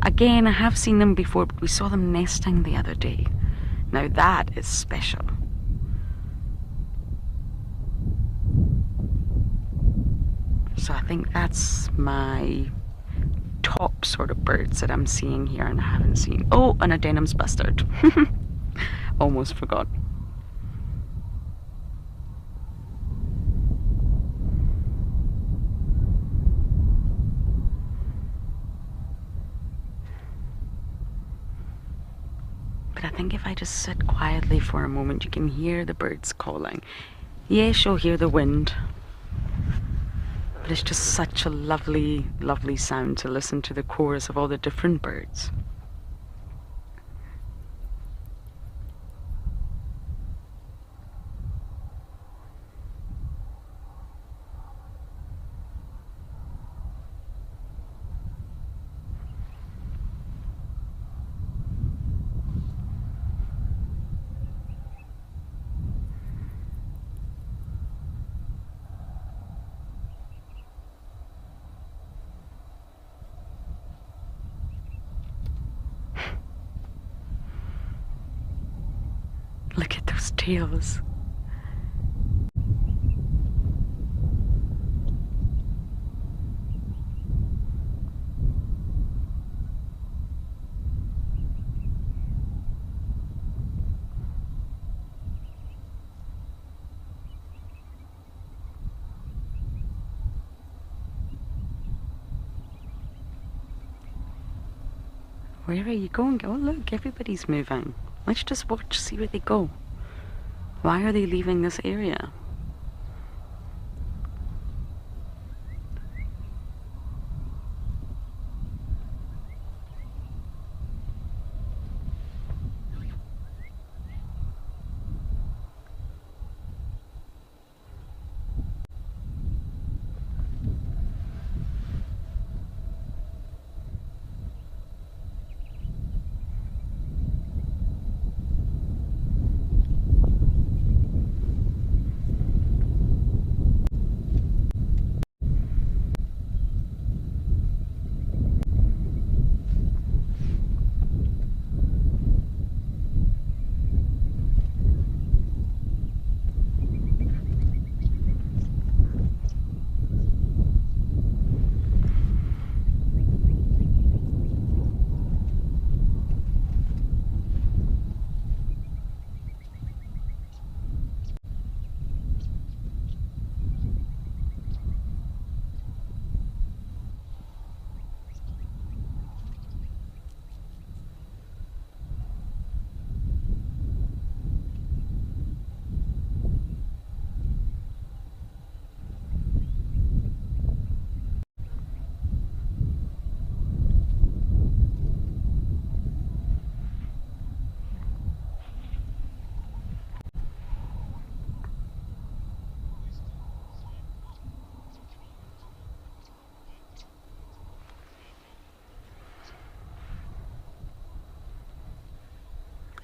again, I have seen them before, but we saw them nesting the other day. Now that is special. So I think that's my top sort of birds that I'm seeing here and I haven't seen. Oh, and a Denham's bustard. Almost forgot. But I think if I just sit quietly for a moment, you can hear the birds calling. Yes, you'll hear the wind. But it's just such a lovely, lovely sound to listen to the chorus of all the different birds. Look at those tails. Where are you going? Oh look, everybody's moving. Let's just watch, see where they go. Why are they leaving this area?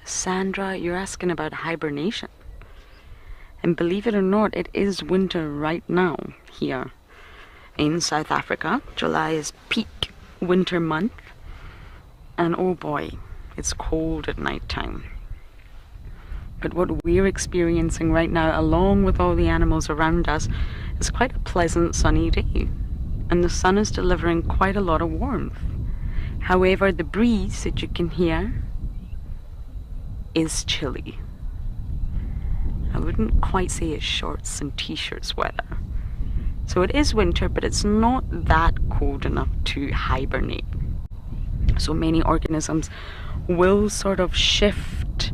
Sandra, you're asking about hibernation. And believe it or not, it is winter right now here in South Africa. July is peak winter month. And oh boy, it's cold at night time. But what we're experiencing right now, along with all the animals around us, is quite a pleasant sunny day. And the sun is delivering quite a lot of warmth. However, the breeze that you can hear is chilly. I wouldn't quite say it's shorts and t-shirts weather. So it is winter, but it's not that cold enough to hibernate. So many organisms will sort of shift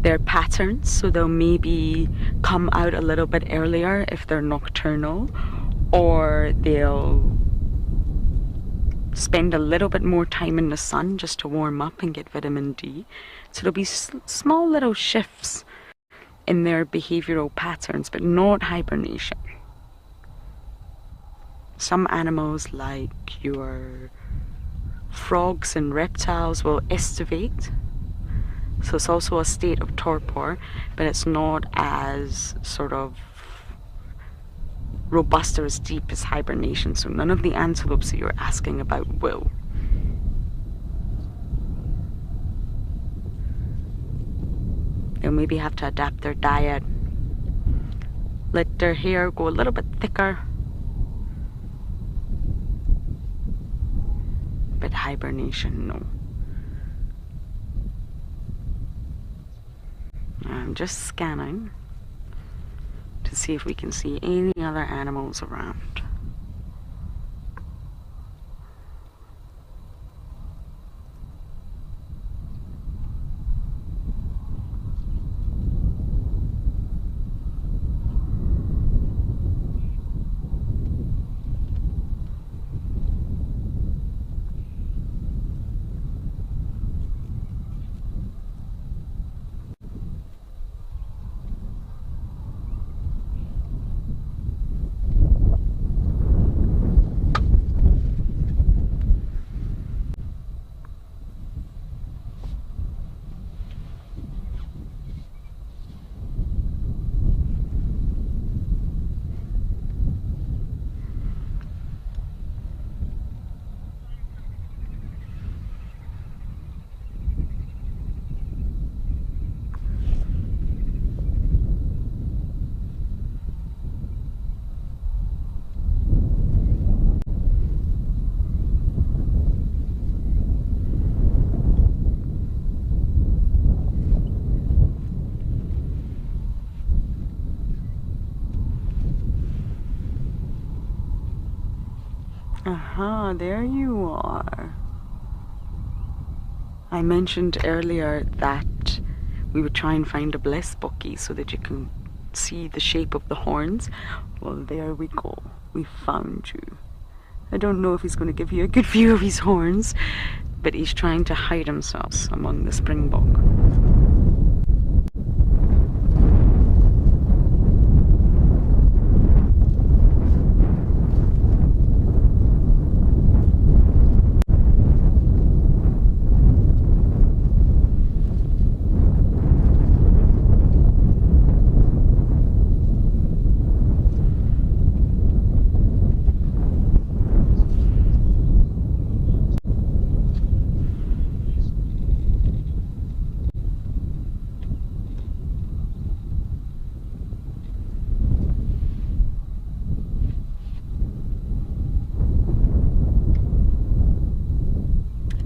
their patterns, so they'll maybe come out a little bit earlier if they're nocturnal, or they'll spend a little bit more time in the sun just to warm up and get vitamin D. So there'll be small little shifts in their behavioral patterns, but not hibernation. Some animals, like your frogs and reptiles, will estivate. So it's also a state of torpor, but it's not as sort of robust or as deep as hibernation. So none of the antelopes that you're asking about will. They'll maybe have to adapt their diet, let their hair go a little bit thicker. But hibernation, no. I'm just scanning to see if we can see any other animals around. Aha, there you are. I mentioned earlier that we would try and find a blesbok so that you can see the shape of the horns. Well, there we go. We found you. I don't know if he's going to give you a good view of his horns, but he's trying to hide himself among the springbok.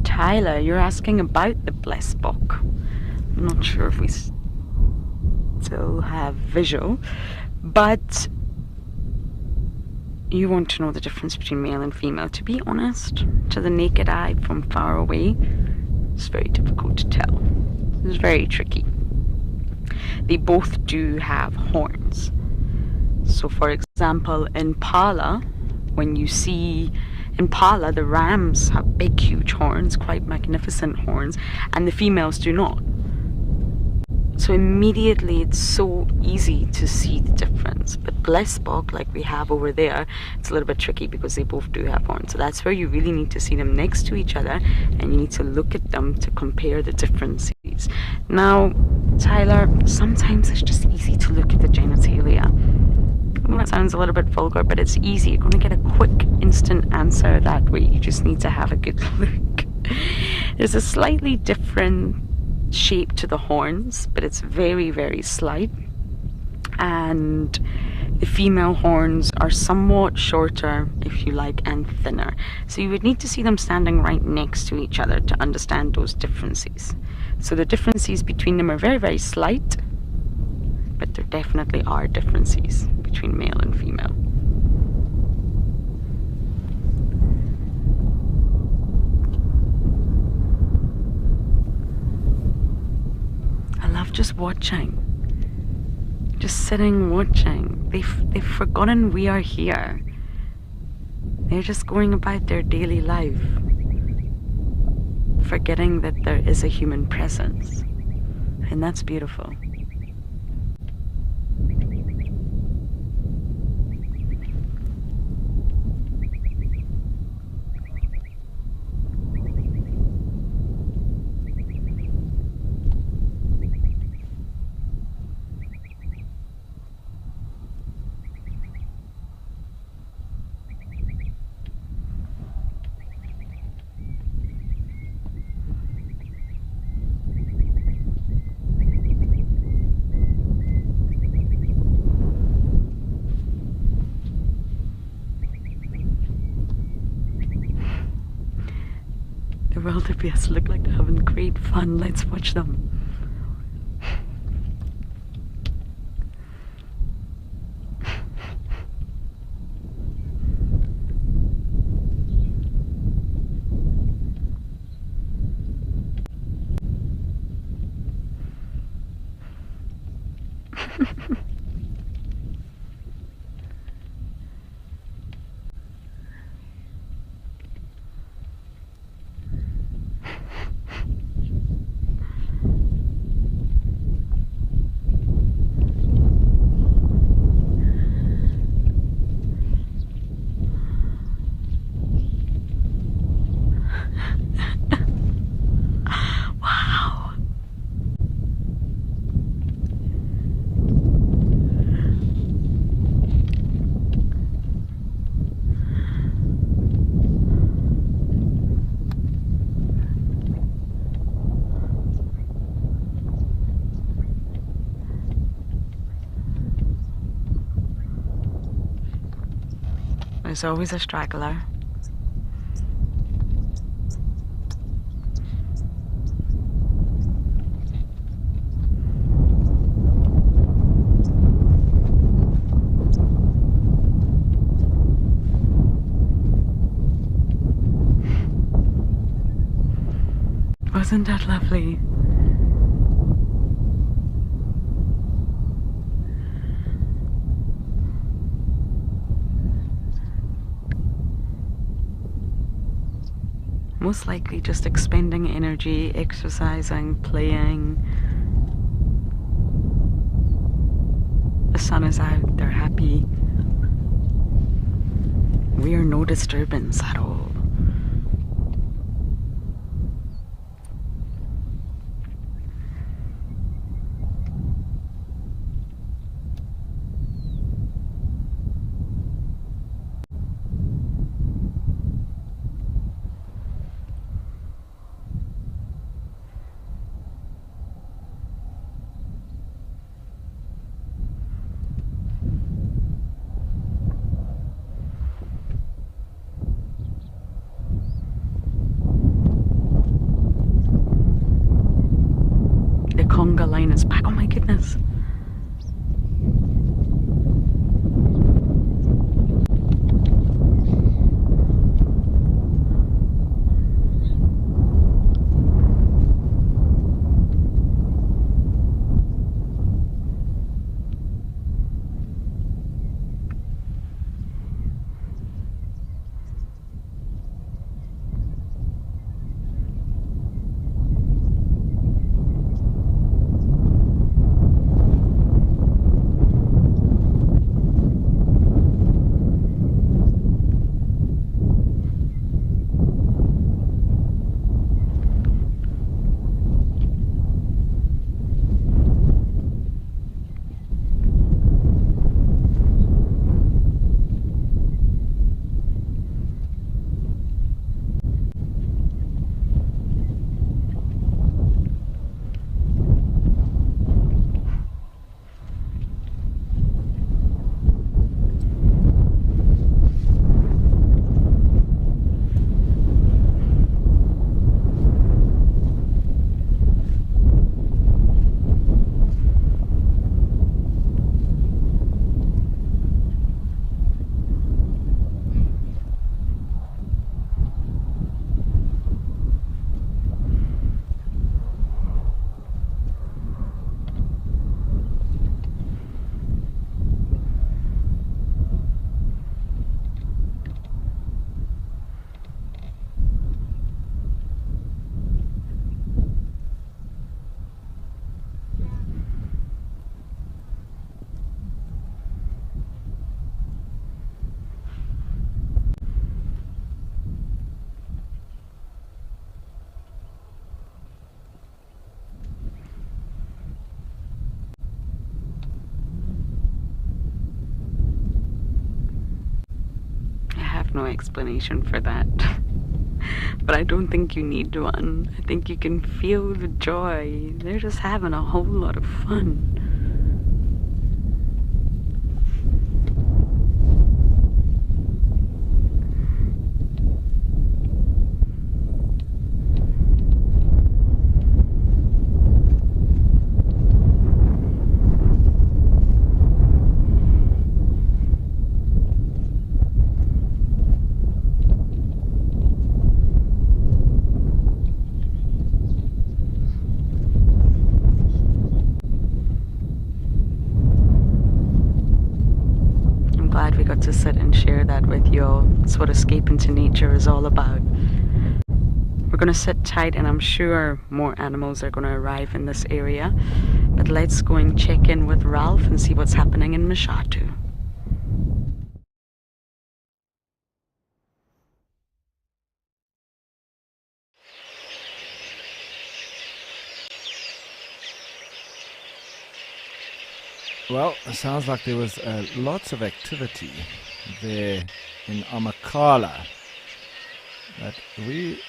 Tyler, you're asking about the blesbok. I'm not sure if we still have visual, but you want to know the difference between male and female. To be honest, to the naked eye from far away, it's very difficult to tell. It's very tricky. They both do have horns. So for example, impala, when you see impala, the rams have big, huge horns, quite magnificent horns, and the females do not. So immediately it's so easy to see the difference. But blesbok, like we have over there, it's a little bit tricky because they both do have horns. So that's where you really need to see them next to each other, and you need to look at them to compare the differences. Now, Tyler, sometimes it's just easy to look at the genitalia. Well, that sounds a little bit vulgar, but it's easy. You're going to get a quick, instant answer that way. You just need to have a good look. There's a slightly different shape to the horns, but it's very, very slight. And the female horns are somewhat shorter, if you like, and thinner. So you would need to see them standing right next to each other to understand those differences. So the differences between them are very, very slight, but there definitely are differences between male and female. I love just watching. Just sitting watching. They've forgotten we are here. They're just going about their daily life, forgetting that there is a human presence. And that's beautiful. The wildebeest look like they're having great fun. Let's watch them. There's always a straggler. Wasn't that lovely? Most likely just expending energy, exercising, playing. The sun is out, they're happy. We are no disturbance at all. Conga line is back. Oh my goodness. no explanation for that. But I don't think you need one. I think you can feel the joy. They're just having a whole lot of fun. Glad we got to sit and share that with you all. That's what escaping to nature is all about. We're going to sit tight, and I'm sure more animals are going to arrive in this area. But let's go and check in with Ralph and see what's happening in Mashatu. Well, it sounds like there was lots of activity there in Amakhala. But we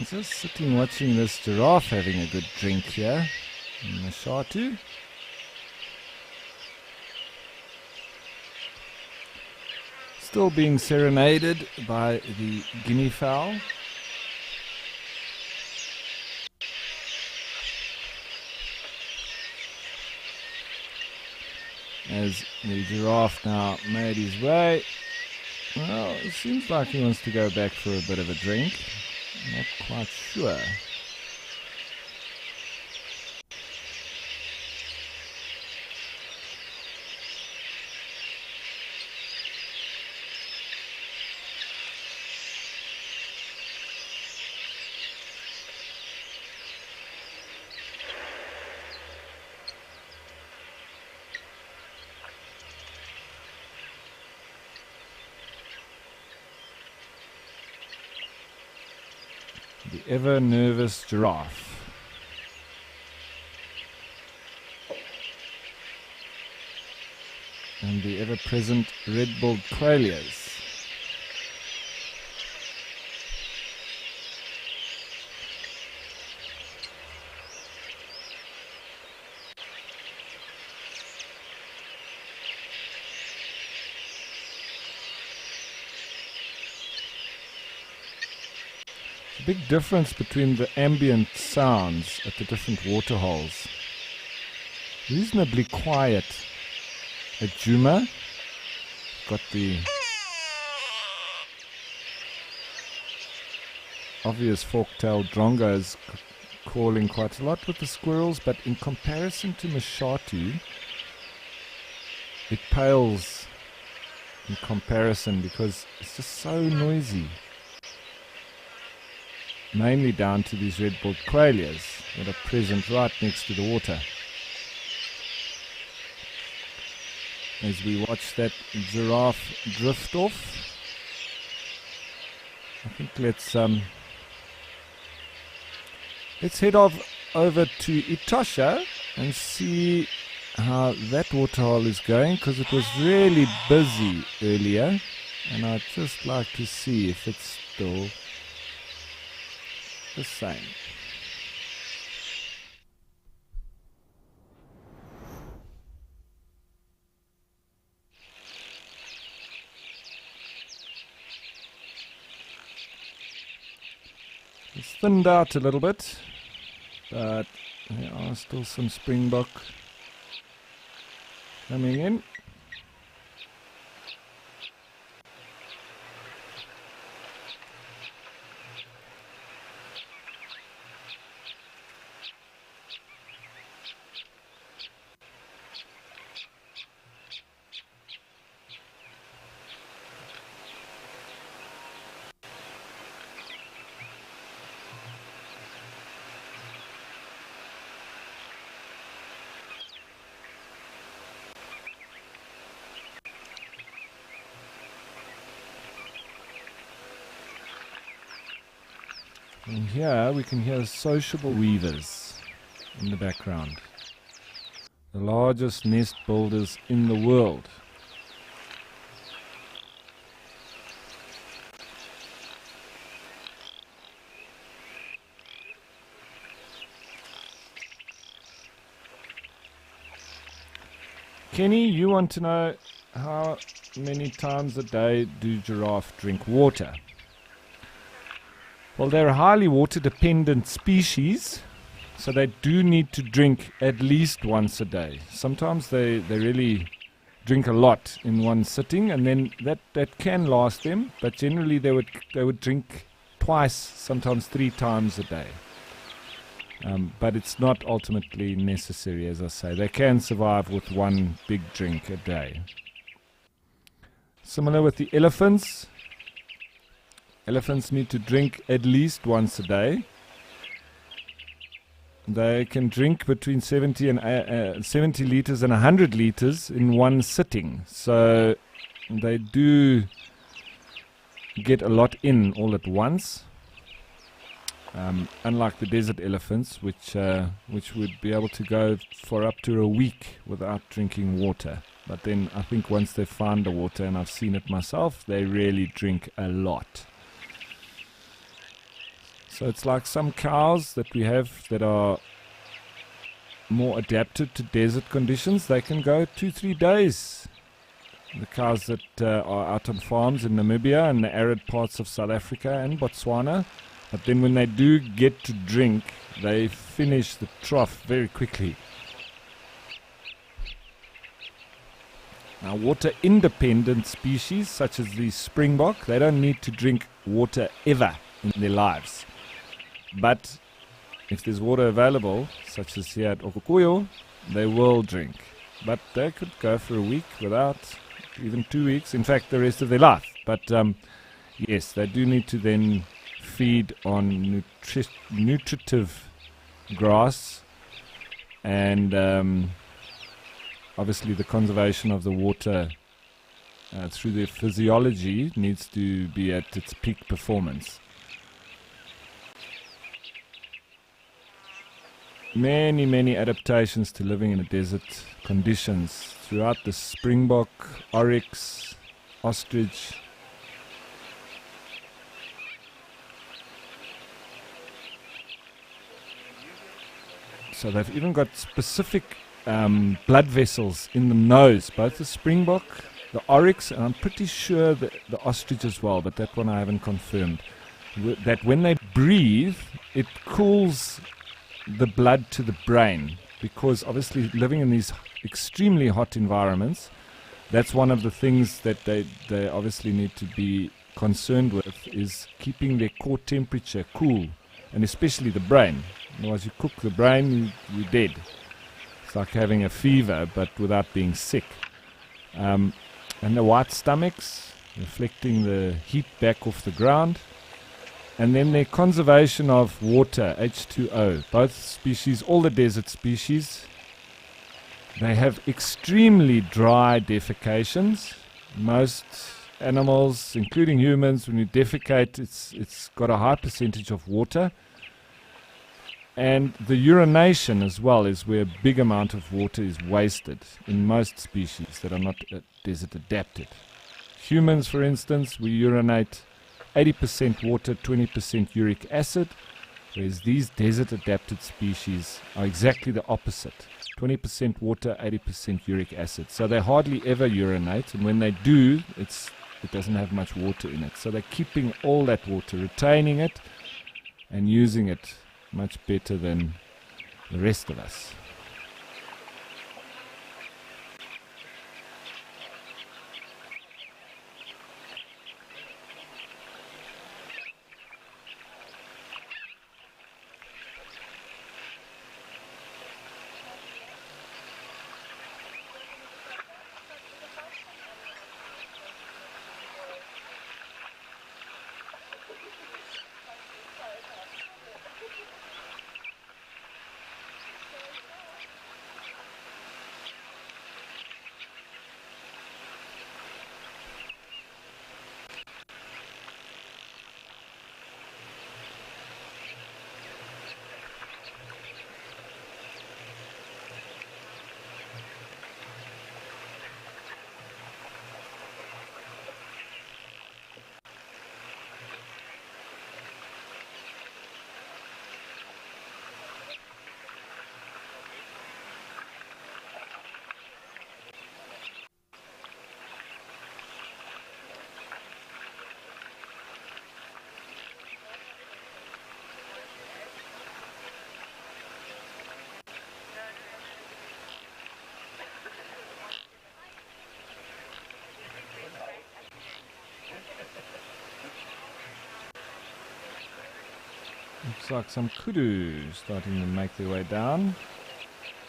just sitting watching this giraffe having a good drink here in Mashatu. Still being serenaded by the guinea fowl. As the giraffe now made his way. Well, it seems like he wants to go back for a bit of a drink. Not quite sure. The ever-nervous giraffe. And the ever-present red-billed quailias. Big difference between the ambient sounds at the different waterholes. Reasonably quiet at Djuma. Got the obvious fork-tailed drongos calling quite a lot with the squirrels, but in comparison to Mashatu, it pales in comparison because it's just so noisy. Mainly down to these red-billed quailias that are present right next to the water. As we watch that giraffe drift off, I think let's head over to Etosha and see how that waterhole is going, because it was really busy earlier, and I'd just like to see if it's still the same. It's thinned out a little bit, but there are still some springbok coming in. And here we can hear sociable weavers in the background. The largest nest builders in the world. Kenny, you want to know how many times a day do giraffe drink water? Well, they're a highly water-dependent species, so they do need to drink at least once a day. Sometimes they really drink a lot in one sitting, and then that can last them, but generally they would drink twice, sometimes 3 times a day. But it's not ultimately necessary, as I say. They can survive with one big drink a day. Similar with the elephants. Elephants need to drink at least once a day. They can drink between 70 liters and 100 liters in one sitting. So they do get a lot in all at once. Unlike the desert elephants, which would be able to go for up to a week without drinking water. But then I think once they find the water, and I've seen it myself, they really drink a lot. So it's like some cows that we have that are more adapted to desert conditions. They can go 2-3 days. The cows that are out on farms in Namibia and the arid parts of South Africa and Botswana. But then when they do get to drink, they finish the trough very quickly. Now, water-independent species such as the springbok, they don't need to drink water ever in their lives. But if there's water available, such as here at Okukuyo, they will drink. But they could go for a week without, even 2 weeks, in fact the rest of their life. But yes, they do need to then feed on nutritive grass, and obviously the conservation of the water through their physiology needs to be at its peak performance. Many adaptations to living in the desert conditions throughout the springbok, oryx, ostrich. So they've even got specific blood vessels in the nose, both the springbok, the oryx, and I'm pretty sure the ostrich as well, but that one I haven't confirmed. That when they breathe, it cools the blood to the brain, because obviously living in these extremely hot environments, that's one of the things that they obviously need to be concerned with, is keeping their core temperature cool, and especially the brain. Otherwise you cook the brain, you're dead. It's like having a fever but without being sick. And the white stomachs, reflecting the heat back off the ground. And then the conservation of water, H2O. Both species, all the desert species, they have extremely dry defecations. Most animals, including humans, when you defecate, it's got a high percentage of water. And the urination as well is where a big amount of water is wasted in most species that are not desert adapted. Humans, for instance, we urinate 80% water, 20% uric acid, whereas these desert adapted species are exactly the opposite. 20% water, 80% uric acid. So they hardly ever urinate, and when they do, it doesn't have much water in it. So they're keeping all that water, retaining it, and using it much better than the rest of us. Looks like some kudu starting to make their way down.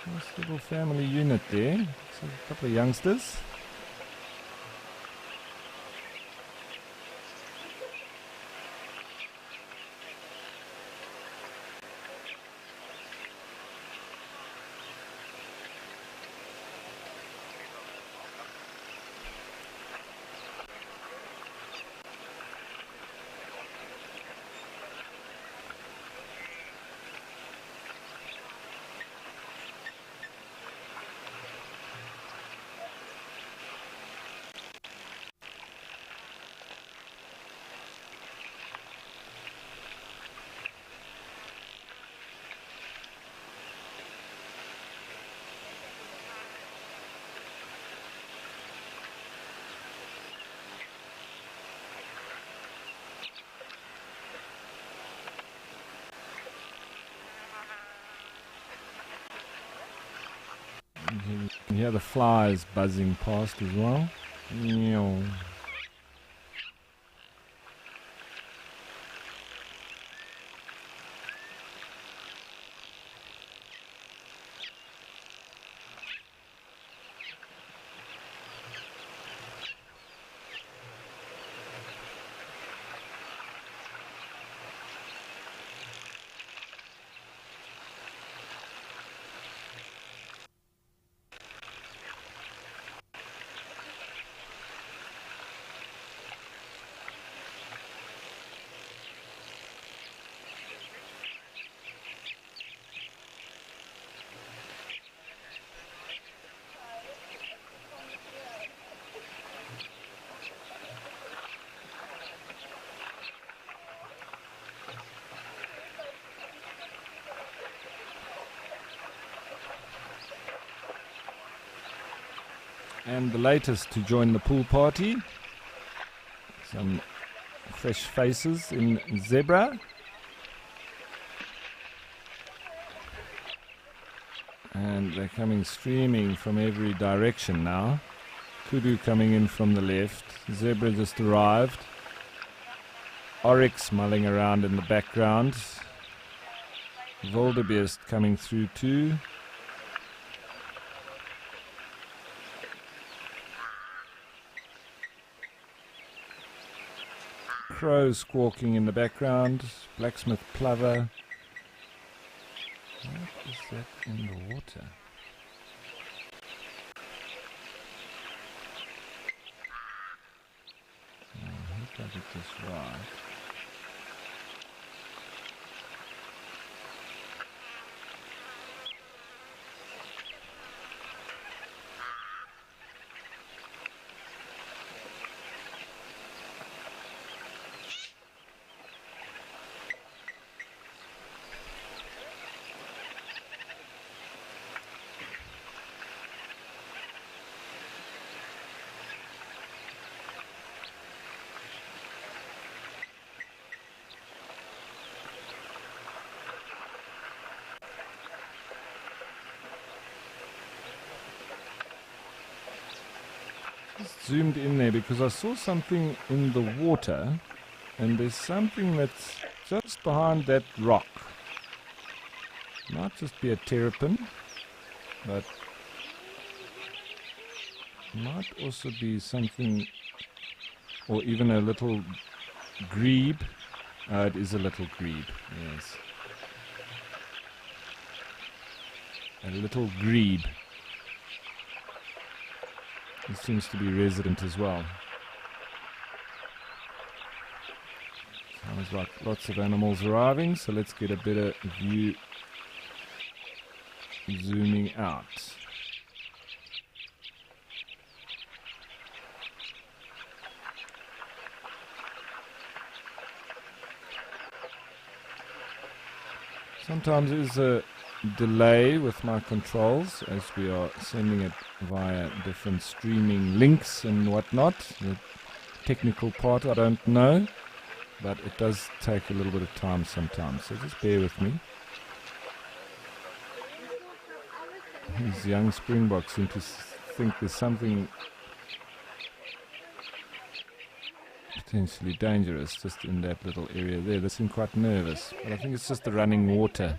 Nice little family unit there. So a couple of youngsters. You can hear the flies buzzing past as well. Meow. And the latest to join the pool party, some fresh faces in zebra. And they're coming streaming from every direction now. Kudu coming in from the left. Zebra just arrived. Oryx mulling around in the background. Wildebeest coming through too. Crow squawking in the background. Blacksmith plover. What is that in the water? Who does it this right? Just zoomed in there because I saw something in the water, and there's something that's just behind that rock. Might just be a terrapin, but might also be something, or even a little grebe. It is a little grebe, yes. A little grebe. He seems to be resident as well. Sounds like lots of animals arriving, so let's get a better view zooming out. Sometimes there's a delay with my controls as we are sending it via different streaming links and whatnot. The technical part I don't know, but it does take a little bit of time sometimes, so just bear with me. These young springboks seem to think there's something potentially dangerous just in that little area there. They seem quite nervous, but I think it's just the running water.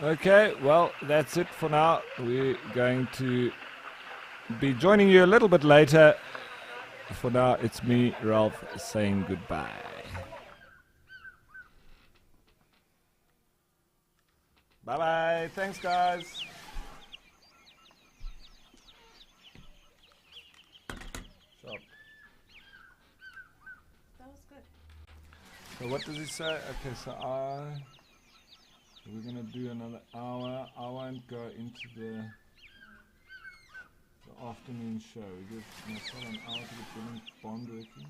Okay, well, that's it for now. We're going to be joining you a little bit later. For now, it's me, Ralph, saying goodbye. Bye-bye. Thanks, guys. Sharp. That was good. So what does he say? Okay, so we're going to do another hour. I won't go into the afternoon show. We give myself an hour to get Bond working.